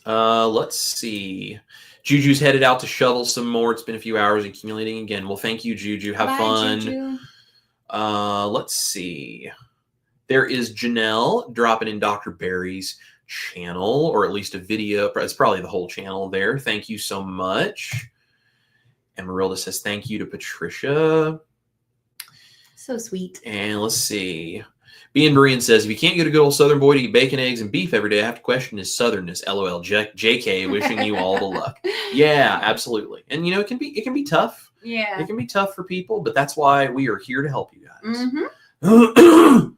Let's see. Juju's headed out to shovel some more. It's been a few hours accumulating again. Well, thank you, Juju. Have fun. Juju. Let's see. There is Janelle dropping in Dr. Barry's channel, or at least a video. It's probably the whole channel there. Thank you so much. And Marilda says, thank you to Patricia. So sweet. And let's see. Bean Brian says, if you can't get a good old Southern boy to eat bacon, eggs, and beef every day, I have to question his Southernness. LOL. JK, wishing you all the luck. Yeah, absolutely. And it can be tough. Yeah. It can be tough for people, but that's why we are here to help you guys.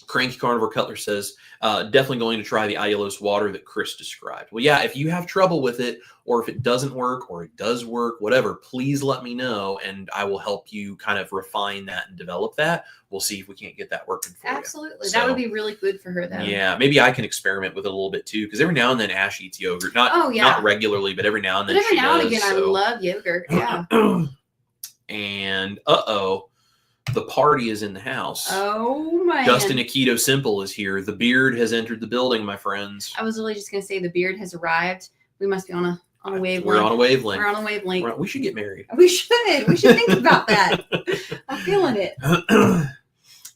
Cranky Carnivore Cutler says, definitely going to try the allulose water that Chris described. Well, yeah, if you have trouble with it, or if it doesn't work, or it does work, whatever, please let me know, and I will help you kind of refine that and develop that. We'll see if we can't get that working for you. Absolutely. That would be really good for her, though. Yeah, maybe I can experiment with it a little bit, too, because every now and then Ash eats yogurt. Not regularly, but every now and then every now and again, I love yogurt, yeah. And, the party is in the house. Oh, my. Justin Keto Simple is here. The beard has entered the building, my friends. I was really just going to say the beard has arrived. We must be on a wavelength. We're on a wavelength. We're on a wavelength. We should get married. We should. We should think about that. I'm feeling it.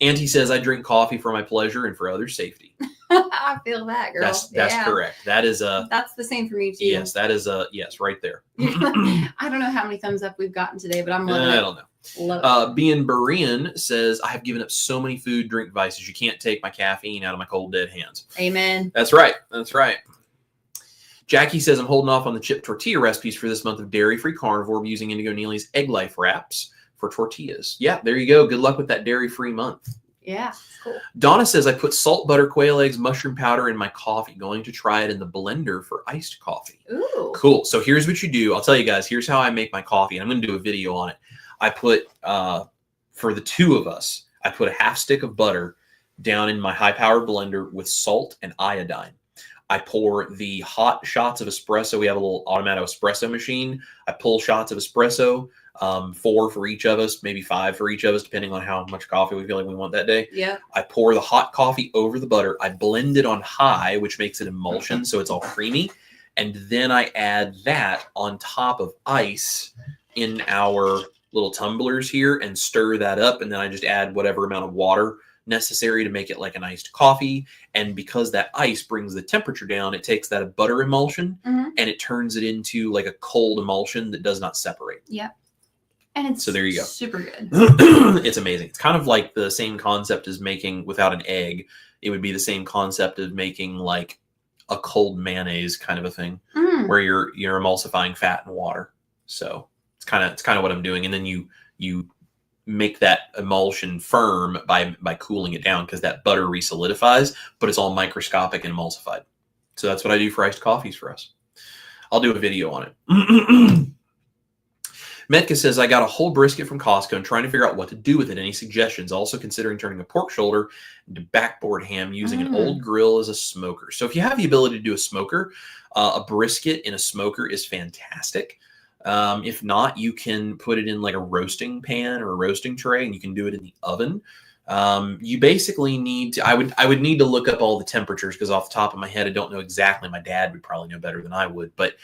Auntie says, I drink coffee for my pleasure and for others' safety. I feel that, girl. That's correct. That's the same for me, too. Yes, that is yes, right there. I don't know how many thumbs up we've gotten today, but I'm loving it. I don't know. Being Berean says, I have given up so many food drink vices. You can't take my caffeine out of my cold, dead hands. Amen. That's right. Jackie says, I'm holding off on the chip tortilla recipes for this month of dairy-free carnivore using Indigo Neely's Egg Life wraps for tortillas. Yeah, there you go. Good luck with that dairy-free month. Yeah, cool. Donna says, I put salt, butter, quail eggs, mushroom powder in my coffee. Going to try it in the blender for iced coffee. Ooh. Cool. So here's what you do. I'll tell you guys, here's how I make my coffee. And I'm going to do a video on it. I put, for the two of us, I put a half stick of butter down in my high-powered blender with salt and iodine. I pour the hot shots of espresso. We have a little automatic espresso machine. I pull shots of espresso, 4 for each of us, maybe 5 for each of us, depending on how much coffee we feel like we want that day. Yeah. I pour the hot coffee over the butter. I blend it on high, which makes it emulsion, so it's all creamy. And then I add that on top of ice in our little tumblers here and stir that up. And then I just add whatever amount of water necessary to make it like an iced coffee. And because that ice brings the temperature down, it takes that butter emulsion and it turns it into like a cold emulsion that does not separate. Yeah. And it's so there you go. Super good. It's amazing. It's kind of like the same concept as making without an egg. It would be the same concept of making like a cold mayonnaise kind of a thing where you're emulsifying fat and water. So it's kind of what I'm doing. And then you make that emulsion firm by cooling it down because that butter resolidifies, but it's all microscopic and emulsified. So that's what I do for iced coffees for us. I'll do a video on it. Metka says, I got a whole brisket from Costco and trying to figure out what to do with it. Any suggestions? Also considering turning a pork shoulder into backboard ham using an old grill as a smoker. So if you have the ability to do a smoker, a brisket in a smoker is fantastic. If not, you can put it in like a roasting pan or a roasting tray, and you can do it in the oven. You basically need to, I would need to look up all the temperatures, because off the top of my head, I don't know exactly. My dad would probably know better than I would, but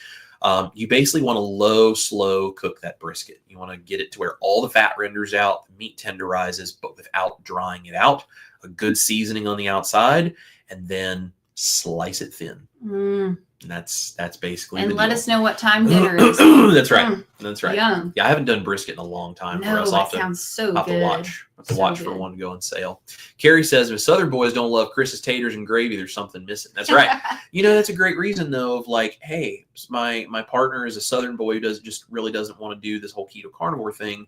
you basically want to slow cook that brisket. You want to get it to where all the fat renders out, the meat tenderizes, but without drying it out. A good seasoning on the outside, and then slice it thin. And that's basically. And let us know what time dinner is. That's right. That's right. Yum. Yeah, I haven't done brisket in a long time. No, that sounds so good. I'll have to watch for one to go on sale. Carrie says, if Southern boys don't love Chris's taters and gravy, there's something missing. That's right. That's a great reason though, of like, hey, my partner is a Southern boy who really doesn't want to do this whole keto carnivore thing.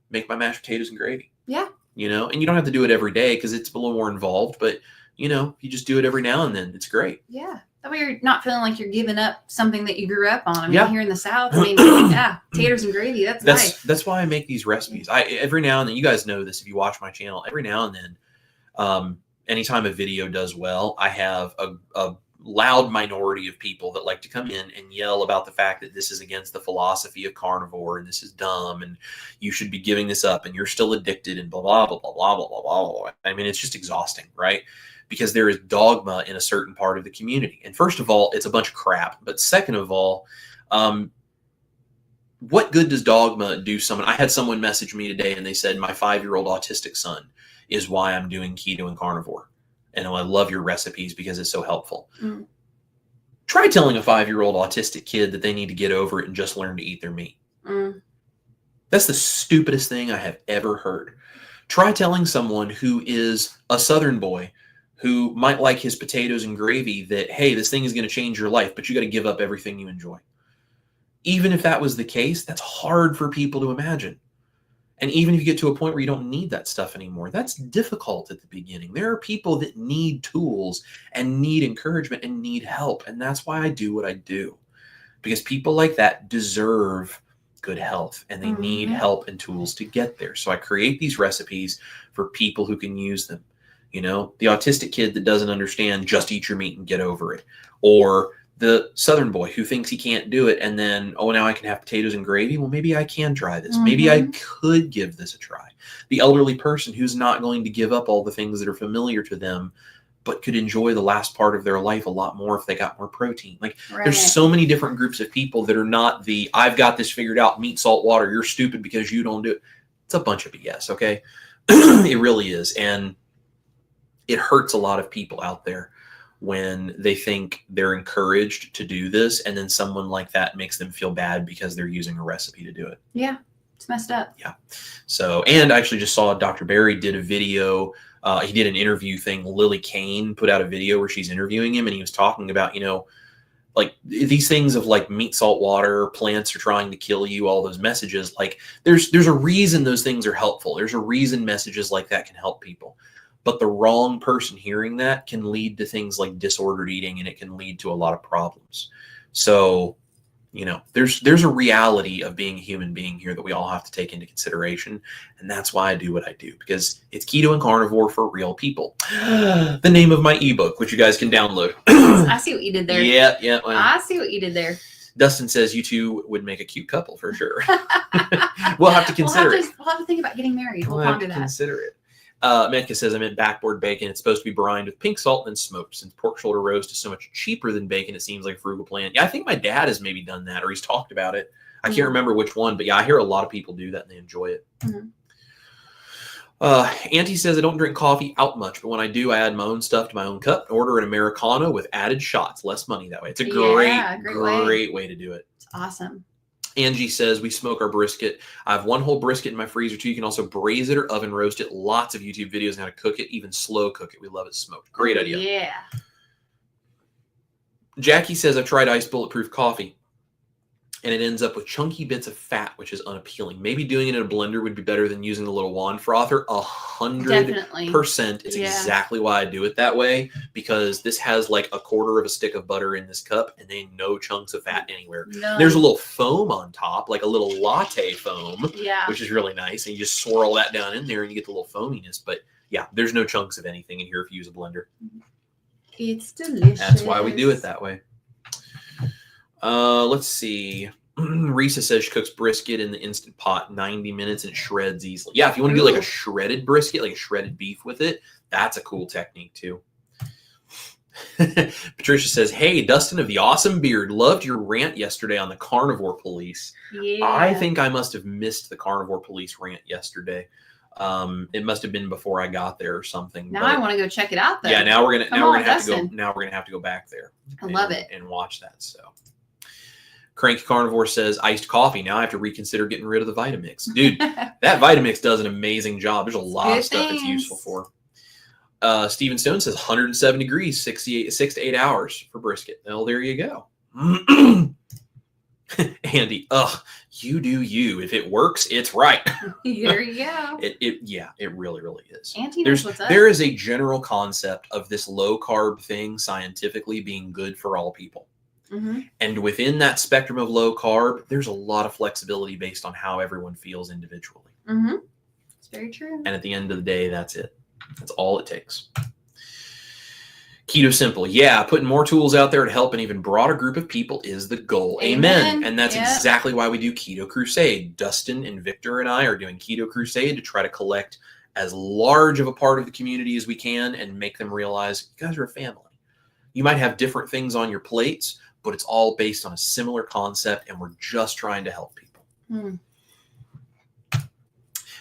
Make my mashed potatoes and gravy. Yeah. And you don't have to do it every day because it's a little more involved, but you just do it every now and then. It's great. Yeah. That way you're not feeling like you're giving up something that you grew up on. Here in the South, taters and gravy, that's life. That's why I make these recipes. Every now and then, you guys know this if you watch my channel, every now and then, anytime a video does well, I have a loud minority of people that like to come in and yell about the fact that this is against the philosophy of carnivore and this is dumb and you should be giving this up and you're still addicted and blah, blah, blah, blah, blah, blah, blah, blah. I mean, it's just exhausting, right? Because there is dogma in a certain part of the community. And first of all, it's a bunch of crap. But second of all, what good does dogma do someone? I had someone message me today and they said, my 5-year-old autistic son is why I'm doing keto and carnivore. And I love your recipes because it's so helpful. Try telling a 5-year-old autistic kid that they need to get over it and just learn to eat their meat. That's the stupidest thing I have ever heard. Try telling someone who is a Southern boy who might like his potatoes and gravy that, hey, this thing is going to change your life, but you got to give up everything you enjoy. Even if that was the case, that's hard for people to imagine. And even if you get to a point where you don't need that stuff anymore, that's difficult at the beginning. There are people that need tools and need encouragement and need help. And that's why I do what I do. Because people like that deserve good health and they need help and tools to get there. So I create these recipes for people who can use them. The autistic kid that doesn't understand, just eat your meat and get over it. Or the Southern boy who thinks he can't do it. And then, now I can have potatoes and gravy. Well, maybe I can try this. Maybe I could give this a try. The elderly person who's not going to give up all the things that are familiar to them, but could enjoy the last part of their life a lot more if they got more protein. There's so many different groups of people that are not I've got this figured out, meat, salt, water, you're stupid because you don't do it. It's a bunch of BS, okay? It really is. And it hurts a lot of people out there when they think they're encouraged to do this, and then someone like that makes them feel bad because they're using a recipe to do it. Yeah, it's messed up. Yeah. So, and I actually just saw Dr. Barry did a video. He did an interview thing. Lily Kane put out a video where she's interviewing him, and he was talking about, like these things of like meat, salt, water, plants are trying to kill you, all those messages. Like there's a reason those things are helpful. There's a reason messages like that can help people. But the wrong person hearing that can lead to things like disordered eating, and it can lead to a lot of problems. So, there's a reality of being a human being here that we all have to take into consideration. And that's why I do what I do, because it's keto and carnivore for real people. The name of my ebook, which you guys can download. I see what you did there. Yeah. Well, I see what you did there. Dustin says you two would make a cute couple for sure. We'll have to consider it. We'll have to think about getting married. We'll have to consider it. Metka says, I meant backboard bacon. It's supposed to be brined with pink salt and then smoked. Since pork shoulder roast is so much cheaper than bacon, it seems like a frugal plan. Yeah, I think my dad has maybe done that, or he's talked about it. I can't remember which one, but yeah, I hear a lot of people do that and they enjoy it. Auntie says, I don't drink coffee out much, but when I do, I add my own stuff to my own cup and order an Americano with added shots. Less money that way. It's a great way to do it. It's awesome. Angie says, we smoke our brisket. I have one whole brisket in my freezer too. You can also braise it or oven roast it. Lots of YouTube videos on how to cook it, even slow cook it. We love it smoked. Great idea. Yeah. Jackie says, I've tried ice bulletproof coffee. and it ends up with chunky bits of fat, which is unappealing. Maybe doing it in a blender would be better than using the little wand frother. 100%. It's exactly why I do it that way, because this has like a quarter of a stick of butter in this cup, and ain't no chunks of fat anywhere. None. There's a little foam on top, like a little latte foam, which is really nice. And you just swirl that down in there, and you get the little foaminess. But yeah, there's no chunks of anything in here if you use a blender. It's delicious. That's why we do it that way. Let's see. Risa says she cooks brisket in the Instant Pot 90 minutes and it shreds easily. Yeah, if you want to do like a shredded brisket, like a shredded beef with it, that's a cool technique too. Patricia says, hey, Dustin of the Awesome Beard, loved your rant yesterday on the carnivore police. Yeah. I think I must have missed the carnivore police rant yesterday. It must have been before I got there or something. Now I want to go check it out though. Yeah, now we're gonna have to go back there. I love it and watch that. So Cranky Carnivore says iced coffee. Now I have to reconsider getting rid of the Vitamix. Dude, that Vitamix does an amazing job. There's a lot of stuff it's useful for. Steven Stone says 107 degrees, 6 to 8 hours for brisket. Well, there you go. Andy, you do you. If it works, it's right. There you go. It really is. Auntie knows what's up. There is a general concept of this low carb thing scientifically being good for all people. Mm-hmm. And within that spectrum of low carb, there's a lot of flexibility based on how everyone feels individually. Mm-hmm. It's very true. And at the end of the day, that's it. That's all it takes. Keto Simple. Yeah, putting more tools out there to help an even broader group of people is the goal. Amen. And that's exactly why we do Keto Crusade. Dustin and Victor and I are doing Keto Crusade to try to collect as large of a part of the community as we can and make them realize you guys are a family. You might have different things on your plates, but it's all based on a similar concept, and we're just trying to help people.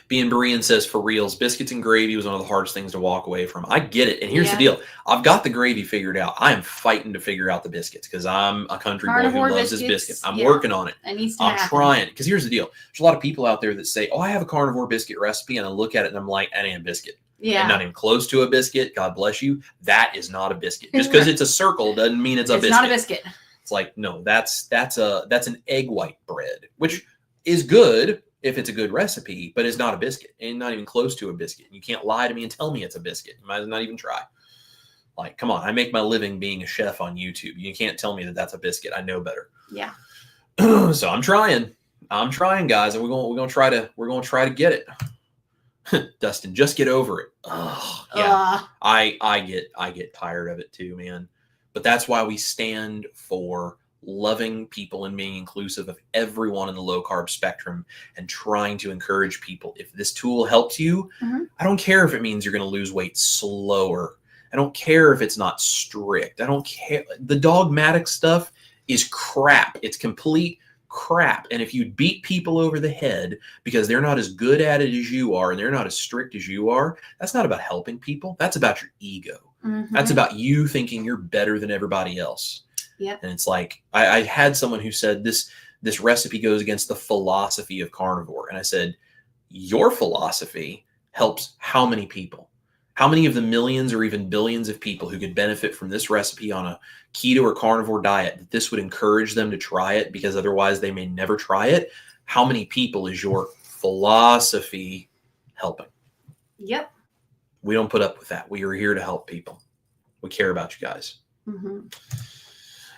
Being Berean says, for reals, biscuits and gravy was one of the hardest things to walk away from. I get it. And here's the deal. I've got the gravy figured out. I am fighting to figure out the biscuits because I'm a country boy who loves his biscuits. I'm working on it. I'm trying. Because here's the deal. There's a lot of people out there that say, oh, I have a carnivore biscuit recipe. And I look at it and I'm like, that ain't a biscuit. Yeah. And not even close to a biscuit. God bless you. That is not a biscuit. Just because it's a circle doesn't mean it's a biscuit. It's not a biscuit. It's like, no, that's an egg white bread, which is good if it's a good recipe, but it's not a biscuit and not even close to a biscuit. You can't lie to me and tell me it's a biscuit. You might as well not even try. Like, come on, I make my living being a chef on YouTube. You can't tell me that that's a biscuit. I know better. Yeah. So I'm trying, guys, and we're going to try to get it. Dustin, just get over it. Oh, yeah. I get tired of it too, man. But that's why we stand for loving people and being inclusive of everyone in the low carb spectrum and trying to encourage people. If this tool helps you, I don't care if it means you're going to lose weight slower. I don't care if it's not strict. I don't care. The dogmatic stuff is crap. It's complete crap. And if you beat people over the head because they're not as good at it as you are and they're not as strict as you are, that's not about helping people. That's about your ego. That's about you thinking you're better than everybody else. Yeah. And it's like, I had someone who said this recipe goes against the philosophy of carnivore. And I said, your philosophy helps how many people? How many of the millions or even billions of people who could benefit from this recipe on a keto or carnivore diet, that this would encourage them to try it because otherwise they may never try it? How many people is your philosophy helping? Yep. We don't put up with that. We are here to help people. We care about you guys.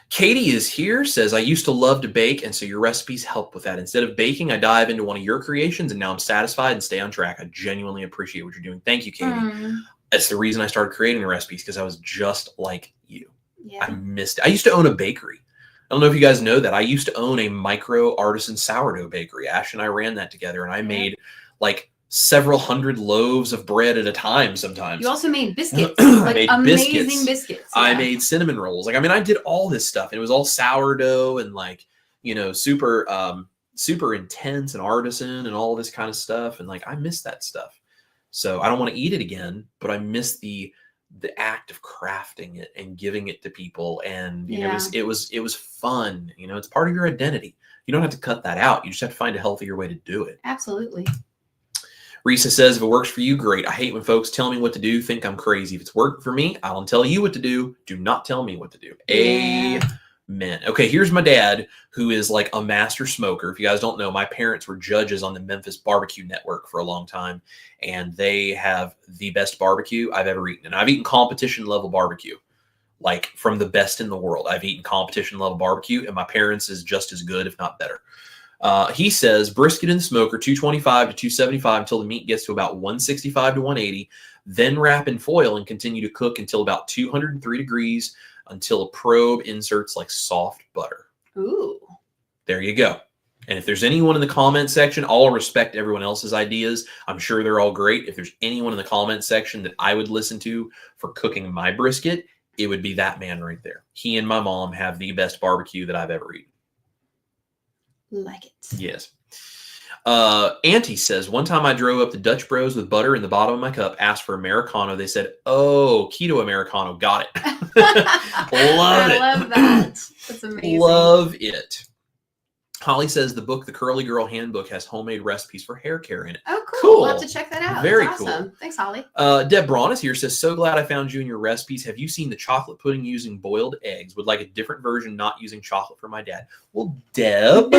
Katie is here, says, I used to love to bake, and so your recipes help with that. Instead of baking, I dive into one of your creations, and now I'm satisfied and stay on track. I genuinely appreciate what you're doing. Thank you, Katie. That's the reason I started creating the recipes, because I was just like you. Yeah. I missed it. I used to own a bakery. I don't know if you guys know that. I used to own a micro artisan sourdough bakery. Ash and I ran that together, and I made like several hundred loaves of bread at a time sometimes. You also made biscuits. Like made amazing biscuits. Yeah. I made cinnamon rolls. Like, I mean, I did all this stuff, and it was all sourdough and like, you know, super intense and artisan and all this kind of stuff. And like, I miss that stuff. So I don't want to eat it again, but I miss the act of crafting it and giving it to people. And you know, it was fun. You know, it's part of your identity. You don't have to cut that out. You just have to find a healthier way to do it. Absolutely. Risa says, if it works for you, great. I hate when folks tell me what to do, think I'm crazy. If it's worked for me, I'll tell you what to do. Do not tell me what to do. men. Okay, here's my dad, who is like a master smoker. If you guys don't know, my parents were judges on the Memphis Barbecue Network for a long time, and they have the best barbecue I've ever eaten. And I've eaten competition level barbecue, like from the best in the world. I've eaten competition level barbecue, and my parents is just as good, if not better. He says brisket in the smoker, 225 to 275 until the meat gets to about 165 to 180, then wrap in foil and continue to cook until about 203 degrees until a probe inserts like soft butter. Ooh. There you go. And if there's anyone in the comment section, I'll respect everyone else's ideas. I'm sure they're all great. If there's anyone in the comment section that I would listen to for cooking my brisket, it would be that man right there. He and my mom have the best barbecue that I've ever eaten. Like it. Yes. Auntie says, one time I drove up to Dutch Bros with butter in the bottom of my cup, asked for Americano. They said, oh, keto Americano. Got it. Love it. I love that. That's amazing. Love it. Holly says the book, The Curly Girl Handbook, has homemade recipes for hair care in it. Oh, cool. We'll have to check that out. Very That's awesome. cool. Thanks, Holly. Deb Braun is here, says, so glad I found you in your recipes. Have you seen the chocolate pudding using boiled eggs? Would like a different version, not using chocolate, for my dad. Well, Deb,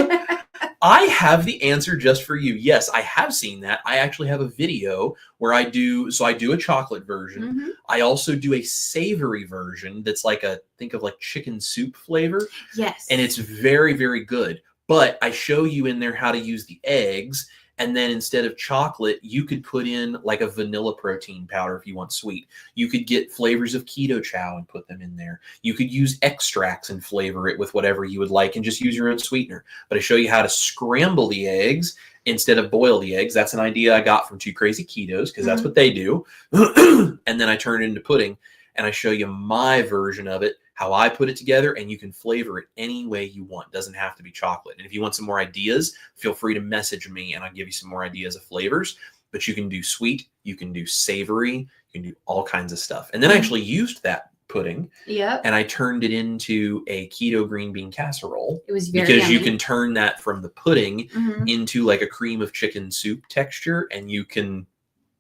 I have the answer just for you. Yes, I have seen that. I actually have a video where I do a chocolate version. Mm-hmm. I also do a savory version that's like think of like chicken soup flavor. Yes. And it's very, very good. But I show you in there how to use the eggs. And then instead of chocolate, you could put in like a vanilla protein powder if you want sweet. You could get flavors of Keto Chow and put them in there. You could use extracts and flavor it with whatever you would like and just use your own sweetener. But I show you how to scramble the eggs instead of boil the eggs. That's an idea I got from Two Crazy Ketos because that's what they do. And then I turn it into pudding and I show you my version of it, how I put it together, and you can flavor it any way you want. It doesn't have to be chocolate. And if you want some more ideas, feel free to message me and I'll give you some more ideas of flavors. But you can do sweet, you can do savory, you can do all kinds of stuff. And then I actually used that pudding and I turned it into a keto green bean casserole. It was very because yummy. you can turn that from the pudding into like a cream of chicken soup texture, and you can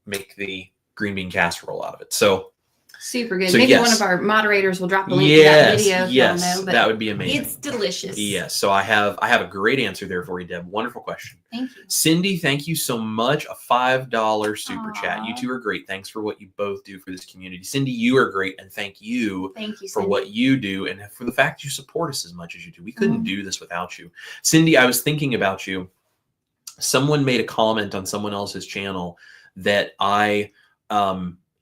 make the green bean casserole out of it. So super good. Maybe one of our moderators will drop a link to that video. Yes, know, but that would be amazing. It's delicious. Yes, so I have a great answer there for you, Deb. Wonderful question. Thank you. Cindy, thank you so much. A $5 super chat. You two are great. Thanks for what you both do for this community. Cindy, you are great, and thank you for Cindy. what you do and for the fact you support us as much as you do. We couldn't do this without you. Cindy, I was thinking about you. Someone made a comment on someone else's channel that I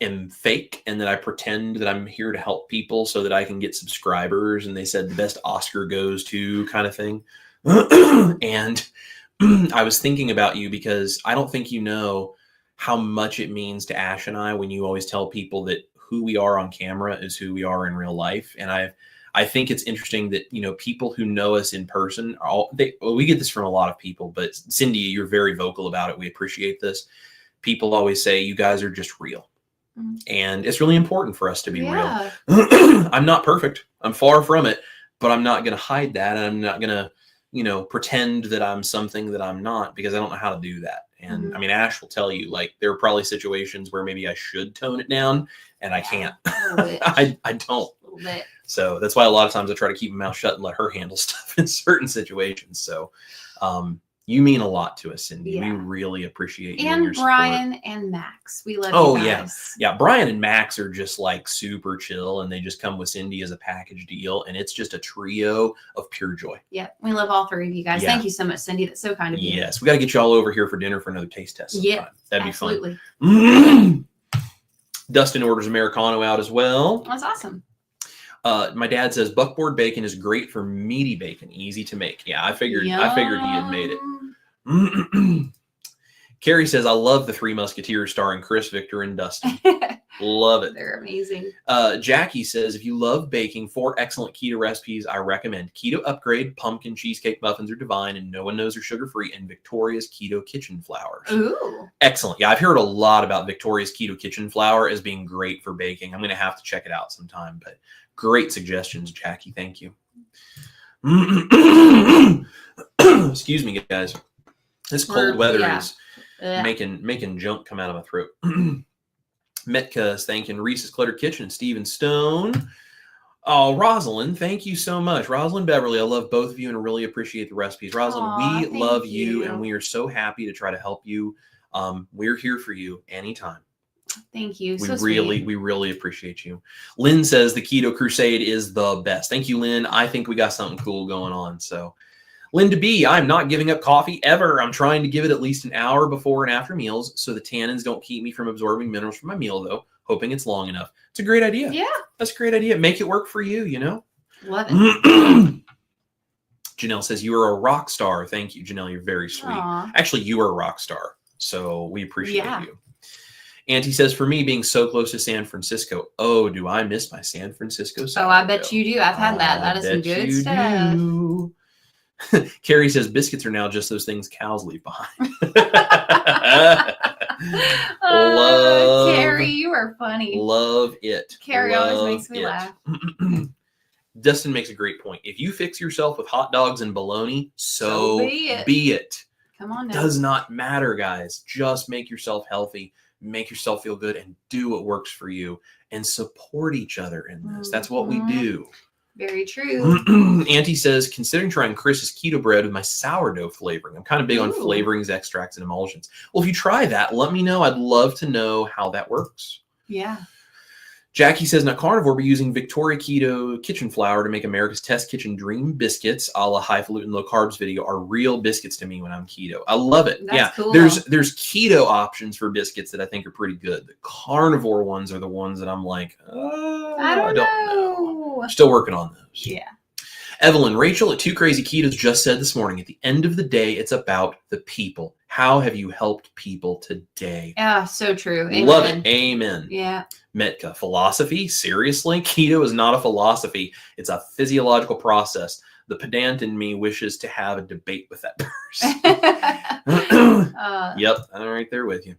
am fake and that I pretend that I'm here to help people so that I can get subscribers. And they said the best Oscar goes to kind of thing. And I was thinking about you because I don't think you know how much it means to Ash and I when you always tell people that who we are on camera is who we are in real life. And I think it's interesting that, you know, people who know us in person, we get this from a lot of people, but Cindy, you're very vocal about it. We appreciate this. People always say you guys are just real. And it's really important for us to be real. I'm not perfect. I'm far from it, but I'm not going to hide that. And I'm not going to, you know, pretend that I'm something that I'm not, because I don't know how to do that. And I mean, Ash will tell you, like, there are probably situations where maybe I should tone it down and I can't. I don't. So that's why a lot of times I try to keep my mouth shut and let her handle stuff in certain situations. So, you mean a lot to us, Cindy. We really appreciate you and your Brian support. And Max. We love you guys. Yeah. Brian and Max are just like super chill, and they just come with Cindy as a package deal, and it's just a trio of pure joy. Yeah, we love all three of you guys. Thank you so much, Cindy. That's so kind of you. Yes, we got to get you all over here for dinner for another taste test sometime. Yeah, that'd be absolutely. Fun. Dustin orders Americano out as well. That's awesome. My dad says buckboard bacon is great for meaty bacon, easy to make. Yeah, I figured he had made it. Carrie says, I love the Three Musketeers starring Chris, Victor, and Dustin. Love it. They're amazing. Jackie says, if you love baking, 4 excellent keto recipes I recommend. Keto Upgrade, pumpkin cheesecake muffins are divine, and no one knows they're sugar-free, and Victoria's Keto Kitchen Flours. Ooh. Excellent. Yeah, I've heard a lot about Victoria's Keto Kitchen Flour as being great for baking. I'm going to have to check it out sometime, but great suggestions, Jackie. Thank you. Excuse me, guys. This cold weather is making junk come out of my throat. Metka is thanking Reese's Clutter Kitchen and Steven Stone. Oh, Rosalind, thank you so much. Rosalind Beverly, I love both of you and I really appreciate the recipes. Rosalind, we love you and we are so happy to try to help you. We're here for you anytime. Thank you. We really appreciate you. Lynn says the Keto Crusade is the best. Thank you, Lynn. I think we got something cool going on. So, Linda B, I'm not giving up coffee ever. I'm trying to give it at least an hour before and after meals so the tannins don't keep me from absorbing minerals from my meal, though. Hoping it's long enough. It's a great idea. Yeah. That's a great idea. Make it work for you, you know? Love it. Janelle says, you are a rock star. Thank you, Janelle. You're very sweet. Aww. Actually, you are a rock star. So we appreciate you. Auntie says, for me, being so close to San Francisco. Oh, do I miss my San Francisco sourdough? Oh, I bet you do. I've had that. That is some good stuff. Carrie says, biscuits are now just those things cows leave behind. Carrie, you are funny. Love it. Carrie always makes me laugh. Dustin makes a great point. If you fix yourself with hot dogs and bologna, so be it. Come on now. Does not matter, guys. Just make yourself healthy, make yourself feel good, and do what works for you, and support each other in this. That's what we do. Very true. Auntie says, considering trying Chris's keto bread with my sourdough flavoring. I'm kind of big on flavorings, extracts, and emulsions. Well, if you try that, let me know. I'd love to know how that works. Yeah. Jackie says, not carnivore, but using Victoria Keto kitchen flour to make America's Test Kitchen Dream biscuits, a la high-falutin low carbs video, are real biscuits to me when I'm keto. I love it. That's cool. There's keto options for biscuits that I think are pretty good. The carnivore ones are the ones that I'm like, I don't know. Still working on those. Yeah. Evelyn, Rachel at Two Crazy Ketos just said this morning, at the end of the day, it's about the people. How have you helped people today? Yeah, so true. Amen. Love it. Amen. Yeah. Metka, philosophy? Seriously? Keto is not a philosophy. It's a physiological process. The pedant in me wishes to have a debate with that person. Yep, I'm right there with you.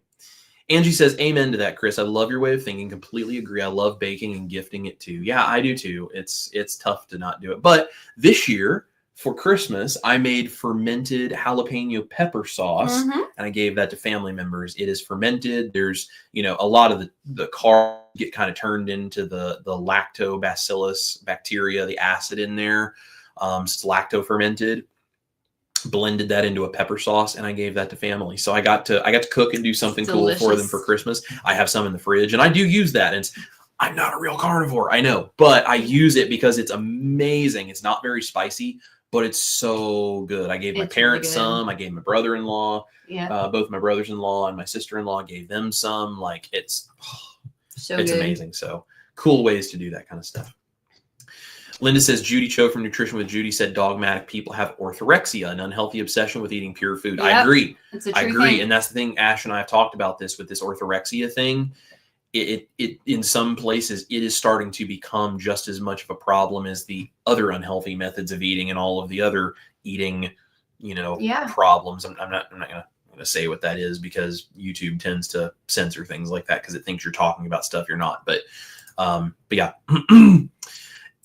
Angie says, amen to that, Chris. I love your way of thinking. Completely agree. I love baking and gifting it too. Yeah, I do too. It's tough to not do it. But this year, for Christmas, I made fermented jalapeno pepper sauce, and I gave that to family members. It is fermented. There's, a lot of the carbs get kind of turned into the lactobacillus bacteria, the acid in there. It's lacto fermented. Blended that into a pepper sauce, and I gave that to family. So I got to cook and do something cool for them for Christmas. I have some in the fridge, and I do use that. And I'm not a real carnivore, I know, but I use it because it's amazing. It's not very spicy, but it's so good. I gave my parents some. I gave my brother-in-law. Yeah. Both my brothers-in-law and my sister-in-law, gave them some. Like it's amazing. So cool ways to do that kind of stuff. Linda says, Judy Cho from Nutrition with Judy said dogmatic people have orthorexia, an unhealthy obsession with eating pure food. Yep. I agree. I agree. Thing. And that's the thing. Ash and I have talked about this with this orthorexia thing. It in some places, it is starting to become just as much of a problem as the other unhealthy methods of eating and all of the other eating, problems. I'm not going to say what that is because YouTube tends to censor things like that because it thinks you're talking about stuff you're not. But yeah.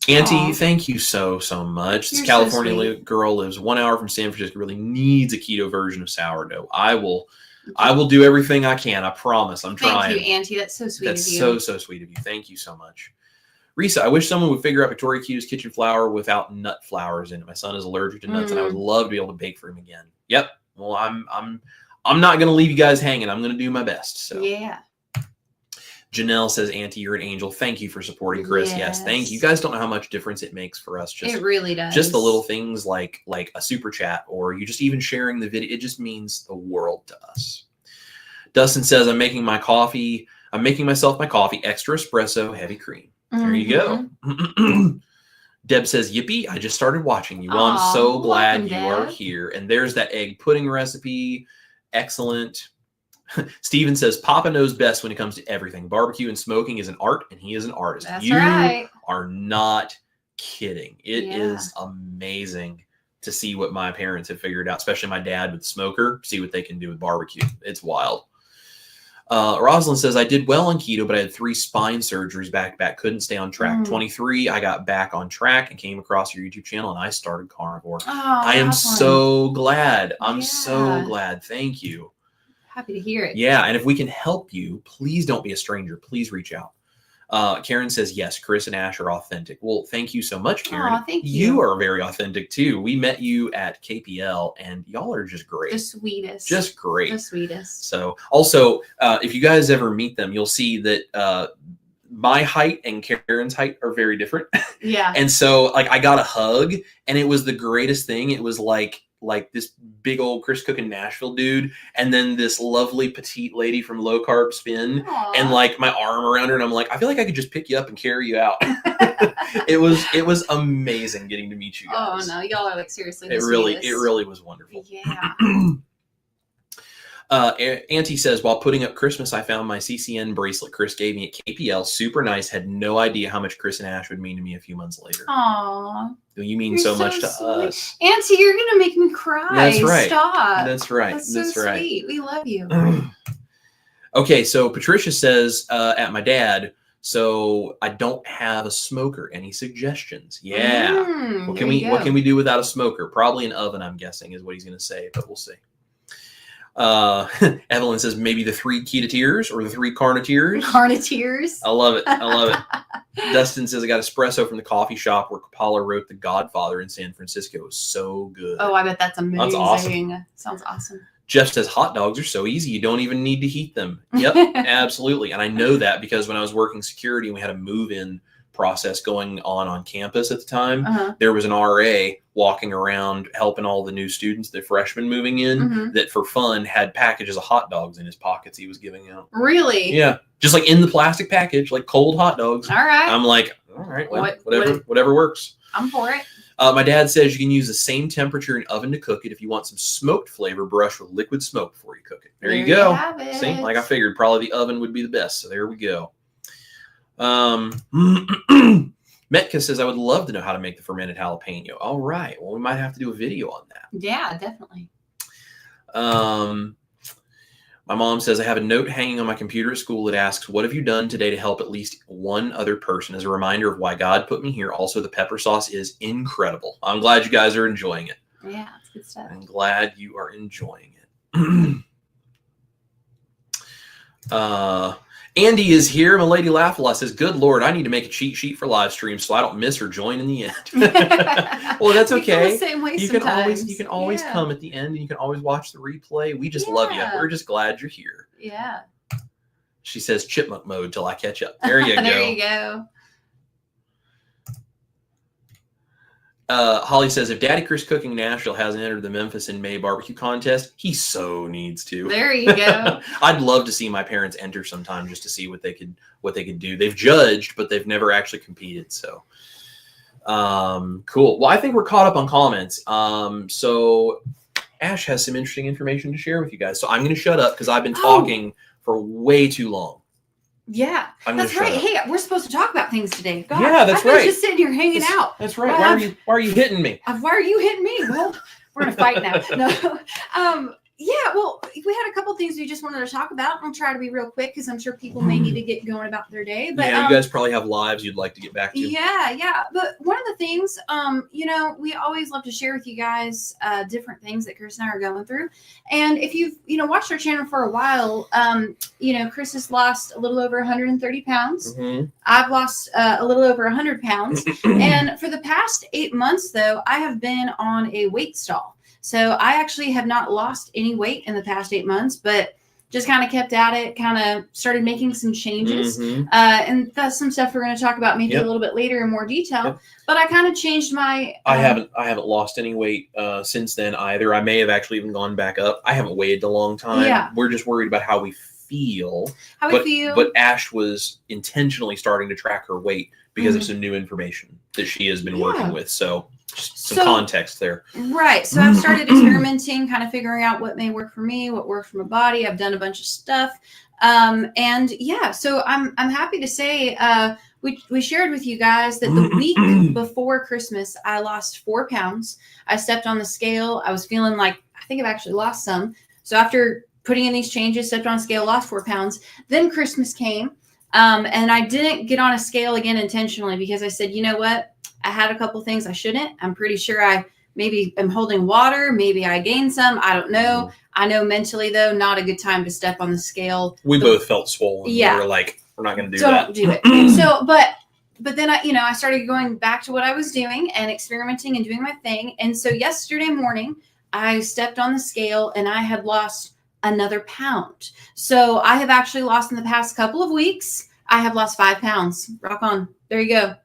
Auntie, thank you so much. This California girl lives 1 hour from San Francisco, really needs a keto version of sourdough. I will do everything I can. I promise. I'm trying. Thank you, Auntie. That's so sweet of you. That's so sweet of you. Thank you so much. Risa, I wish someone would figure out Victoria Keto's kitchen flour without nut flours in it. My son is allergic to nuts, and I would love to be able to bake for him again. Yep. Well, I'm not going to leave you guys hanging. I'm going to do my best. So yeah. Janelle says, Auntie, you're an angel. Thank you for supporting Chris. Yes, thank you. You guys don't know how much difference it makes for us. It really does. Just the little things like a super chat or you just even sharing the video. It just means the world to us. Dustin says, I'm making myself my coffee, extra espresso, heavy cream. There you go. Deb says, yippee, I just started watching you. Well, I'm so glad you are here. And there's that egg pudding recipe. Excellent. Steven says, Papa knows best when it comes to everything. Barbecue and smoking is an art, and he is an artist. That's you right. are not kidding. It is amazing to see what my parents have figured out, especially my dad with the smoker, see what they can do with barbecue. It's wild. Rosalind says, I did well on keto, but I had 3 spine surgeries back to back. Couldn't stay on track. 23, I got back on track and came across your YouTube channel, and I started carnivore. I am so glad. I'm so glad. Thank you. Happy to hear it. Yeah, and if we can help you, please don't be a stranger. Please reach out. Karen says, yes, Chris and Ash are authentic. Well, thank you so much, Karen. Aw, thank you. You are very authentic too. We met you at KPL and y'all are just great. The sweetest. Just great. The sweetest. So also, if you guys ever meet them, you'll see that my height and Karen's height are very different. Yeah. And so like I got a hug and it was the greatest thing. It was like this big old Chris Cook in Nashville dude, and then this lovely petite lady from Low Carb Spin. Aww. And like my arm around her, and I'm like, I feel like I could just pick you up and carry you out. It was amazing getting to meet you guys. Oh no, y'all are like seriously. It really was wonderful. Yeah. Auntie says, while putting up Christmas, I found my CCN bracelet Chris gave me at KPL. Super nice. Had no idea how much Chris and Ash would mean to me a few months later. Aww. You mean so much to us. Auntie, you're going to make me cry. That's right. Stop. That's right. That's so sweet. We love you. Okay, so Patricia says, at my dad, so I don't have a smoker. Any suggestions? Yeah. What can we do without a smoker? Probably an oven, I'm guessing, is what he's going to say, but we'll see. Evelyn says maybe the 3 Keto or the 3 Carniteers. Carniteers. I love it. Dustin says I got espresso from the coffee shop where Coppola wrote The Godfather in San Francisco. It was so good. Oh, I bet that's amazing. That's awesome. Sounds awesome. Jeff says hot dogs are so easy. You don't even need to heat them. Yep, absolutely. And I know that because when I was working security and we had a move-in process going on campus at the time, there was an RA walking around helping all the new students, the freshmen moving in, that for fun had packages of hot dogs in his pockets he was giving out. Really? Yeah. Just like in the plastic package, like cold hot dogs. All right. I'm like, all right, well, whatever works. I'm for it. My dad says you can use the same temperature in oven to cook it. If you want some smoked flavor, brush with liquid smoke before you cook it. There you go. Have it. See, like I figured, probably the oven would be the best. So there we go. Metka says, I would love to know how to make the fermented jalapeno. All right. Well, we might have to do a video on that. Yeah, definitely. My mom says, I have a note hanging on my computer at school that asks, what have you done today to help at least one other person as a reminder of why God put me here? Also, the pepper sauce is incredible. I'm glad you guys are enjoying it. Yeah, it's good stuff. I'm glad you are enjoying it. Andy is here. My lady Laugh-A-Lot says, good Lord, I need to make a cheat sheet for live stream so I don't miss or join in the end. Well, that's okay. The same way you can always come at the end and you can always watch the replay. We just love you. We're just glad you're here. Yeah. She says chipmunk mode till I catch up. There you go. There you go. Holly says, if Daddy Chris Cooking Nashville hasn't entered the Memphis in May barbecue contest, he so needs to. There you go. I'd love to see my parents enter sometime just to see what they could do. They've judged, but they've never actually competed. So, cool. Well, I think we're caught up on comments. So Ash has some interesting information to share with you guys. So I'm going to shut up because I've been talking for way too long. Yeah, that's right. Hey, we're supposed to talk about things today. God, yeah, that's right. I was just sitting here hanging out. That's right. Why are you hitting me? Why are you hitting me? Well, we're gonna fight now. No. Yeah, well, we had a couple things we just wanted to talk about. I'll try to be real quick because I'm sure people may need to get going about their day. But yeah, you guys probably have lives you'd like to get back to. Yeah. But one of the things, we always love to share with you guys different things that Chris and I are going through. And if you've, watched our channel for a while, Chris has lost a little over 130 pounds. Mm-hmm. I've lost a little over 100 pounds. And for the past 8 months, though, I have been on a weight stall. So I actually have not lost any weight in the past 8 months, but just kind of kept at it, kind of started making some changes. Mm-hmm. And that's some stuff we're going to talk about maybe a little bit later in more detail. But I kind of changed my... I haven't lost any weight since then either. I may have actually even gone back up. I haven't weighed in a long time. Yeah. We're just worried about how we feel. But Ash was intentionally starting to track her weight because of some new information that she has been working with. So... just some context there. Right. So I've started experimenting, kind of figuring out what may work for me, what works for my body. I've done a bunch of stuff. So I'm happy to say we shared with you guys that the week before Christmas, I lost 4 pounds. I stepped on the scale. I was feeling like, I think I've actually lost some. So after putting in these changes, stepped on a scale, lost 4 pounds. Then Christmas came. And I didn't get on a scale again intentionally because I said, you know what? I had a couple things I shouldn't. I'm pretty sure I maybe am holding water. Maybe I gained some. I don't know. I know mentally, though, not a good time to step on the scale. We both felt swollen. Yeah. We were like, we're not going to do that. Don't do it. So, but then I started going back to what I was doing and experimenting and doing my thing. And so yesterday morning, I stepped on the scale and I had lost another pound. So I have actually lost in the past couple of weeks. I have lost 5 pounds. Rock on. There you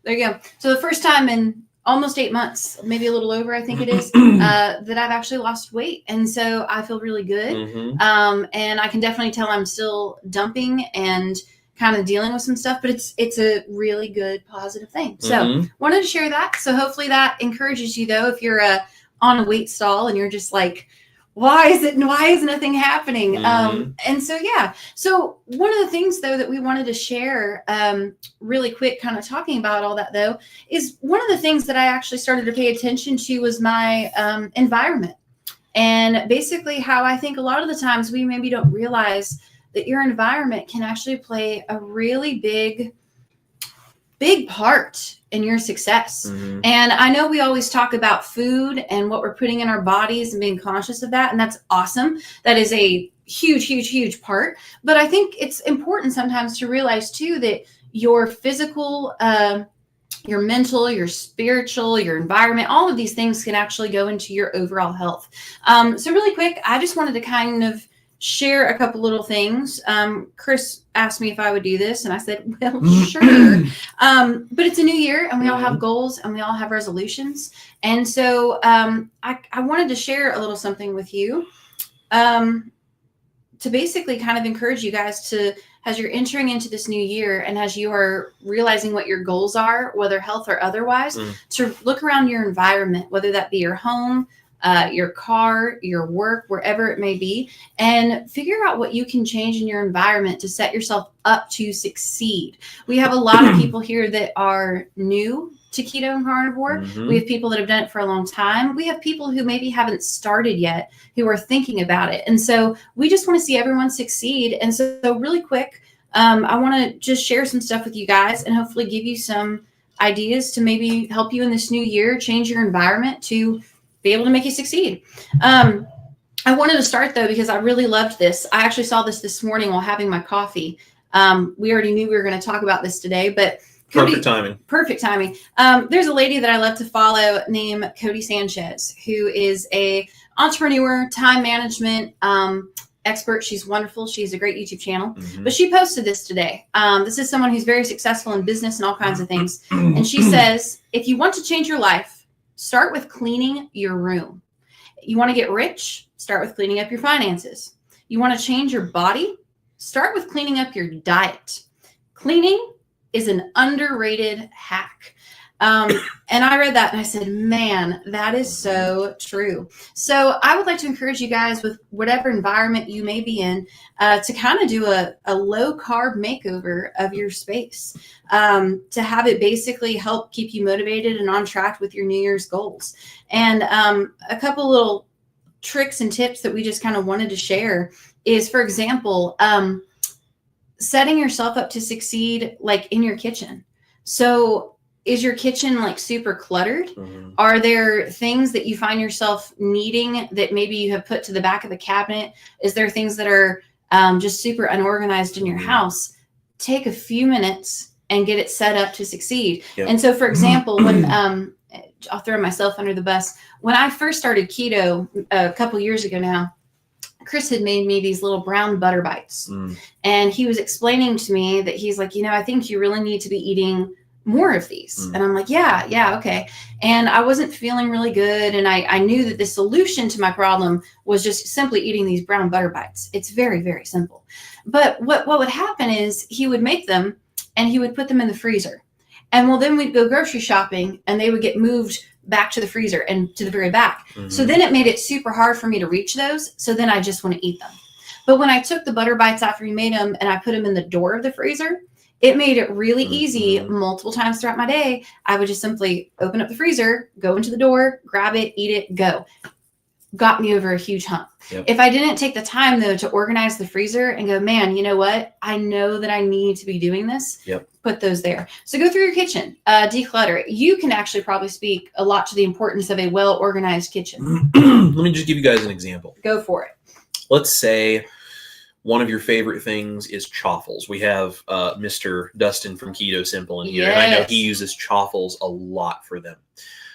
go. So the first time in almost 8 months, maybe a little over, I think it is, that I've actually lost weight. And so I feel really good. And I can definitely tell I'm still dumping and kind of dealing with some stuff, but it's a really good positive thing. So wanted to share that. So hopefully that encourages you, though, if you're on a weight stall and you're just like, why is nothing happening? And so, yeah. So one of the things, though, that we wanted to share really quick, kind of talking about all that, though, is one of the things that I actually started to pay attention to was my environment. And basically how I think a lot of the times we maybe don't realize that your environment can actually play a really big part in your success. And I know we always talk about food and what we're putting in our bodies and being conscious of that. And that's awesome. That is a huge part. But I think it's important sometimes to realize too, that your physical, your mental, your spiritual, your environment, all of these things can actually go into your overall health. So really quick, I just wanted to kind of share a couple little things. Chris asked me if I would do this, and I said, well, sure. But it's a new year, and we all have goals, and we all have resolutions. And so I wanted to share a little something with you to basically kind of encourage you guys to, as you're entering into this new year and as you are realizing what your goals are, whether health or otherwise, to look around your environment, whether that be your home, your car, your work, wherever it may be, and figure out what you can change in your environment to set yourself up to succeed. We have a lot of people here that are new to keto and carnivore. We have people that have done it for a long time. We have people who maybe haven't started yet who are thinking about it. And so we just want to see everyone succeed. And so really quick, I want to just share some stuff with you guys and hopefully give you some ideas to maybe help you in this new year, change your environment to be able to make you succeed. I wanted to start, though, because I really loved this. I actually saw this morning while having my coffee. We already knew we were going to talk about this today, but Perfect timing. There's a lady that I love to follow named Cody Sanchez, who is a entrepreneur, time management expert. She's wonderful. She's a great YouTube channel, but she posted this today. This is someone who's very successful in business and all kinds of things. And she says, if you want to change your life, start with cleaning your room. You want to get rich? Start with cleaning up your finances. You want to change your body? Start with cleaning up your diet. Cleaning is an underrated hack. And I read that and I said, man, that is so true. So I would like to encourage you guys with whatever environment you may be in to kind of do a low carb makeover of your space, to have it basically help keep you motivated and on track with your New Year's goals. And a couple little tricks and tips that we just kind of wanted to share is, for example, setting yourself up to succeed like in your kitchen. So is your kitchen like super cluttered? Are there things that you find yourself needing that maybe you have put to the back of the cabinet? Is there things that are just super unorganized in your house? Take a few minutes and get it set up to succeed. And so, for example, when I'll throw myself under the bus. When I first started keto a couple years ago now, Chris had made me these little brown butter bites. And he was explaining to me that he's like, I think you really need to be eating more of these. And I'm like, yeah, okay. And I wasn't feeling really good. And I knew that the solution to my problem was just simply eating these brown butter bites. It's very, very simple. But what would happen is he would make them and he would put them in the freezer. And then we'd go grocery shopping and they would get moved back to the freezer and to the very back. So then it made it super hard for me to reach those. So then I just want to eat them. But when I took the butter bites after he made them and I put them in the door of the freezer, it made it really easy multiple times throughout my day. I would just simply open up the freezer, go into the door, grab it, eat it, go. Got me over a huge hump. If I didn't take the time, though, to organize the freezer and go, man, you know what? I know that I need to be doing this. Put those there. So go through your kitchen, declutter it. You can actually probably speak a lot to the importance of a well-organized kitchen. Let me just give you guys an example. Go for it. Let's say one of your favorite things is chaffles. We have Mr. Dustin from Keto Simple in here, Yes. and I know he uses chaffles a lot for them.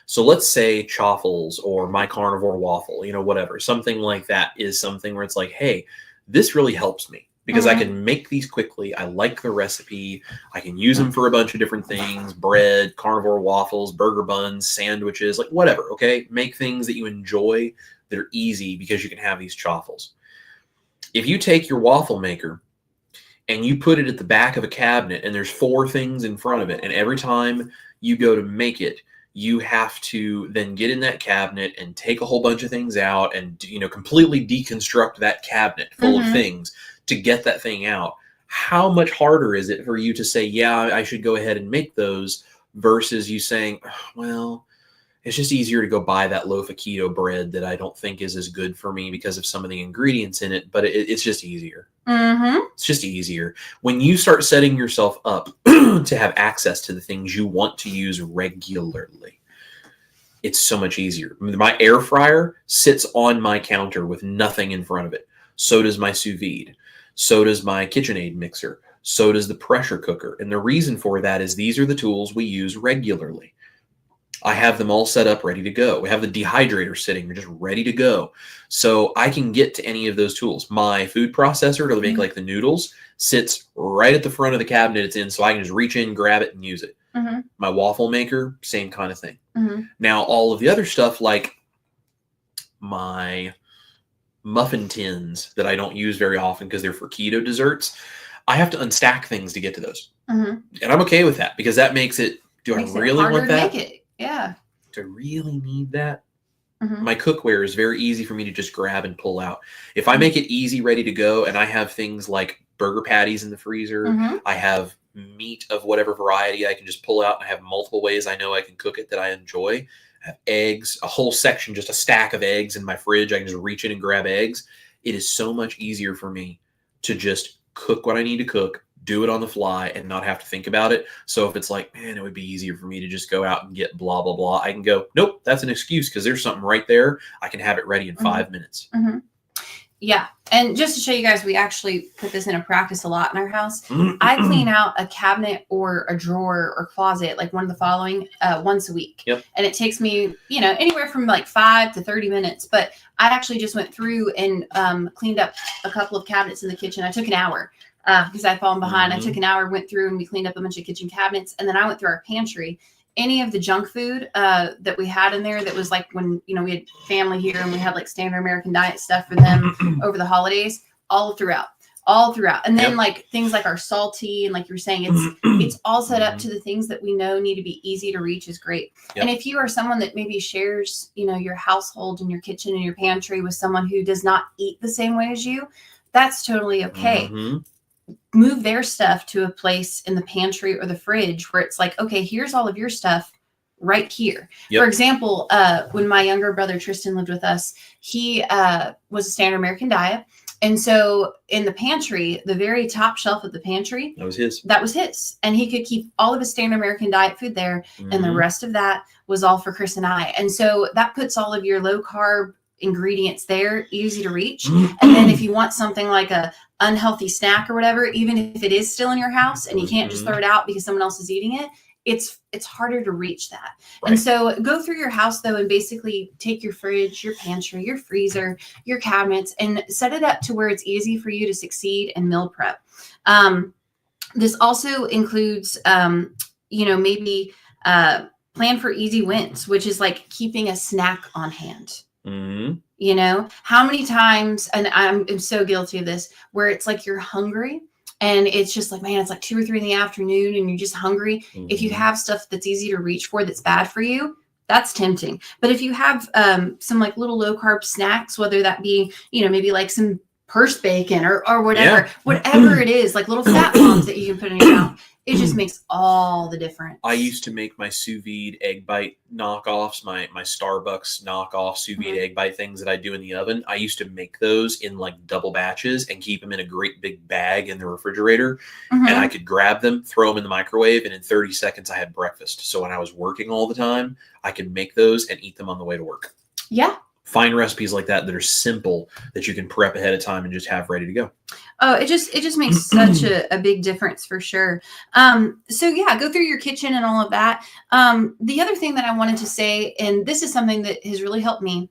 So let's say chaffles or my carnivore waffle, whatever, something like that is something where it's like, hey, this really helps me because I can make these quickly. I like the recipe. I can use them for a bunch of different things, bread, carnivore waffles, burger buns, sandwiches, like whatever. Okay. Make things that you enjoy that are easy because you can have these chaffles. If you take your waffle maker and you put it at the back of a cabinet and there's 4 things in front of it, and every time you go to make it, you have to then get in that cabinet and take a whole bunch of things out and, completely deconstruct that cabinet full of things to get that thing out. How much harder is it for you to say, yeah, I should go ahead and make those versus you saying, well, it's just easier to go buy that loaf of keto bread that I don't think is as good for me because of some of the ingredients in it, but it's just easier. It's just easier. When you start setting yourself up to have access to the things you want to use regularly, it's so much easier. My air fryer sits on my counter with nothing in front of it. So does my sous vide. So does my KitchenAid mixer. So does the pressure cooker. And the reason for that is these are the tools we use regularly. I have them all set up, ready to go. We have the dehydrator sitting, just ready to go. So I can get to any of those tools. My food processor to make like the noodles sits right at the front of the cabinet it's in, so I can just reach in, grab it, and use it. My waffle maker, same kind of thing. Now, all of the other stuff like my muffin tins that I don't use very often because they're for keto desserts, I have to unstack things to get to those. And I'm okay with that because that makes it, do I really want that? Make it. Yeah. Do I really need that? My cookware is very easy for me to just grab and pull out. If I make it easy, ready to go, and I have things like burger patties in the freezer, I have meat of whatever variety I can just pull out and I have multiple ways I know I can cook it that I enjoy. I have eggs, a whole section, just a stack of eggs in my fridge. I can just reach in and grab eggs. It is so much easier for me to just cook what I need to cook, do it on the fly, and not have to think about it. So if it's like, man, it would be easier for me to just go out and get blah, blah, blah, I can go, nope, that's an excuse because there's something right there. I can have it ready in 5 minutes. Yeah. And just to show you guys, we actually put this into practice a lot in our house. I clean out a cabinet or a drawer or closet, like one of the following, once a week. And it takes me, anywhere from like 5 to 30 minutes. But I actually just went through and cleaned up a couple of cabinets in the kitchen. I took an hour. Because I'd fallen behind. I took an hour, went through, and we cleaned up a bunch of kitchen cabinets. And then I went through our pantry. Any of the junk food that we had in there that was like when, we had family here and we had like standard American diet stuff for them over the holidays, all throughout. And then like things like our salty and like you were saying, it's all set up to the things that we know need to be easy to reach is great. And if you are someone that maybe shares, your household and your kitchen and your pantry with someone who does not eat the same way as you, that's totally okay. Move their stuff to a place in the pantry or the fridge where it's like, okay, here's all of your stuff right here. For example, when my younger brother Tristan lived with us, he was a standard American diet. And so in the pantry, the very top shelf of the pantry, that was his. And he could keep all of his standard American diet food there. And the rest of that was all for Chris and I. And so that puts all of your low carb ingredients there, easy to reach. And then if you want something like a unhealthy snack or whatever, even if it is still in your house and you can't just throw it out because someone else is eating it, it's harder to reach that. And so go through your house though and basically take your fridge, your pantry, your freezer, your cabinets, and set it up to where it's easy for you to succeed and meal prep. This also includes maybe plan for easy wins, which is like keeping a snack on hand. How many times, and I'm so guilty of this, where it's like you're hungry and it's just like, man, it's like 2 or 3 in the afternoon and you're just hungry. If you have stuff that's easy to reach for that's bad for you, that's tempting. But if you have some like little low carb snacks, whether that be, maybe like some purse bacon or whatever, whatever it is, like little fat bombs that you can put in your mouth. It just makes all the difference. I used to make my sous vide egg bite knockoffs, my Starbucks knockoff sous vide egg bite things that I do in the oven. I used to make those in like double batches and keep them in a great big bag in the refrigerator. And I could grab them, throw them in the microwave, and in 30 seconds I had breakfast. So when I was working all the time, I could make those and eat them on the way to work. Yeah. find recipes like that are simple that you can prep ahead of time and just have ready to go. Oh, it just makes such a big difference for sure. So yeah, go through your kitchen and all of that. The other thing that I wanted to say, and this is something that has really helped me,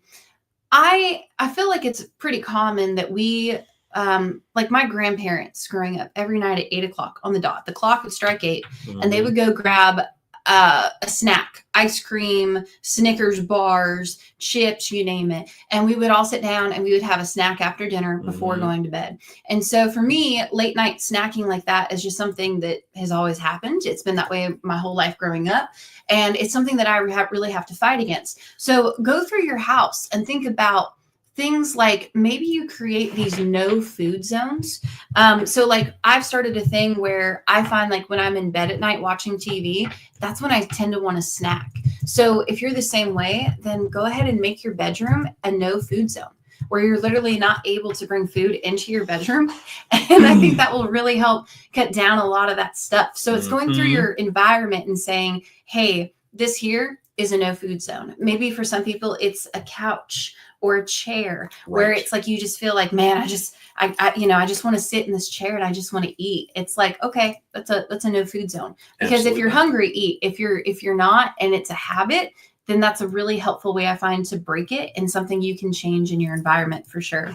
I feel like it's pretty common that we, like my grandparents growing up, every night at 8:00 on the dot, the clock would strike 8, and they would go grab a snack, ice cream, Snickers bars, chips, you name it. And we would all sit down and we would have a snack after dinner before going to bed. And so for me, late night snacking like that is just something that has always happened. It's been that way my whole life growing up. And it's something that I really have to fight against. So go through your house and think about things like maybe you create these no food zones. So like I've started a thing where I find like when I'm in bed at night watching TV, that's when I tend to want to snack. So if you're the same way, then go ahead and make your bedroom a no food zone where you're literally not able to bring food into your bedroom. And I think that will really help cut down a lot of that stuff. So it's going through your environment and saying, hey, this here is a no food zone. Maybe for some people it's a couch or a chair where it's like you just feel like, man, I just want to sit in this chair and I just want to eat. It's like, okay, that's a no food zone. Because if you're hungry, eat. If you're not and it's a habit, then that's a really helpful way I find to break it and something you can change in your environment for sure.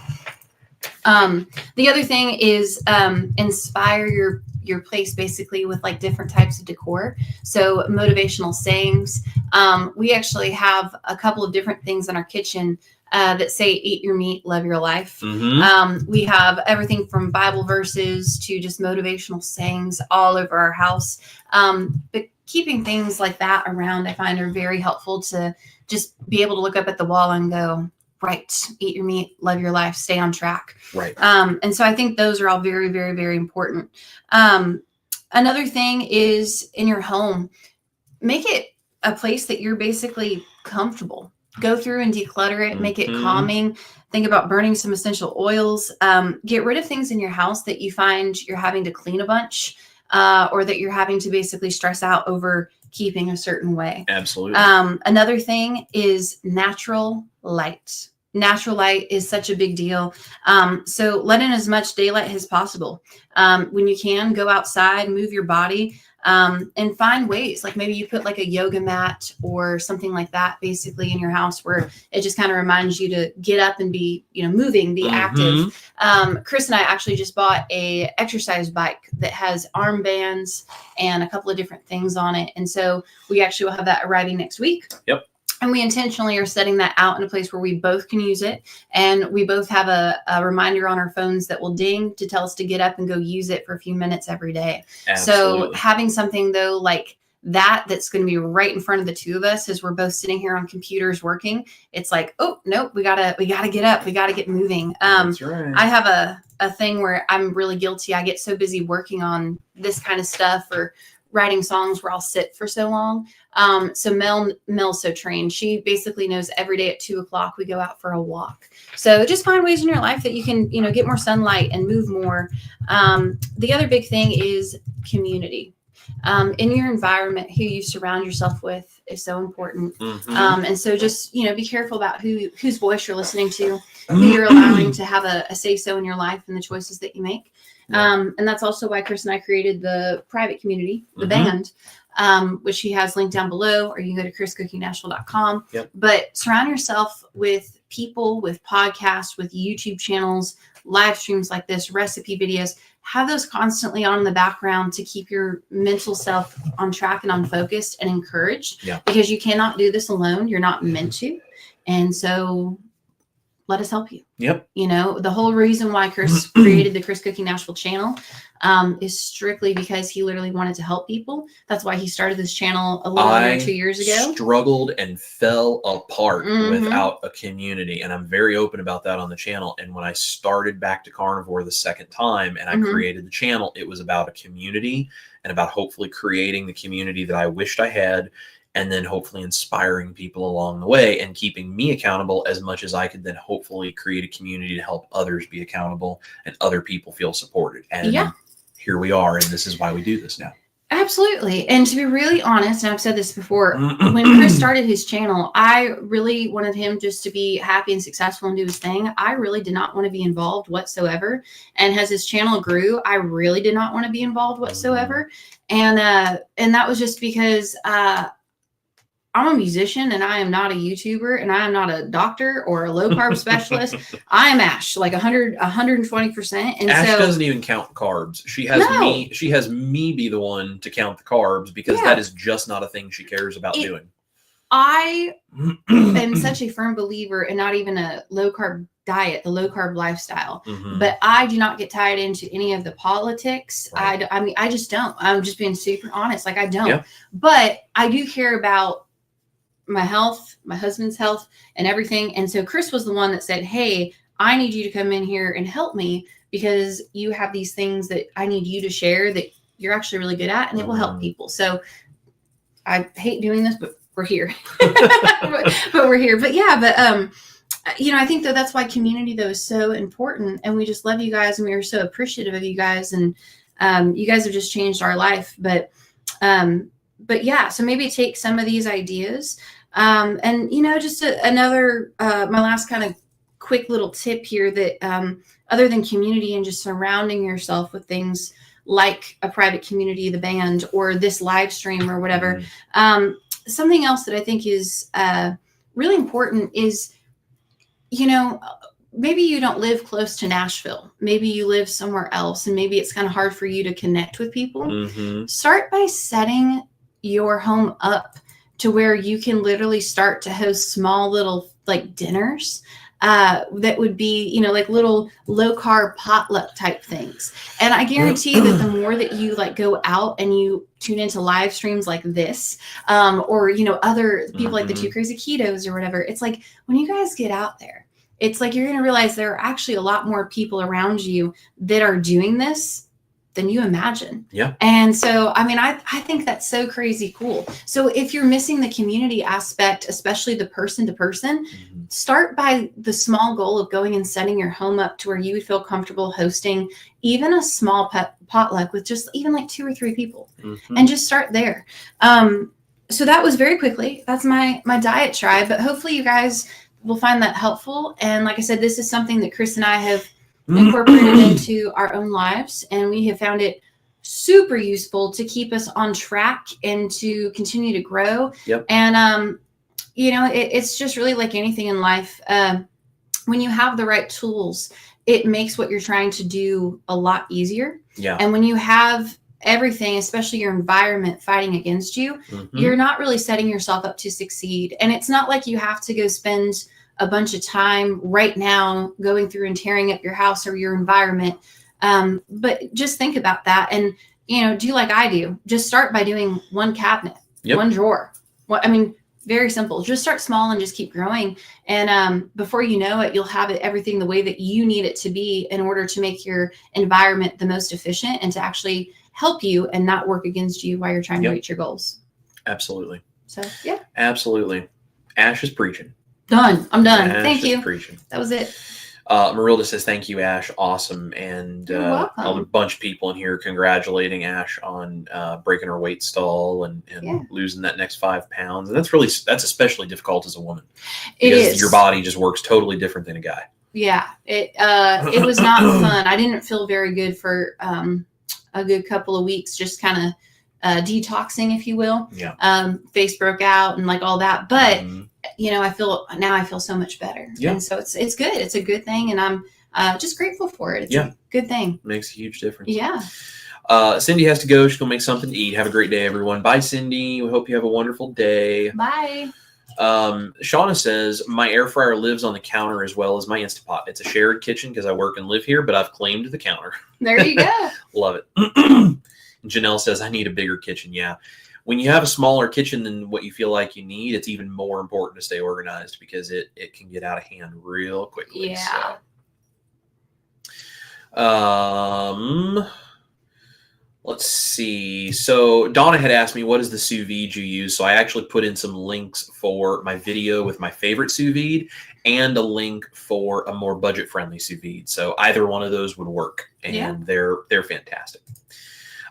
The other thing is inspire your place basically with like different types of decor. So motivational sayings. We actually have a couple of different things in our kitchen that say, eat your meat, love your life. We have everything from Bible verses to just motivational sayings all over our house. But keeping things like that around, I find are very helpful to just be able to look up at the wall and go, right, eat your meat, love your life, stay on track. Right. And so I think those are all very, very, very important. Another thing is in your home, make it a place that you're basically comfortable. Go through and declutter it, make it calming. Think about burning some essential oils. Get rid of things in your house that you find you're having to clean a bunch or that you're having to basically stress out over keeping a certain way. Absolutely. Another thing is natural light. Natural light is such a big deal. So let in as much daylight as possible. When you can, go outside, move your body, and find ways. Like maybe you put like a yoga mat or something like that basically in your house where it just kind of reminds you to get up and be, moving, be active. Chris and I actually just bought a exercise bike that has armbands and a couple of different things on it. And so we actually will have that arriving next week. Yep. And we intentionally are setting that out in a place where we both can use it. And we both have a reminder on our phones that will ding to tell us to get up and go use it for a few minutes every day. Absolutely. So having something though, like that's going to be right in front of the two of us as we're both sitting here on computers working. It's like, oh, nope, we gotta get up. We gotta get moving. That's right. I have a thing where I'm really guilty. I get so busy working on this kind of stuff or writing songs where I'll sit for so long. So Mel's so trained. She basically knows every day at 2:00 we go out for a walk. So just find ways in your life that you can, get more sunlight and move more. The other big thing is community. In your environment, who you surround yourself with is so important. And so just, be careful about whose voice you're listening to, who you're allowing to have a say-so in your life and the choices that you make. And that's also why Chris and I created the private community, the band, which he has linked down below, or you can go to chriscookingnashville.com. Yep. But surround yourself with people, with podcasts, with YouTube channels, live streams like this, recipe videos. Have those constantly on in the background to keep your mental self on track and on focused and encouraged. Yeah. Because you cannot do this alone. You're not meant to. And so let us help you. Yep. The whole reason why Chris created the Chris Cooking Nashville channel is strictly because he literally wanted to help people. That's why he started this channel a little over 2 years ago. Struggled and fell apart without a community. And I'm very open about that on the channel. And when I started back to carnivore the second time and I created the channel, it was about a community and about hopefully creating the community that I wished I had. And then hopefully inspiring people along the way and keeping me accountable as much as I could then hopefully create a community to help others be accountable and other people feel supported. And here we are. And this is why we do this now. Absolutely. And to be really honest, and I've said this before, when Chris started his channel, I really wanted him just to be happy and successful and do his thing. I really did not want to be involved whatsoever. And as his channel grew, I really did not want to be involved whatsoever. And that was just because I'm a musician and I am not a YouTuber and I am not a doctor or a low carb specialist. I am Ash, like 120%. And Ash doesn't even count carbs. She has me be the one to count the carbs because that is just not a thing she cares about doing. I am such a firm believer in not even a low carb diet, the low carb lifestyle, but I do not get tied into any of the politics. Right. I mean, I just don't. I'm just being super honest. Like I don't, but I do care about my health, my husband's health, and everything. And so Chris was the one that said, hey, I need you to come in here and help me because you have these things that I need you to share that you're actually really good at and it will help people. So I hate doing this, but we're here. but we're here. But I think that's why community though is so important. And we just love you guys and we are so appreciative of you guys. And you guys have just changed our life. But yeah, so maybe take some of these ideas. And just another, my last kind of quick little tip here that other than community and just surrounding yourself with things like a private community, the band, or this live stream or whatever. Something else that I think is really important is, maybe you don't live close to Nashville. Maybe you live somewhere else and maybe it's kind of hard for you to connect with people. Start by setting your home up to where you can literally start to host small little like dinners that would be, like little low carb potluck type things. And I guarantee that the more that you like go out and you tune into live streams like this, or, other people like the Two Crazy Ketos or whatever, it's like when you guys get out there, it's like you're going to realize there are actually a lot more people around you that are doing this than you imagine. Yeah. And so, I mean, I think that's so crazy cool. So if you're missing the community aspect, especially the person to person, start by the small goal of going and setting your home up to where you would feel comfortable hosting even a small potluck with just even like 2 or 3 people and just start there. So that was very quickly, that's my diet tribe, but hopefully you guys will find that helpful. And like I said, this is something that Chris and I have incorporated into our own lives, and we have found it super useful to keep us on track and to continue to grow. And it's just really like anything in life, when you have the right tools, it makes what you're trying to do a lot easier. And when you have everything, especially your environment, fighting against you, you're not really setting yourself up to succeed. And it's not like you have to go spend a bunch of time right now going through and tearing up your house or your environment. But just think about that and, do like I do. Just start by doing one cabinet, one drawer. Very simple. Just start small and just keep growing. And before you know it, you'll have everything the way that you need it to be in order to make your environment the most efficient and to actually help you and not work against you while you're trying to reach your goals. Absolutely. So, yeah. Absolutely. Ash is preaching. Done. I'm done. Ash Thank you. Preaching. That was it. Marilda says, thank you, Ash. Awesome. And welcome. a bunch of people in here congratulating Ash on breaking her weight stall and losing that next 5 pounds. And that's especially difficult as a woman. Because your body just works totally different than a guy. Yeah. It was not fun. I didn't feel very good for a good couple of weeks, just kind of detoxing, if you will. Face broke out and like all that. But I feel so much better. And so it's good. It's a good thing. And I'm just grateful for it. It's a good thing. Makes a huge difference. Cindy has to go. She's going to make something to eat. Have a great day, everyone. Bye, Cindy. We hope you have a wonderful day. Bye. Shauna says, my air fryer lives on the counter as well as my Instapot. It's a shared kitchen because I work and live here, but I've claimed the counter. There you go. Love it. Janelle says, I need a bigger kitchen. Yeah. When you have a smaller kitchen than what you feel like you need, it's even more important to stay organized because it can get out of hand real quickly. Yeah. So, let's see. So Donna had asked me, what is the sous vide you use? So I actually put in some links for my video with my favorite sous vide and a link for a more budget-friendly sous vide. So either one of those would work, and they're fantastic.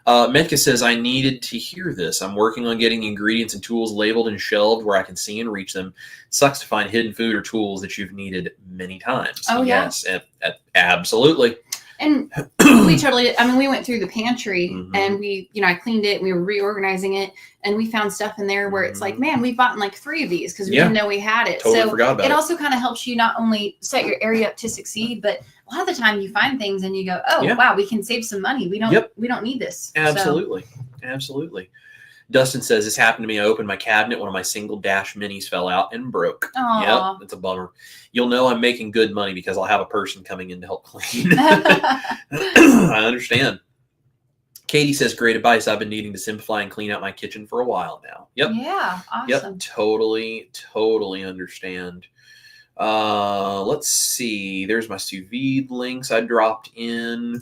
Metka says, I needed to hear this. I'm working on getting ingredients and tools labeled and shelved where I can see and reach them. Sucks to find hidden food or tools that you've needed many times. Oh, yes, absolutely. And we went through the pantry and I cleaned it and we were reorganizing it and we found stuff in there where it's like, man, we've bought like 3 of these because we didn't know we had it. Totally forgot about it. It also kind of helps you not only set your area up to succeed, but a lot of the time you find things and you go, wow, we can save some money. We don't need this. Absolutely. Absolutely. Dustin says, this happened to me. I opened my cabinet. One of my single dash minis fell out and broke. Aww. Yep, it's a bummer. You'll know I'm making good money because I'll have a person coming in to help clean. I understand. Katie says, great advice. I've been needing to simplify and clean out my kitchen for a while now. Yep. Yeah, awesome. Yep, totally understand. Let's see. There's my sous vide links I dropped in.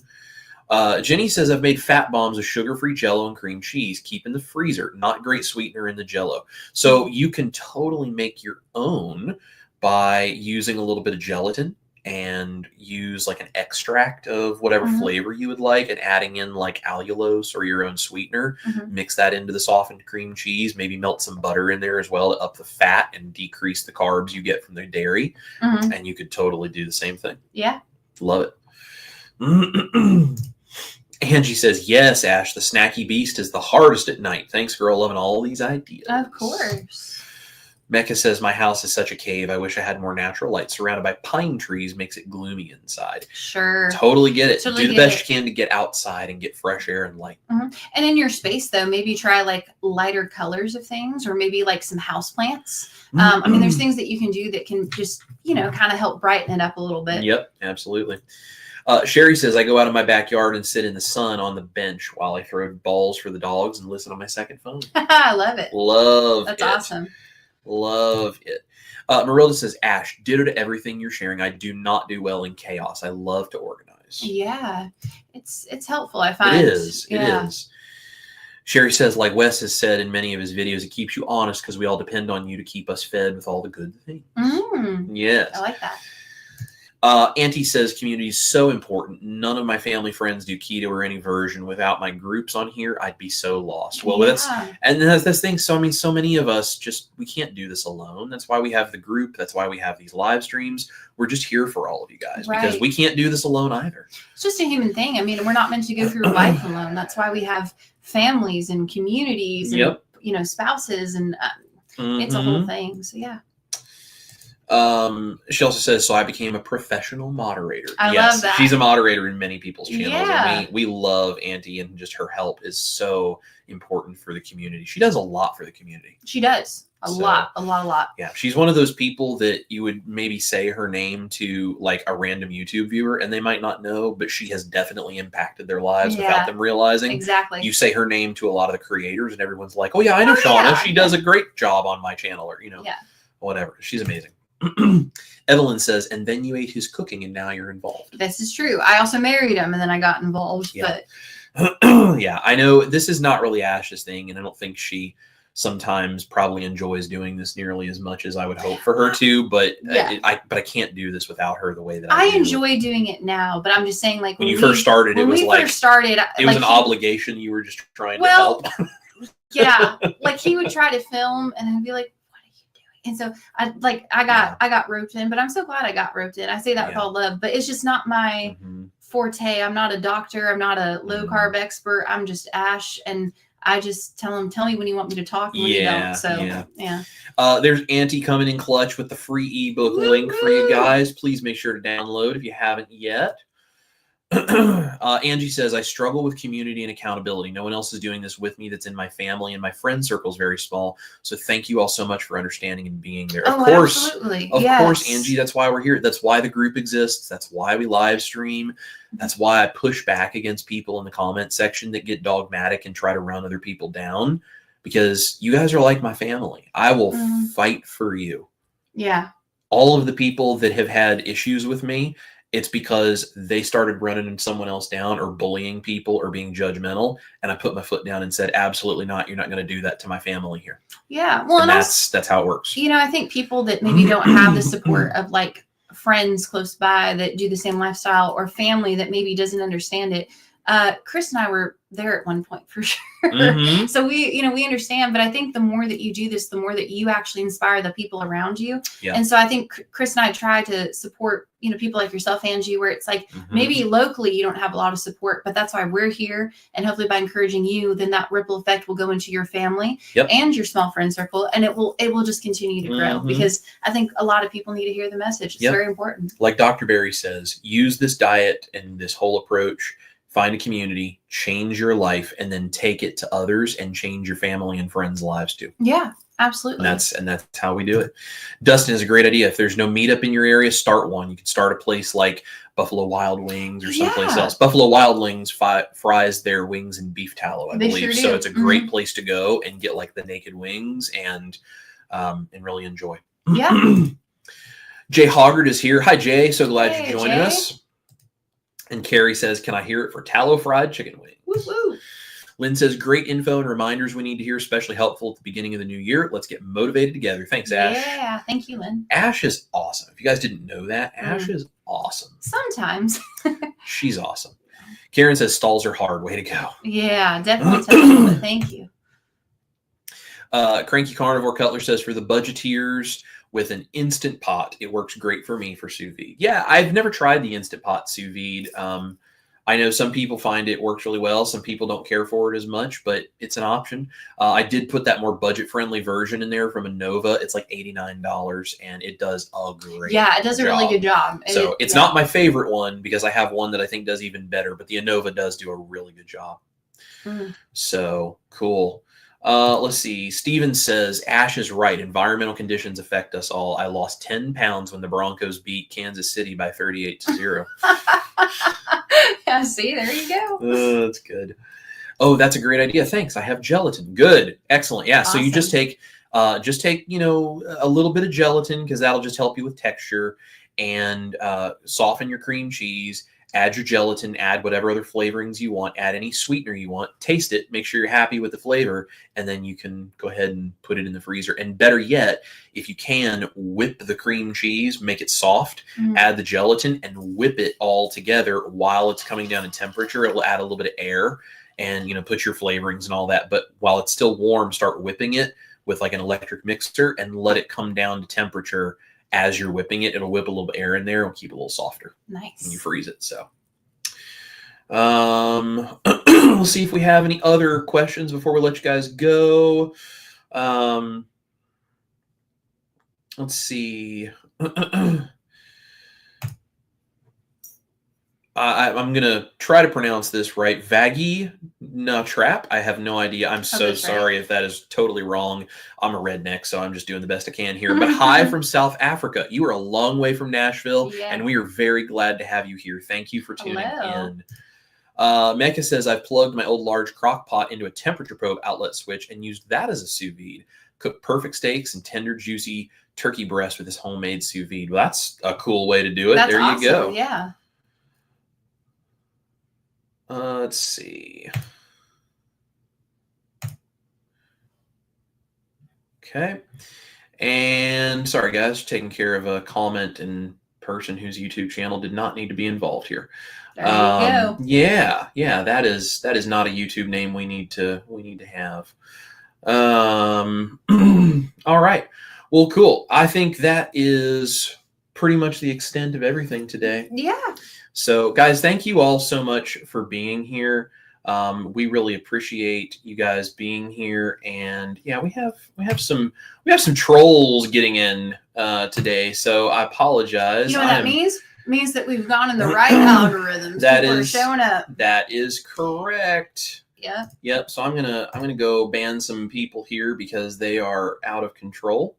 Jenny says, I've made fat bombs of sugar-free Jell-O and cream cheese. Keep in the freezer. Not great sweetener in the Jell-O. So you can totally make your own by using a little bit of gelatin and use like an extract of whatever flavor you would like and adding in like allulose or your own sweetener. Mix that into the softened cream cheese. Maybe melt some butter in there as well to up the fat and decrease the carbs you get from the dairy. And you could totally do the same thing. Yeah. Love it. Angie says, yes, Ash, the snacky beast is the hardest at night. Thanks, girl. Loving all these ideas. Of course. Mecca says, my house is such a cave. I wish I had more natural light. Surrounded by pine trees makes it gloomy inside. Sure. Totally get it. Totally do the best you can to get outside and get fresh air and light. And in your space, though, maybe try like lighter colors of things or maybe like some houseplants. I mean, there's things that you can do that can just, kind of help brighten it up a little bit. Yep, absolutely. Sherry says, I go out in my backyard and sit in the sun on the bench while I throw balls for the dogs and listen on my second phone. I love it. That's awesome. Love it. Marilda says, Ash, ditto to everything you're sharing. I do not do well in chaos. I love to organize. Yeah, it's helpful, I find. It is. It is. Sherry says, like Wes has said in many of his videos, it keeps you honest because we all depend on you to keep us fed with all the good things. Yes. I like that. Auntie says community is so important. None of my family friends do keto or any version. Without my groups on here, I'd be so lost. Well, that's the thing. So, I mean, so many of us we can't do this alone. That's why we have the group. That's why we have these live streams. We're just here for all of you guys because we can't do this alone either. It's just a human thing. I mean, we're not meant to go through life alone. That's why we have families and communities and, spouses and it's a whole thing. So, yeah. She also says, so I became a professional moderator. I love that. She's a moderator in many people's channels. Yeah. And we love Auntie, and just her help is so important for the community. She does a lot for the community. She does a lot. Yeah. She's one of those people that you would maybe say her name to like a random YouTube viewer and they might not know, but she has definitely impacted their lives without them realizing. Exactly. You say her name to a lot of the creators and everyone's like, oh yeah, I know Shauna. Yeah. She does a great job on my channel, or, whatever. She's amazing. Evelyn says, and then you ate his cooking and now you're involved. This is true. I also married him and then I got involved. Yeah. But yeah, I know this is not really Ash's thing, and I don't think she sometimes probably enjoys doing this nearly as much as I would hope for her to, but I can't do this without her the way that I do. Enjoy doing it now, but I'm just saying, like, when you first started, it was an obligation. You were just trying to help. Yeah. Like he would try to film and I'd be like, and so I got roped in, but I'm so glad I got roped in. I say that with all love, but it's just not my forte. I'm not a doctor. I'm not a low carb expert. I'm just Ash. And I just tell me when you want me to talk and when you don't. So there's Auntie coming in clutch with the free ebook link for you guys. Please make sure to download if you haven't yet. Angie says, I struggle with community and accountability. No one else is doing this with me that's in my family, and my friend circle is very small. So thank you all so much for understanding and being there. Of course, Angie, that's why we're here. That's why the group exists. That's why we live stream. That's why I push back against people in the comment section that get dogmatic and try to run other people down, because you guys are like my family. I will fight for you. Yeah. All of the people that have had issues with me, it's because they started running someone else down or bullying people or being judgmental. And I put my foot down and said, absolutely not. You're not going to do that to my family here. Yeah. Well, and that's how it works. I think people that maybe don't have the support of like friends close by that do the same lifestyle, or family that maybe doesn't understand it, Chris and I were there at one point for sure. Mm-hmm. So we understand, but I think the more that you do this, the more that you actually inspire the people around you. Yeah. And so I think Chris and I try to support, people like yourself, Angie, where it's like, maybe locally you don't have a lot of support, but that's why we're here. And hopefully by encouraging you, then that ripple effect will go into your family and your small friend circle. And it will just continue to grow because I think a lot of people need to hear the message. It's very important. Like Dr. Berry says, use this diet and this whole approach. Find a community, change your life, and then take it to others and change your family and friends' lives too. Yeah, absolutely. And that's how we do it. Dustin is a great idea. If there's no meetup in your area, start one. You can start a place like Buffalo Wild Wings or someplace else. Buffalo Wild Wings fries their wings in beef tallow, I believe. Sure do. So it's a great place to go and get like the naked wings and really enjoy. Yeah. Jay Hoggard is here. Hi, Jay. So glad you're joining us. And Carrie says, can I hear it for tallow fried chicken wings? Woo-hoo. Lynn says, great info and reminders we need to hear, especially helpful at the beginning of the new year. Let's get motivated together. Thanks, Ash. Yeah, thank you, Lynn. Ash is awesome. If you guys didn't know that, Ash is awesome. Sometimes. She's awesome. Karen says, stalls are hard. Way to go. Yeah, definitely tough, but thank you. Cranky Carnivore Cutler says, for the budgeteers, with an Instant Pot, it works great for me for sous vide. Yeah, I've never tried the Instant Pot sous vide. I know some people find it works really well. Some people don't care for it as much, but it's an option. I did put that more budget-friendly version in there from Innova. It's like $89, and it does a great it does a really good job. So it's not my favorite one because I have one that I think does even better, but the Innova does do a really good job. So cool. Let's see. Steven says, Ash is right. Environmental conditions affect us all. I lost 10 pounds when the Broncos beat Kansas City by 38-0. Yeah, see, there you go. That's good. Oh, that's a great idea. Thanks. I have gelatin. Good. Excellent. Yeah. Awesome. So you just take, a little bit of gelatin because that'll just help you with texture and soften your cream cheese. Add your gelatin, add whatever other flavorings you want, add any sweetener you want, taste it, make sure you're happy with the flavor, and then you can go ahead and put it in the freezer. And better yet, if you can, whip the cream cheese, make it soft, add the gelatin, and whip it all together while it's coming down in temperature. It will add a little bit of air and, put your flavorings and all that. But while it's still warm, start whipping it with like an electric mixer and let it come down to temperature. As you're whipping it, it'll whip a little bit of air in there and keep it a little softer. Nice. When you freeze it. So, we'll see if we have any other questions before we let you guys go. Let's see. I'm going to try to pronounce this right. Vaggie Trap. I have no idea. I'm so sorry if that is totally wrong. I'm a redneck, so I'm just doing the best I can here. But hi from South Africa. You are a long way from Nashville, and we are very glad to have you here. Thank you for tuning in. Mecca says, I've plugged my old large crock pot into a temperature probe outlet switch and used that as a sous vide. Cooked perfect steaks and tender, juicy turkey breast with this homemade sous vide. Well, that's a cool way to do it. There you go. Yeah. Let's see. Okay. And sorry, guys, taking care of a comment in person whose YouTube channel did not need to be involved here. There you go. Yeah, that is not a YouTube name we need to have. All right. Well, cool. I think that is pretty much the extent of everything today. Yeah. So, guys, thank you all so much for being here. We really appreciate you guys being here, and yeah, we have some trolls getting in today. So I apologize. You know what that means? It means that we've gone in the right algorithms. People are showing up. That is correct. Yeah. Yep. So I'm gonna go ban some people here because they are out of control.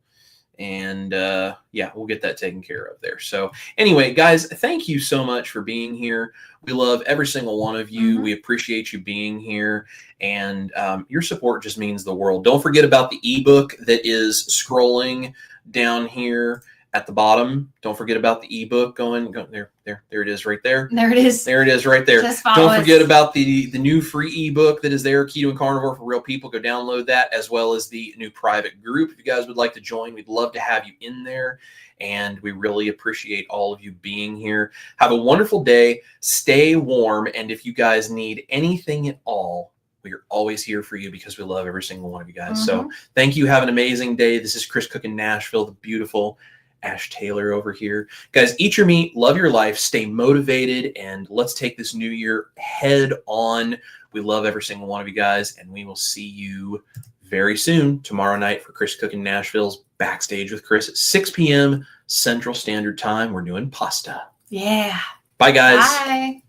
And we'll get that taken care of there. So anyway, guys, thank you so much for being here. We love every single one of you. We appreciate you being here, and your support just means the world. Don't forget about the ebook that is scrolling down here at the bottom. Don't forget about the ebook going there. There it is right there. There it is. There it is right there. Don't forget about the new free ebook that is there, Keto and Carnivore for Real People. Go download that, as well as the new private group. If you guys would like to join, we'd love to have you in there. And we really appreciate all of you being here. Have a wonderful day. Stay warm. And if you guys need anything at all, we are always here for you because we love every single one of you guys. So thank you. Have an amazing day. This is Chris Cook in Nashville, the beautiful Ash Taylor over here. Guys, eat your meat, love your life, stay motivated, and let's take this new year head on. We love every single one of you guys, and we will see you very soon tomorrow night for Chris Cook in Nashville's Backstage with Chris at 6 p.m. Central Standard Time. We're doing pasta. Yeah. Bye, guys. Bye.